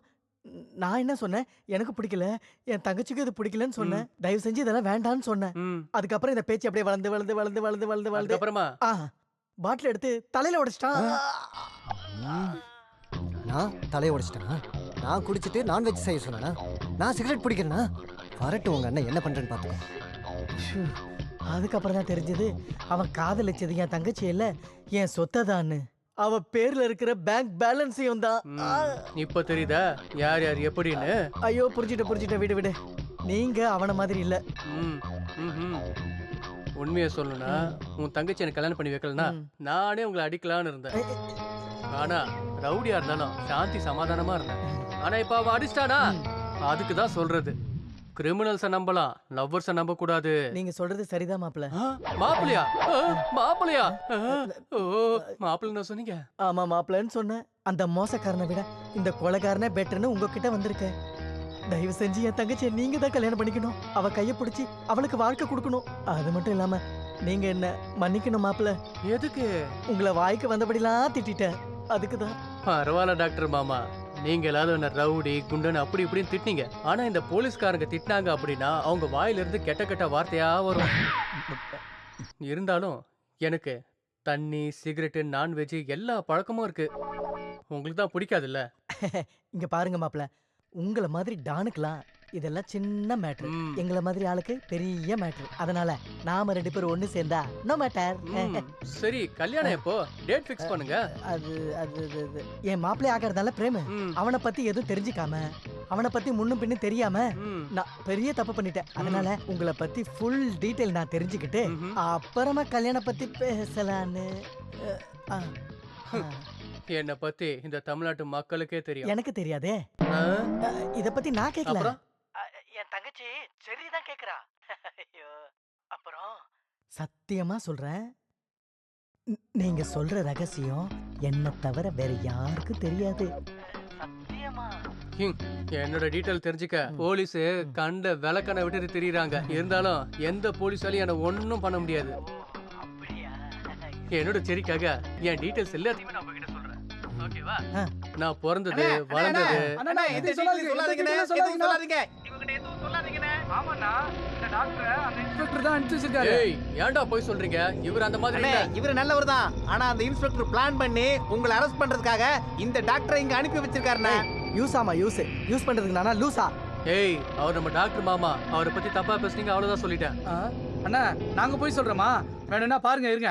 நான் என்ன சொன்னேன், எனக்கு பிடிக்கல, என் தங்கச்சிக்கு இது பிடிக்கலன்னு சொன்னேன். தயவு செஞ்சு இதெல்லாம் வேண்டான்னு சொன்னேன். அதுக்கப்புறம் இந்த பேச்சு அப்படியே வளர்ந்து வளர்ந்து வளர்ந்து வளர்ந்து வளர்ந்து வளர்ந்து அப்புறமா பாட்டில் எடுத்து தலையில உடைச்சிட்டான். நான் தலையை உடைச்சிட்டேனா? நான் குடிச்சிட்டு நான்வெஜ் செய்ய சொன்னா? நான் சிகரெட் பிடிக்கிறேன்னா? வரட்டும் உங்க அண்ணன் என்ன பண்றேன்னு பார்த்துக்கோ. அதுக்கப்புறம் தான் தெரிஞ்சது அவன் காதலிச்சது என் தங்கச்சி இல்ல, என் சொத்தை தான்னு. அவ பேர்ல இருக்கிற பேங்க் பேலன்ஸையும் தான். இப்ப தெரியுதா யார் யார் எப்படின்னு? ஐயோ புரிஞ்சுட்ட விடு விடு. நீங்க அவன மாதிரி இல்ல. உண்மையை சொல்லணும்னா உன் தங்கச்சி எனக்கு கல்யாணம் பண்ணி வைக்கலனா நானே உங்களை அடிக்கலான்னு இருந்தேன். ஆனா ரவுடியா இருந்தாலும் சாந்தி சமாதானமா இருந்தேன். ஆனா இப்ப அவ அடிச்சிட்டானா அதுக்கு தான் சொல்றது, கிரிமினல்ஸை நம்பலாம், லவ்வர்ஸை நம்ப கூடாது. நீங்க சொல்றது சரிதான் மாப்பிள்ள. மாப்பிளையா? மாப்பிளையா? ஓ மாப்பிள்ளை சொன்னீங்க. ஆமா மாப்பிள்ளன்னு சொன்னேன். அந்த மோசக்காரனை விட இந்த கொலைகாரனே பெட்டர்னு உங்ககிட்ட வந்திருக்கேன். தயவு செஞ்சு என் தங்கச்சியை நீங்க தான் கல்யாணம் பண்ணிக்கணும். அவ கையை பிடிச்சி அவளுக்கு வாழ்க்கை கொடுக்கணும். அது மட்டும் இல்லாம நீங்க என்ன மன்னிக்கணும் மாப்பிள்ள. எதுக்கு? உங்களை வாய்க்கு வந்தபடிலாம் திட்டேன், அதுக்குதான். பரவாயில்ல டாக்டர் மாமா, நீங்க எல்லாரும் என்ன ரவுடி குண்டன்னு அப்படி இப்படின்னு திட்டினீங்க. ஆனா இந்த போலீஸ்காரங்க திட்டினாங்க அப்படின்னா அவங்க வாயிலிருந்து கெட்ட கெட்ட வார்த்தையா வரும். இருந்தாலும் எனக்கு தண்ணி, சிகரெட்டு, நான்வெஜ் எல்லா பழக்கமும் இருக்கு. உங்களுக்கு தான் பிடிக்காதுல்ல? இங்க பாருங்க மாப்பிள்ள, உங்களை மாதிரி டானுக்கலாம் இதெல்லாம் சின்ன மேட்ரு, எங்களை மாதிரி ஆளுக்கு பெரிய மேட்ரு. அதனால நாம 2 பேரும் ஒண்ணு சேர்ந்தா நோ மேட்டர். சரி, கல்யாணம் எப்போ? டேட் ஃபிக்ஸ் பண்ணுங்க. அது அது என் மாப்பிள்ளை ஆகிறதால பிரேம் அவனை பத்தி எதுவும் தெரிஞ்சுக்காம, அவனை பத்தி முன்னும் பின்னும் தெரியாம நான் பெரிய தப்பு பண்ணிட்டேன். அதனால உங்களை பத்தி ஃபுல் டீடைல் நான் தெரிஞ்சுக்கிட்டு அப்புறமா கல்யாணம் பத்தி பேசலான்னு. என்ன பத்தி இந்த தமிழ்நாட்டு மக்களுக்கே தெரியும். எனக்கு தெரியாதே. இத பத்தி நான் கேட்கல. என் தங்கச்சி சரிதான் கேக்குறா. ஐயோ, அப்புறம் சத்தியமா சொல்றேன், நீங்க சொல்ற ரகசியம் என்ன தவிர வேற யாருக்கும் தெரியாது. சத்தியமா. என்னோட டீடைல் தெரிஞ்சுக்க போலீஸ் கண்ட விளக்கணை விட்டு திரியறாங்க. இருந்தாலும் எந்த போலீஸாலையும் என்ன ஒன்னும் பண்ண முடியாது. என்னோட சரிக்காக என் டீடைல்ஸ் எல்லாத்தையுமே நான் உங்ககிட்ட சொல்றேன். ஓகேவா? நான் பிறந்தது வளர்ந்தது. அண்ணா இது சொல்லாதீங்க, எதுவும் சொல்லாதீங்க. இவங்கிட்ட எதுவும் சொல்லாதீங்கனே. ஆமாண்ணா, இந்த டாக்டர் அந்த இன்ஸ்பெக்டர் தான் அனுப்பிச்சு வச்சிருக்காரு. ஏய், ஏன்டா போய் சொல்றீங்க? இவர் அந்த மாதிரி இல்ல. இவர் நல்லவர் தான். ஆனா அந்த இன்ஸ்பெக்டர் பிளான் பண்ணி உங்களை அரெஸ்ட் பண்றதுக்காக இந்த டாக்டரை இங்க அனுப்பி வச்சிருக்காருண்ணா. யூஸாமா யூஸ் பண்றதுக்கு நானா லூசா? ஏய், அவர் நம்ம டாக்டர் மாமா. அவரை பத்தி தப்பா பேசுனீங்க, அவ்வளவுதான் சொல்லிட்டேன். அண்ணா, நாங்க போய் சொல்றோமா? வேணும்னா பாருங்க, இருங்க.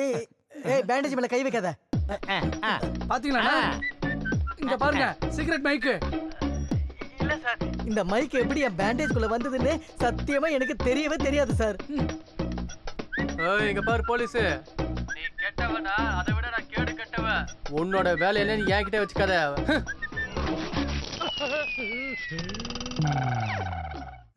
ஏய், பேண்டேஜ் மேல கை வைக்காத. பாத்தீங்களா? இங்க பாருங்க, சிகரெட் மைக்கு. இல்ல சார், இந்த மைக் எப்படி என் பேண்டேஜ் குள்ள வந்ததுன்னு சத்தியமா எனக்கு தெரியவே தெரியாது சார். ஏய், இங்க பாரு போலீஸ், நீ கெட்டவனா? அதை விட நான் கேடு கெட்டவன். உன்னோட வேலை என்ன நீ என்கிட்ட வச்சுக்காத.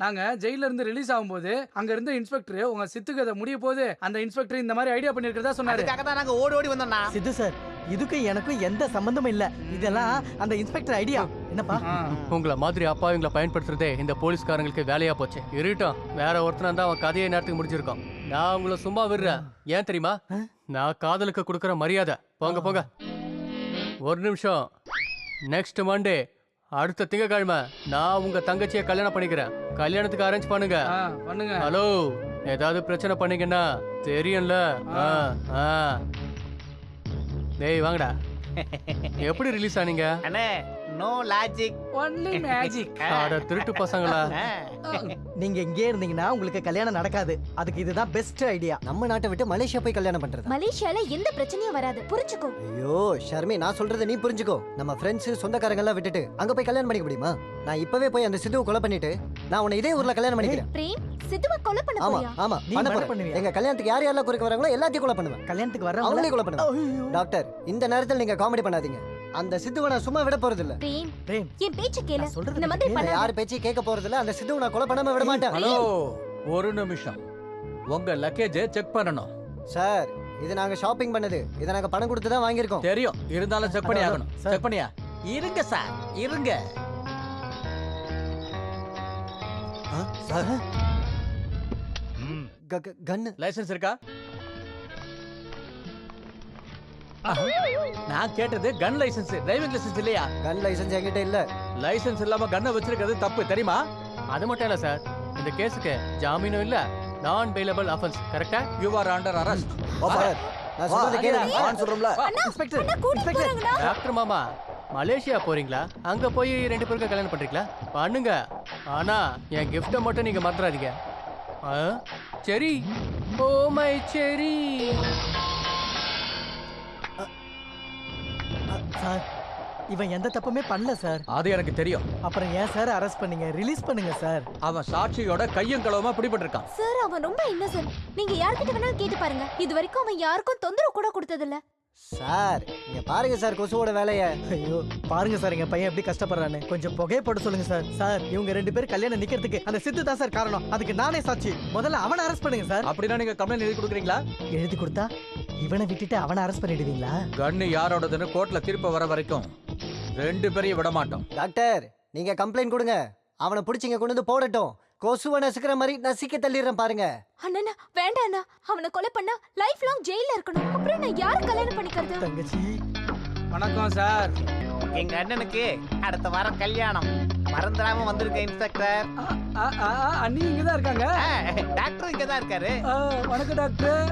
நாங்க ஜெயில இருந்து ரிலீஸ் ஆகும்போது அங்க இருந்த இன்ஸ்பெக்டர் உங்க சித்துக்கதை முடிய போது அந்த இன்ஸ்பெக்டர் இந்த மாதிரி ஐடியா பண்ணிருக்கிறதா சொன்னாரு. அதுக்காக தான் நாங்க ஓடி வந்தோம்னா. சித்து சார், இதுக்கும் எனக்கும் எந்த சம்பந்தமும் இல்ல. இதெல்லாம் அந்த இன்ஸ்பெக்டர் ஐடியா. என்னப்பா? உங்களை மாதிரி அப்பா இவங்களை பயன்படுத்துறதே இந்த போலீஸ்காரங்களுக்கு வேலையா போச்சு. இருட்டும், வேற ஒருத்தனா தான் அவன் கதையை நேரத்துக்கு முடிஞ்சிருக்கோம். நான் உங்களை சும்மா விடுறேன். ஏன் தெரியுமா? நான் காதலுக்கு கொடுக்குற மரியாதை. போங்க போங்க. ஒரு நிமிஷம். நெக்ஸ்ட் மண்டே, அடுத்த திங்கக்கிழமை நான் உங்க தங்கச்சியை கல்யாணம் பண்ணிக்கிறேன். கல்யாணத்துக்கு அரேஞ்ச் பண்ணுங்க. ஹலோ, ஏதாவது பிரச்சனை பண்ணீங்கன்னா தெரியும்ல. டேய் வாங்கடா. எப்படி ரிலீஸ் ஆனீங்க? அண்ணே, நோ லாஜிக், ஒன்லி மேஜிக். அட திருட்டு பசங்களா. நீங்க இங்கே இருந்தீங்கன்னா உங்களுக்கு கல்யாணம் நடக்காது. அதுக்கு இதுதான் பெஸ்ட் ஐடியா. நம்ம நாட்டை விட்டு மலேசியா போய் கல்யாணம் பண்றது. மலேசியால எந்த பிரச்சனையும் வராது, புரிஞ்சுக்கோ. ஐயோ ஷர்மி, நான் சொல்றத நீ புரிஞ்சுக்கோ. நம்ம ஃப்ரெண்ட்ஸ் சொந்தக்காரங்க எல்லாம் விட்டுட்டு அங்க போய் கல்யாணம் பண்ணிக்க முடியுமா? நான் இப்பவே போய் அந்த சித்துவை கொலை பண்ணிட்டு நான் உன்னை இதே ஊர்ல கல்யாணம் பண்ணிக்கிறேன். பிரேம், சித்துவை கொலை பண்ண ஆமா போறியா? ஆமா, நீ பண்ண மர்டர் போறேன். பண்ணுவியா? எங்க கல்யாணத்துக்கு யார் யாரெல்லாம் குறுக்க வராங்களோ எல்லாத்தையும் கொலை பண்ணுவேன். கல்யாணத்துக்கு வர அவங்களே கொலை பண்ணுவேன். டாக்டர், இந்த நேரத்தில் நீங்க காமெடி பண்ணாதீங்க. அந்த சித்துவை நான் சும்மா விட போறது இல்ல. பிரேம், என் பேச்ச கேளு. இந்த மாதிரி பண்ணாத. யார் பேச்சையும் கேட்க போறது இல்ல. அந்த சித்துவை நான் கொலை பண்ணாம விட மாட்டேன். ஹலோ, ஒரு நிமிஷம். உங்க லக்கேஜ் செக் பண்ணணும். சார், இது நாங்க ஷாப்பிங் பண்ணது. இத நாங்க பணம் கொடுத்து தான் வாங்கியிருக்கோம். தெரியும், இருந்தாலும் செக் பண்ணி ஆகணும். செக் பண்ணியா? இருங்க சார், இருங்க. சார், கன் லைசென்ஸ் இருக்கா? நான் கேட்டது கன் லைசென்ஸ், டிரைவிங் லைசென்ஸ் இல்லையா? கன் லைசென்ஸ் என்கிட்ட இல்ல. லைசென்ஸ் இல்லாம கன்னை வச்சிருக்கிறது தப்பு, தெரியுமா? அது மட்டும் இல்ல சார், இந்த கேஸுக்கு ஜாமீனும் இல்ல, நான் பெயிலபிள் அஃபென்ஸ். கரெக்ட்டா? You are under arrest. Sir, நான் சொல்றது கேளு. நான் சொல்றேன்ல. இன்ஸ்பெக்டர், டாக்டர் மாமா, மலேசியா போறீங்களா? அங்க போய் 2 பேருக்கு கல்யாணம் பண்றீங்களா? பண்ணுங்க. ஆனா என் கிஃப்ட்டை மட்டும் நீங்க மறந்துடாதீங்க. சரி. ஓ மை செரி. சார், இவன் எந்த தப்புமே பண்ணல சார். அது எனக்கு தெரியும். அப்புறம் ஏன் சார் அரெஸ்ட் பண்ணீங்க? ரிலீஸ் பண்ணுங்க சார். அவன் சாட்சியோட கையும் களவுமா பிடிபட்டிருக்கான். சார் அவன் ரொம்ப இன்னசென்ட். நீங்க யார்கிட்ட வேணாலும் கேட்டு பாருங்க. இது வரைக்கும் அவன் யாருக்கும் தொந்தரவு கூட கொடுத்ததில்ல. சார் இங்க பாருங்க சார் கொசுவோட வேலைய. ஐயோ பாருங்க சார் எங்க பையன் எப்படி கஷ்டப்படுறான்னு. கொஞ்சம் புகையை போட்டு சொல்லுங்க சார். சார் இவங்க 2 பேரும் கல்யாணம் நிக்கிறதுக்கு அந்த சித்து தான் சார் காரணம். அதுக்கு நானே சாட்சி. முதல்ல அவனை அரெஸ்ட் பண்ணுங்க சார். அப்படின்னா நீங்க கம்ப்ளைண்ட் எழுதி கொடுக்குறீங்களா? எழுதி கொடுத்தா இவனை விட்டுட்டு அவனை அரெஸ்ட் பண்ணிடுவீங்களா? கன்னு யாரோடதுன்னு கோர்ட்ல தீர்ப்பு வர வரைக்கும் 2 பேரையும் விட மாட்டோம். டாக்டர் நீங்க கம்ப்ளைண்ட் கொடுங்க. அவனை பிடிச்சிங்க கொண்டு வந்து போடட்டும். கொசுவை நசுக்கிற மாதிரி நசிக்க தள்ளிடுறேன் பாருங்க. அண்ணா வேண்டாம் அண்ணா. அவனை கொலை பண்ணா லைஃப் லாங் ஜெயில இருக்கணும். அப்புறம் நான் யாரை கல்யாணம் பண்ணிக்கிறது? தங்கச்சி வணக்கம் சார். எங்க அண்ணனுக்கு அடுத்த வாரம் கல்யாணம். மறந்துடாம வந்திருக்க இன்ஸ்பெக்டர். அண்ணி இங்கதான் இருக்காங்க. டாக்டர் இங்கதான் இருக்காரு. வணக்கம் டாக்டர்.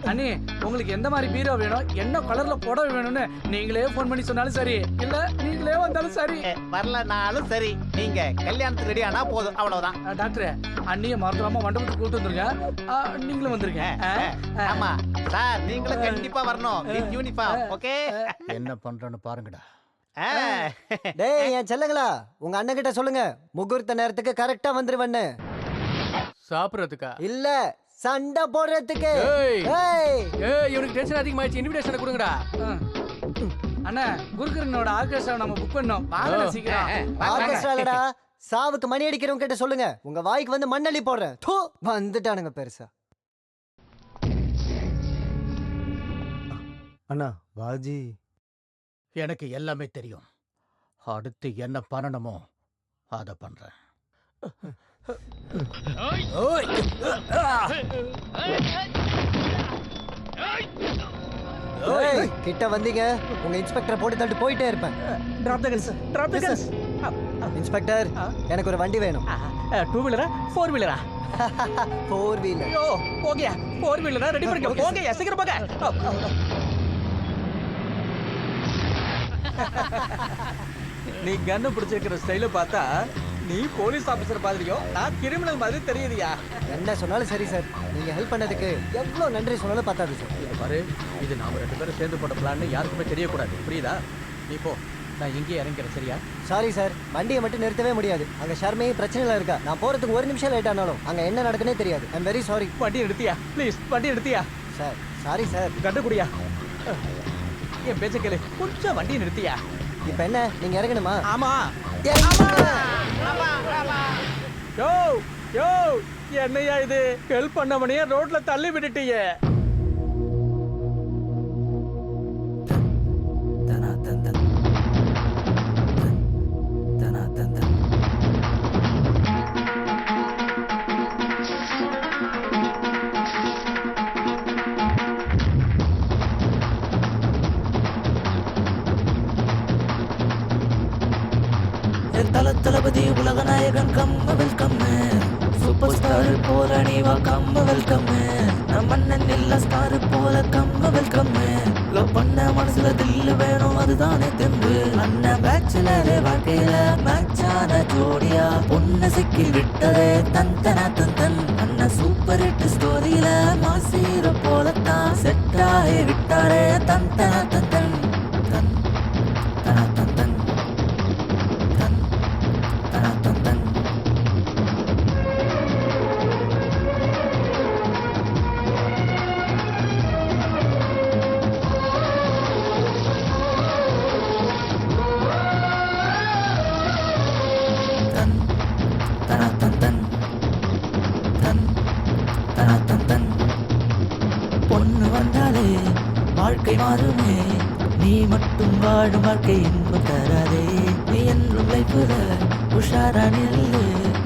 அண்ணி உங்களுக்கு எந்த மாதிரி பீரோ வேணும், என்ன கலர்ல புடவை வேணும்னு நீங்களே போன் பண்ணி சொன்னாலும் சரி, இல்ல நீங்களே வந்தாலும் சரி. வரலனாலும் சரி, நீங்க கல்யாணத்துக்கு ரெடி ஆனா போதும், அவ்வளவுதான். டாக்டர் அண்ணிய மறந்துடாம மண்டபத்துக்கு கூட்டு வந்துருங்க. நீங்களும் வந்துருங்க. ஆமா சார், நீங்களும் கண்டிப்பா வரணும். With uniform. ஓகே என்ன பண்றேன்னு பாருங்கடா. டேய் என் செல்லங்களா, உங்க அண்ணன் கிட்ட சொல்லுங்க முகூர்த்த நேரத்துக்கு கரெக்டா வந்துருவன்னு. சாப்பிடுறதுக்கா? இல்ல சண்டை போடுறதுக்கு. இவனுக்கு டென்ஷன் அதிகமாயிடுச்சு. இன்விடேஷன் கொடுங்கடா. அண்ணா குருகரனோட ஆர்கெஸ்ட்ரா நம்ம புக் பண்ணோம். வாங்க சீக்கிரம். ஆர்கெஸ்ட்ராலடா சாவுக்கு மணி அடிக்கிறவங்க கிட்ட சொல்லுங்க உங்க வாய்க்கு வந்து மண்ணள்ளி போடுறேன். தூ வந்துட்டானுங்க பெருசா. அண்ணா வாஜி எனக்கு எல்லாமே தெரியும். அடுத்து என்ன பண்ணணுமோ அதை பண்றேன். கிட்ட வந்தீங்க உங்க இன்ஸ்பெக்டரை போட்டு தள்ளிட்டு போயிட்டே இருப்பேன். இன்ஸ்பெக்டர் எனக்கு ஒரு வண்டி வேணும். 2 வீலரா 4 வீலரா? 4 வீலர். ஓகே 4 வீலரா ரெடி பண்ணுங்க. போங்க சீக்கிரம் போங்க. நீ கன்னு பிடிச்சிருக்கிற ஸ்டைல பார்த்தா நீ போலீஸ் ஆபீசர் மாதிரியோ நான் கிரிமினல் மாதிரி தெரியுதியா? என்ன சொன்னாலும் சரி சார், நீங்க ஹெல்ப் பண்ணதுக்கு எவ்வளவு நன்றி சொன்னாலும் பத்தாது சார். இது பாரு, இது நாம 2 பேரும் சேர்ந்து போட்ட பிளான்னு யாருக்குமே தெரியக்கூடாது, புரியுதா? நீ போ, நான் இங்கேயே இறங்கிறேன். சரியா? சாரி சார், வண்டியை மட்டும் நிறுத்தவே முடியாது. அங்க ஷர்மே பிரச்சனைல இருக்கா. நான் போறதுக்கு 1 நிமிஷம் லேட் ஆனாலும் அங்க என்ன நடக்குனே தெரியாது. ஐ அம் வெரி சாரி. வண்டி நிறுத்தியா ப்ளீஸ்? வண்டி நிறுத்தியா சார்? Sorry sir. கண்டு குடியா? என் பேச்ச கேளு, கொஞ்சம் வண்டி நிறுத்தியா. இப்போ என்ன நீங்க இறங்கணுமா? ஆமா. யோ யோ என்னையா இது? ஹெல்ப் பண்ணவனையே ரோட்ல தள்ளி விட்டுட்டீங்க. தளபதி உலக நாயகன் கம்ம வெல்கம். சூப்பர் ஸ்டார் போல நீவா கம்ம வெல்கம். நம்ம அண்ணன் இல்ல ஸ்டார் போல கம்ம வெல்கம். லவ் பண்ண மனசுல தில்லு வேணும், அதுதானே தெம்பு. அண்ணன் பேச்சுலர் வாழ்க்கையில மேட்சான ஜோடியா பொண்ணு சிக்கி விட்டதே தந்தனா தந்தன். அண்ணன் சூப்பர் ஹிட் ஸ்டோரியில மாசீர போலத்தான் செட் ஆகி விட்டாரே தந்தனா தந்தன். தன் தனா தந்தன். பொண்ணு வந்தாலே வாழ்க்கை மாறுமே, நீ மட்டும் வாழும் வாழ்க்கை இன்பம் தராதே. நீ என்றும் லைஃப்ல உஷாரா நில்லு,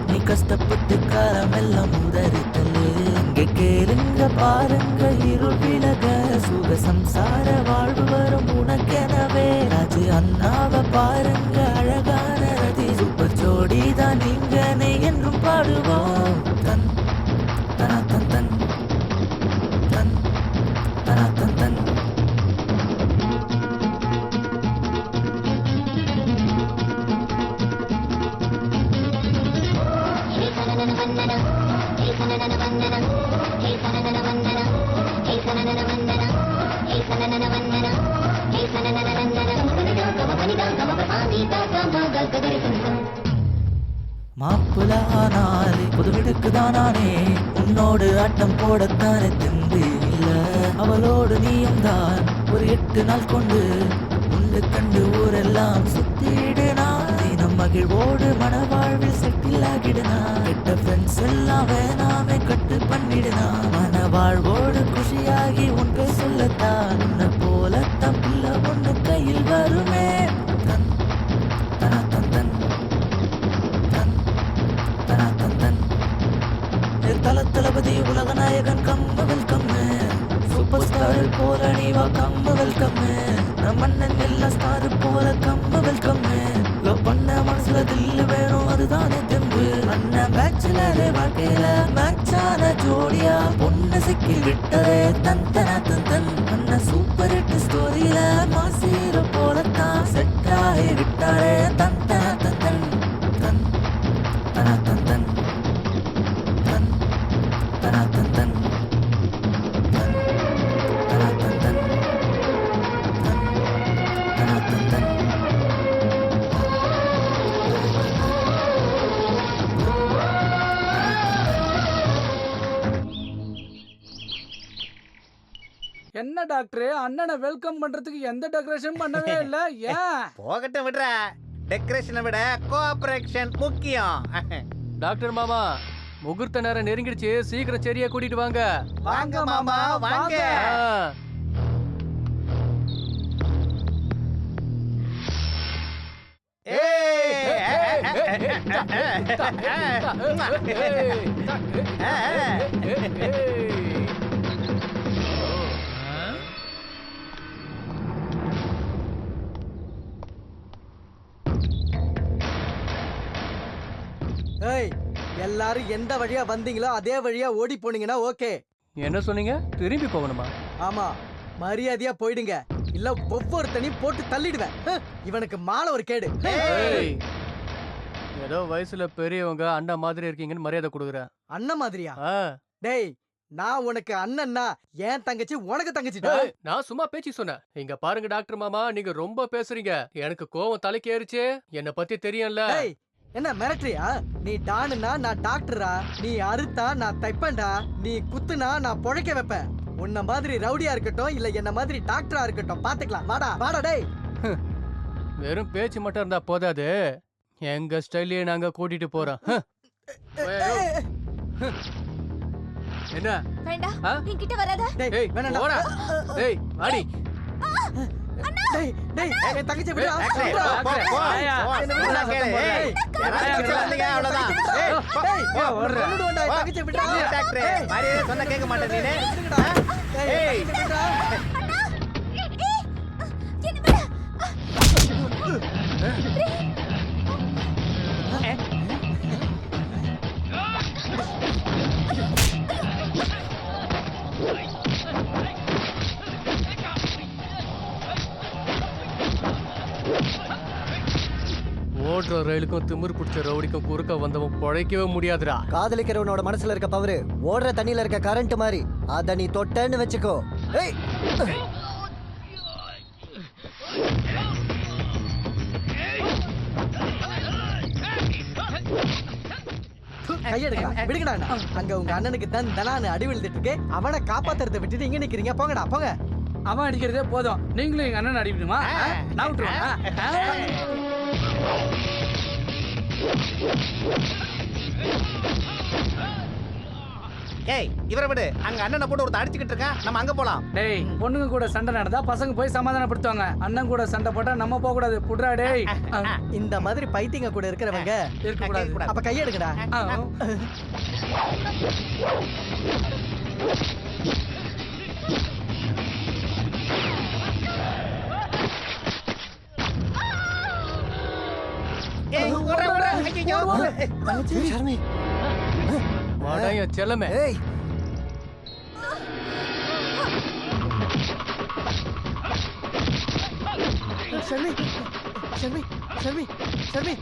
நீ கஷ்டப்பட்டு காலம் எல்லாம் உதறி தள்ளு. அங்கே கேளுங்க பாருங்க இருள் விலக, சுக சம்சார வாழ்வு வரும் உனக்கெனவே. ராஜு அண்ணாவை பாருங்க அழகான ரதி, சூப்பர் ஜோடி தான் நீங்க நீ என்றும் பாடுவோம். தன் தனா தன் தன் தன் தனா தன் தன். Hey, மாப்பிள ஆனாலே புது வீட்டுக்குதான் நானே உன்னோடு ஆட்டம் போடத்தானே தெம்பு இல்ல அவளோடு நீயும் தான் ஒரு 8 நாள் கொண்டு உண்டு கண்டு ஊரெல்லாம் சுத்திடுனா தினம் மகிழ்வோடு மனவாழ்வில் செட்டில் ஆகிடுனா கெட்ட ஃப்ரெண்ட்ஸ் எல்லாம் வேணாமே கட்டு பண்ணிடுனா மனவாழ்வோடு குஷியாகி உன் பேர் சொல்லத்தான் உன்னை போல தம்பில்ல ஒன்று கையில் வருமே தன் தன தந்தன் தளபதி உலக நாயகன் கம்ம வெல்கம் சூப்பர் ஸ்டார் போல நீவா கம்ம வெல்கம் நம்ம அண்ணன் எல்லா ஸ்டார் போல கம்ம வெல்கம் லவ் பண்ண மனசுல தில்லு வேணும் அதுதானே தெம்பு அண்ணன் பேச்சுலரே வாழ்க்கையில மேட்சான ஜோடியா பொண்ணு சிக்கில் விட்டதே தன் தன தன் அண்ணன் சூப்பர் ஹிட் ஸ்டோரியில மாசீர போலத்தான் செட் ஆகி விட்டாரே தன் தன தன் தன் தன தன் என்ன டாக்டர் அண்ணனை வெல்கம் பண்றதுக்கு எந்த டெக்கரேஷன் பண்ணவே இல்ல ஏன்? போகட்டும் விடுற. டெக்கரேஷனை விட கோஆபரேஷன் முக்கியம். டாக்டர் மாமா முகூர்த்த நேரம் நெருங்கிடுச்சு, சீக்கிரம் சரியா கூட்டிட்டு வாங்க. வாங்க மாமா வாங்க. ஏய், எல்லாரும் எந்த வழியா வந்தீங்களோ அதே வழியா ஓடி போனீங்கன்னா ஓகே. என்ன சொன்னீங்க? திரும்பி போகணுமா? ஆமா, மரியாதையா போயிடுங்க, இல்ல ஒவ்வொருத்தனையும் போட்டு தள்ளிடுவேன். இவனுக்கு மாலை ஒரு கேடு. ஏதோ வயசுல பெரியவங்க அண்ணன் மாதிரி இருக்கீங்கன்னு மரியாதை கொடுக்குறேன். அண்ணன் மாதிரியா? டேய், நான் உனக்கு அண்ணன்னா என் தங்கச்சி உனக்கு தங்கச்சிடா. நான் சும்மா பேச்சு சொன்னேன். இங்க பாருங்க டாக்டர் மாமா, நீங்க ரொம்ப பேசுறீங்க. எனக்கு கோவம் தலைக்கு ஏறிச்சு. என்ன பத்தி தெரியும்ல. என்ன மிரட்டுறியா? நீ டானுனா நான் டாக்டரா, நீ அறுத்தா நான் தைப்பேன்டா, நீ குத்துனா நான் பொழைக்க வைப்பேன். உன்ன மாதிரி ரவுடியா இருக்கட்டும் இல்ல என்ன மாதிரி டாக்டரா இருக்கட்டும் பாத்துக்கலாம். வாடா வாடா டேய். வெறும் பேச்சு மட்டும் இருந்தா போதாது, எங்க ஸ்டைல்லயே நாங்க கூட்டிட்டு போறோம். என்ன வேண்டாம், என்கிட்ட வராத. டேய் வேணாம்டா. போடா. டேய் வாடி. டேய் டேய் என் தங்கச்சி விடுடா. சொன்ன கேட்க மாட்டேன். ஓடுற ரயிலுக்கும் திமிர் பிடிச்ச ரவுடிக்கும் குறுக்க வந்தவன் பொழைக்கவே முடியாதுடா. காதலிக்கிறவனோட மனசுல இருக்க பவரு ஓடுற தண்ணியில இருக்க கரண்ட் மாதிரி, அத நீ தொட்டன்னு வச்சுக்கோ. ஏய், கையெடுங்க, விடுங்கடா. அங்க உங்க அண்ணனுக்கு தான் தனான்னு அடி விழுந்துட்டு இருக்கு. அவனை காப்பாத்துறதை விட்டுட்டு இங்க நிக்கிறீங்க. போங்கடா போங்க. அவன் அடிக்கிறதே போதும், நீங்களும் எங்க அண்ணன் அடிக்கணுமா? நான் விட்டுருவேன். ஏய், இவரை விடு. அங்க அண்ணனை போட்டு ஒருத்த அடிச்சுக்கிட்டு இருக்கான், நம்ம அங்க போலாம். டேய், பொண்ணுங்க கூட சண்டை நடந்தா பசங்க போய் சமாதானப்படுத்துவாங்க. அண்ணன் கூட சண்டை போட்டா நம்ம போக கூடாது. புட்ரா டேய். இந்த மாதிரி பைத்தியங்க கூட இருக்கிறவங்க இருக்க கூடாது. அப்ப கையெடுங்கடா. வாடா என் செல்லமே. ஷர்மி ஷர்மி ஷர்மி ஷர்மி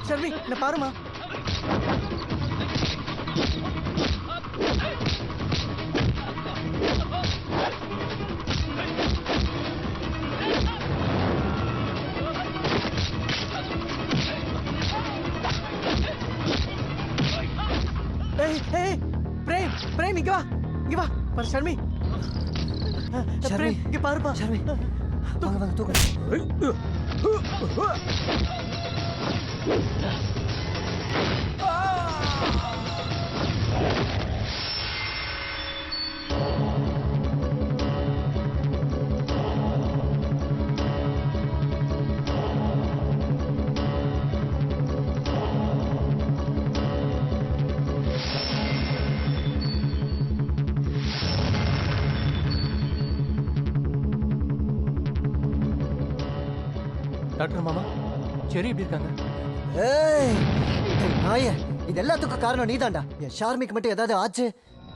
ஷர்மி என்ன பாருமா. பிரேம் இங்க வா, இங்க வா. பாரு ஷர்மி. பிரேம் இங்க பாருப்பா. ஷர்மி வாங்க வாங்க தூக்கு. டாக்டர் மாமா சரி எப்படி இருக்காங்க? ஏய் நாயே, இது எல்லாத்துக்கும் காரணம் நீதான்டா. என் ஷார்மிக்கு மட்டும் ஏதாவது ஆச்சு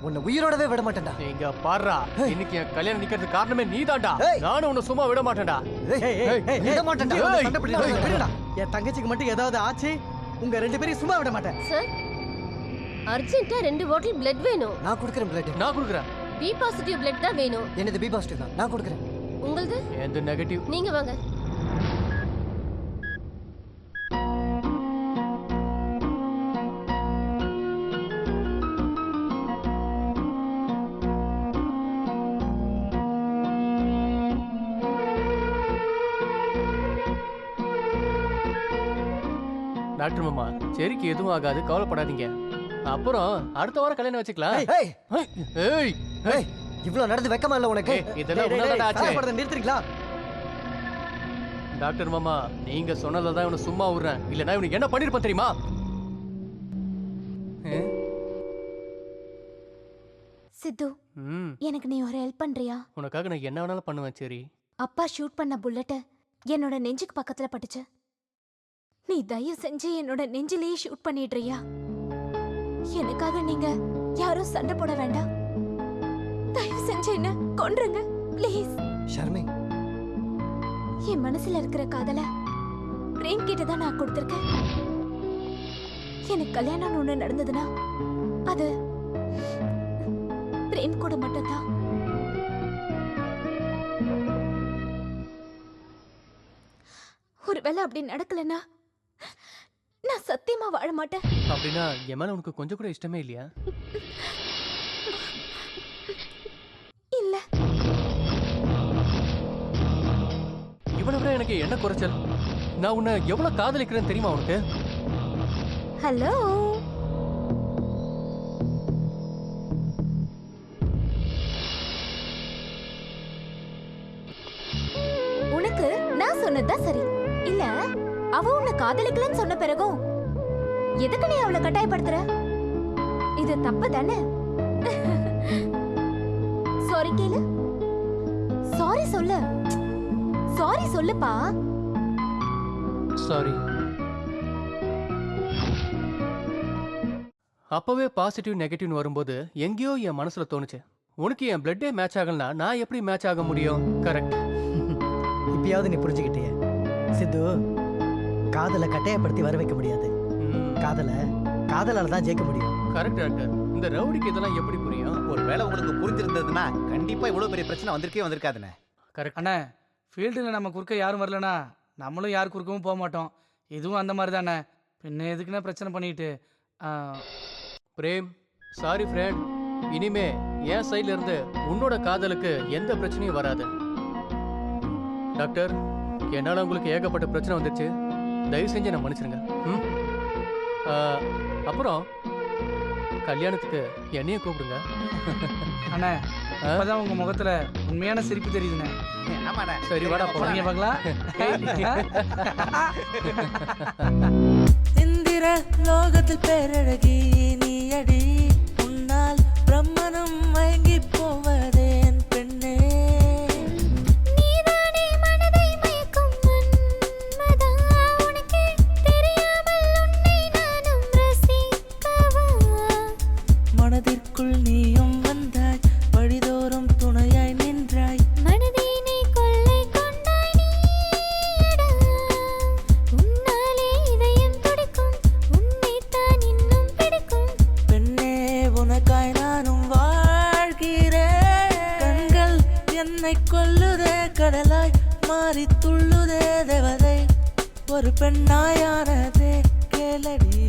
உன்னை உயிரோடவே விட மாட்டேன்டா. நீங்க பாருடா, இன்னைக்கு என் கல்யாணம் நிக்கிறதுக்கு காரணமே நீதான்டா. நானும் உன்னை சும்மா விட மாட்டேன்டா. விட மாட்டேன்டா. சண்டை பிடிக்காதீங்க. என் தங்கச்சிக்கு மட்டும் ஏதாவது ஆச்சு உங்க ரெண்டு பேரையும் சும்மா விட மாட்டேன். சார் அர்ஜென்ட்டா 2 பாட்டில் பிளட் வேணும். நான் கொடுக்குறேன் பிளட். நான் கொடுக்குறேன். பி பாசிட்டிவ் பிளட் தான் வேணும். என்னது பி பாசிட்டிவ் தான், நான் கொடுக்குறேன். உங்களுது எந்த நெகட்டிவ்? நீங்க வாங்க. டாக்டர் மாமா சரிக்கு எதுவும் ஆகாது, கவலைப்படாதீங்க. அப்புறம் அடுத்த வாரம் கல்யாணம் வச்சுக்கலாம். ஏய் ஏய் இவ்வளவு நடந்து வெக்கமா இல்ல உனக்கு? இதெல்லாம் உன்னதாடா ஆச்சு. நிறுத்துறீங்களா? டாக்டர் மாமா நீங்க சொன்னதால தான் இவனை சும்மா விடுறேன். இல்லனா இவனுக்கு என்ன பண்ணிருப்பான் தெரியுமா? சித்து, எனக்கு நீ ஒரு ஹெல்ப் பண்றியா? உனக்காக நான் என்ன வேணாலும் பண்ணுவேன். சரி. அப்பா ஷூட் பண்ண புல்லட் என்னோட நெஞ்சுக்கு பக்கத்துல பட்டுச்சு. நீ தயவு செஞ்சு என்னோட நெஞ்சிலேயே ஷூட் பண்ணிடுறியா? எனக்காக நீங்க யாரும் சண்டை போட வேண்டாம். தயவு செஞ்சு என்ன கொன்றுங்க ப்ளீஸ். ஷர்மி, என் மனசுல இருக்கிற காதல பிரேம் கிட்ட தான் நான் கொடுத்திருக்கேன். எனக்கு கல்யாணம் ஒண்ணு நடந்ததுன்னா அது பிரேம் கூட மட்டும்தான். ஒருவேளை அப்படி நடக்கலன்னா நான் சத்தியமா வாழ மாட்டேன். அப்படின்னா என் மேல உனக்கு கொஞ்சம் கூட இஷ்டமே இல்லையா? இல்ல. இவனை விட எனக்கு என்ன குறைச்சல்? நான் உன்னை எவ்வளவு காதலிக்கிறேன்னு தெரியுமா உனக்கு? ஹலோ, உனக்கு நான் சொன்னதுதான் சரி. இல்ல அவ உன்னை காதலிக்கலன்னு சொன்ன பிறகும் எதுக்கு நீ அவளை கட்டாயப்படுத்துற? இது தப்பு தானே? சாரி கேளு. சாரி சொல்லு. சாரி சொல்லுப்பா. சாரி. அப்பவே பாசிட்டிவ் நெகட்டிவ்னு வரும்போது எங்கேயோ என் மனசுல தோணுச்சு, உனக்கு என் பிளட்டே மேட்ச் ஆகலனா நான் எப்படி மேட்ச் ஆக முடியும்? கரெக்ட். இப்பயாவது நீ புரிஞ்சுக்கிட்டிய சித்து. காதலை கட்டாயப்படுத்தி வர வைக்க முடியாது. காதலால தான் ஜெயிக்க முடியும். Correct doctor. இந்த ரவுடிக்கு இதெல்லாம் எப்படி புரியும்? ஒருவேளை உங்களுக்கு புரிஞ்சிருந்ததுன்னா கண்டிப்பா இவ்வளவு பெரிய பிரச்சனை வந்திருக்காதுண்ணே. கரெக்ட் அண்ணே. ஃபீல்டில் நம்ம குறுக்க யாரும் வரலனா நம்மளும் யார் குறுக்கவும் போக மாட்டோம். இதுவும் அந்த மாதிரி தானே. பின்ன எதுக்குன்னா பிரச்சனை பண்ணிட்டு. Prem, sorry friend. இனிமே என் சைட்ல இருந்து உன்னோட காதலுக்கு எந்த பிரச்சனையும் வராது. டாக்டர், என்னால் உங்களுக்கு ஏகப்பட்ட பிரச்சனை வந்துச்சு. தயவு செஞ்சு நான் மன்னிச்சிருங்க. அப்புறம் கல்யாணத்துக்கு என்னையும் கூப்பிடுங்க. அண்ணா, அப்பதான் உங்க முகத்துல உண்மையான சிரிப்பு தெரியுதுண்ணே. சரி வாடா போறீங்க பார்க்கலாம். இந்திர லோகத்தில் பேரழகி நீ அடி, உன்னால் பிரம்மனும் மயங்கி போவதேன் பெண்ணே. மனதிற்குள் நீயும் வந்தாய், வழிதோறும் துணையாய் நின்றாய். மனதினை கொள்ளை கொண்டாய் நீடா. உன்னாலே இதயம் துடிக்கும், உன்னைத்தான் இன்னும் பிடிக்கும். பெண்ணே உனக்காய் நானும் வாழ்கிறேன். கண்கள் என்னை கொல்லுதே, கடலாய் மாறி துள்ளுதே தேவதை. ஒரு பெண்ணாயானதே கேளடி.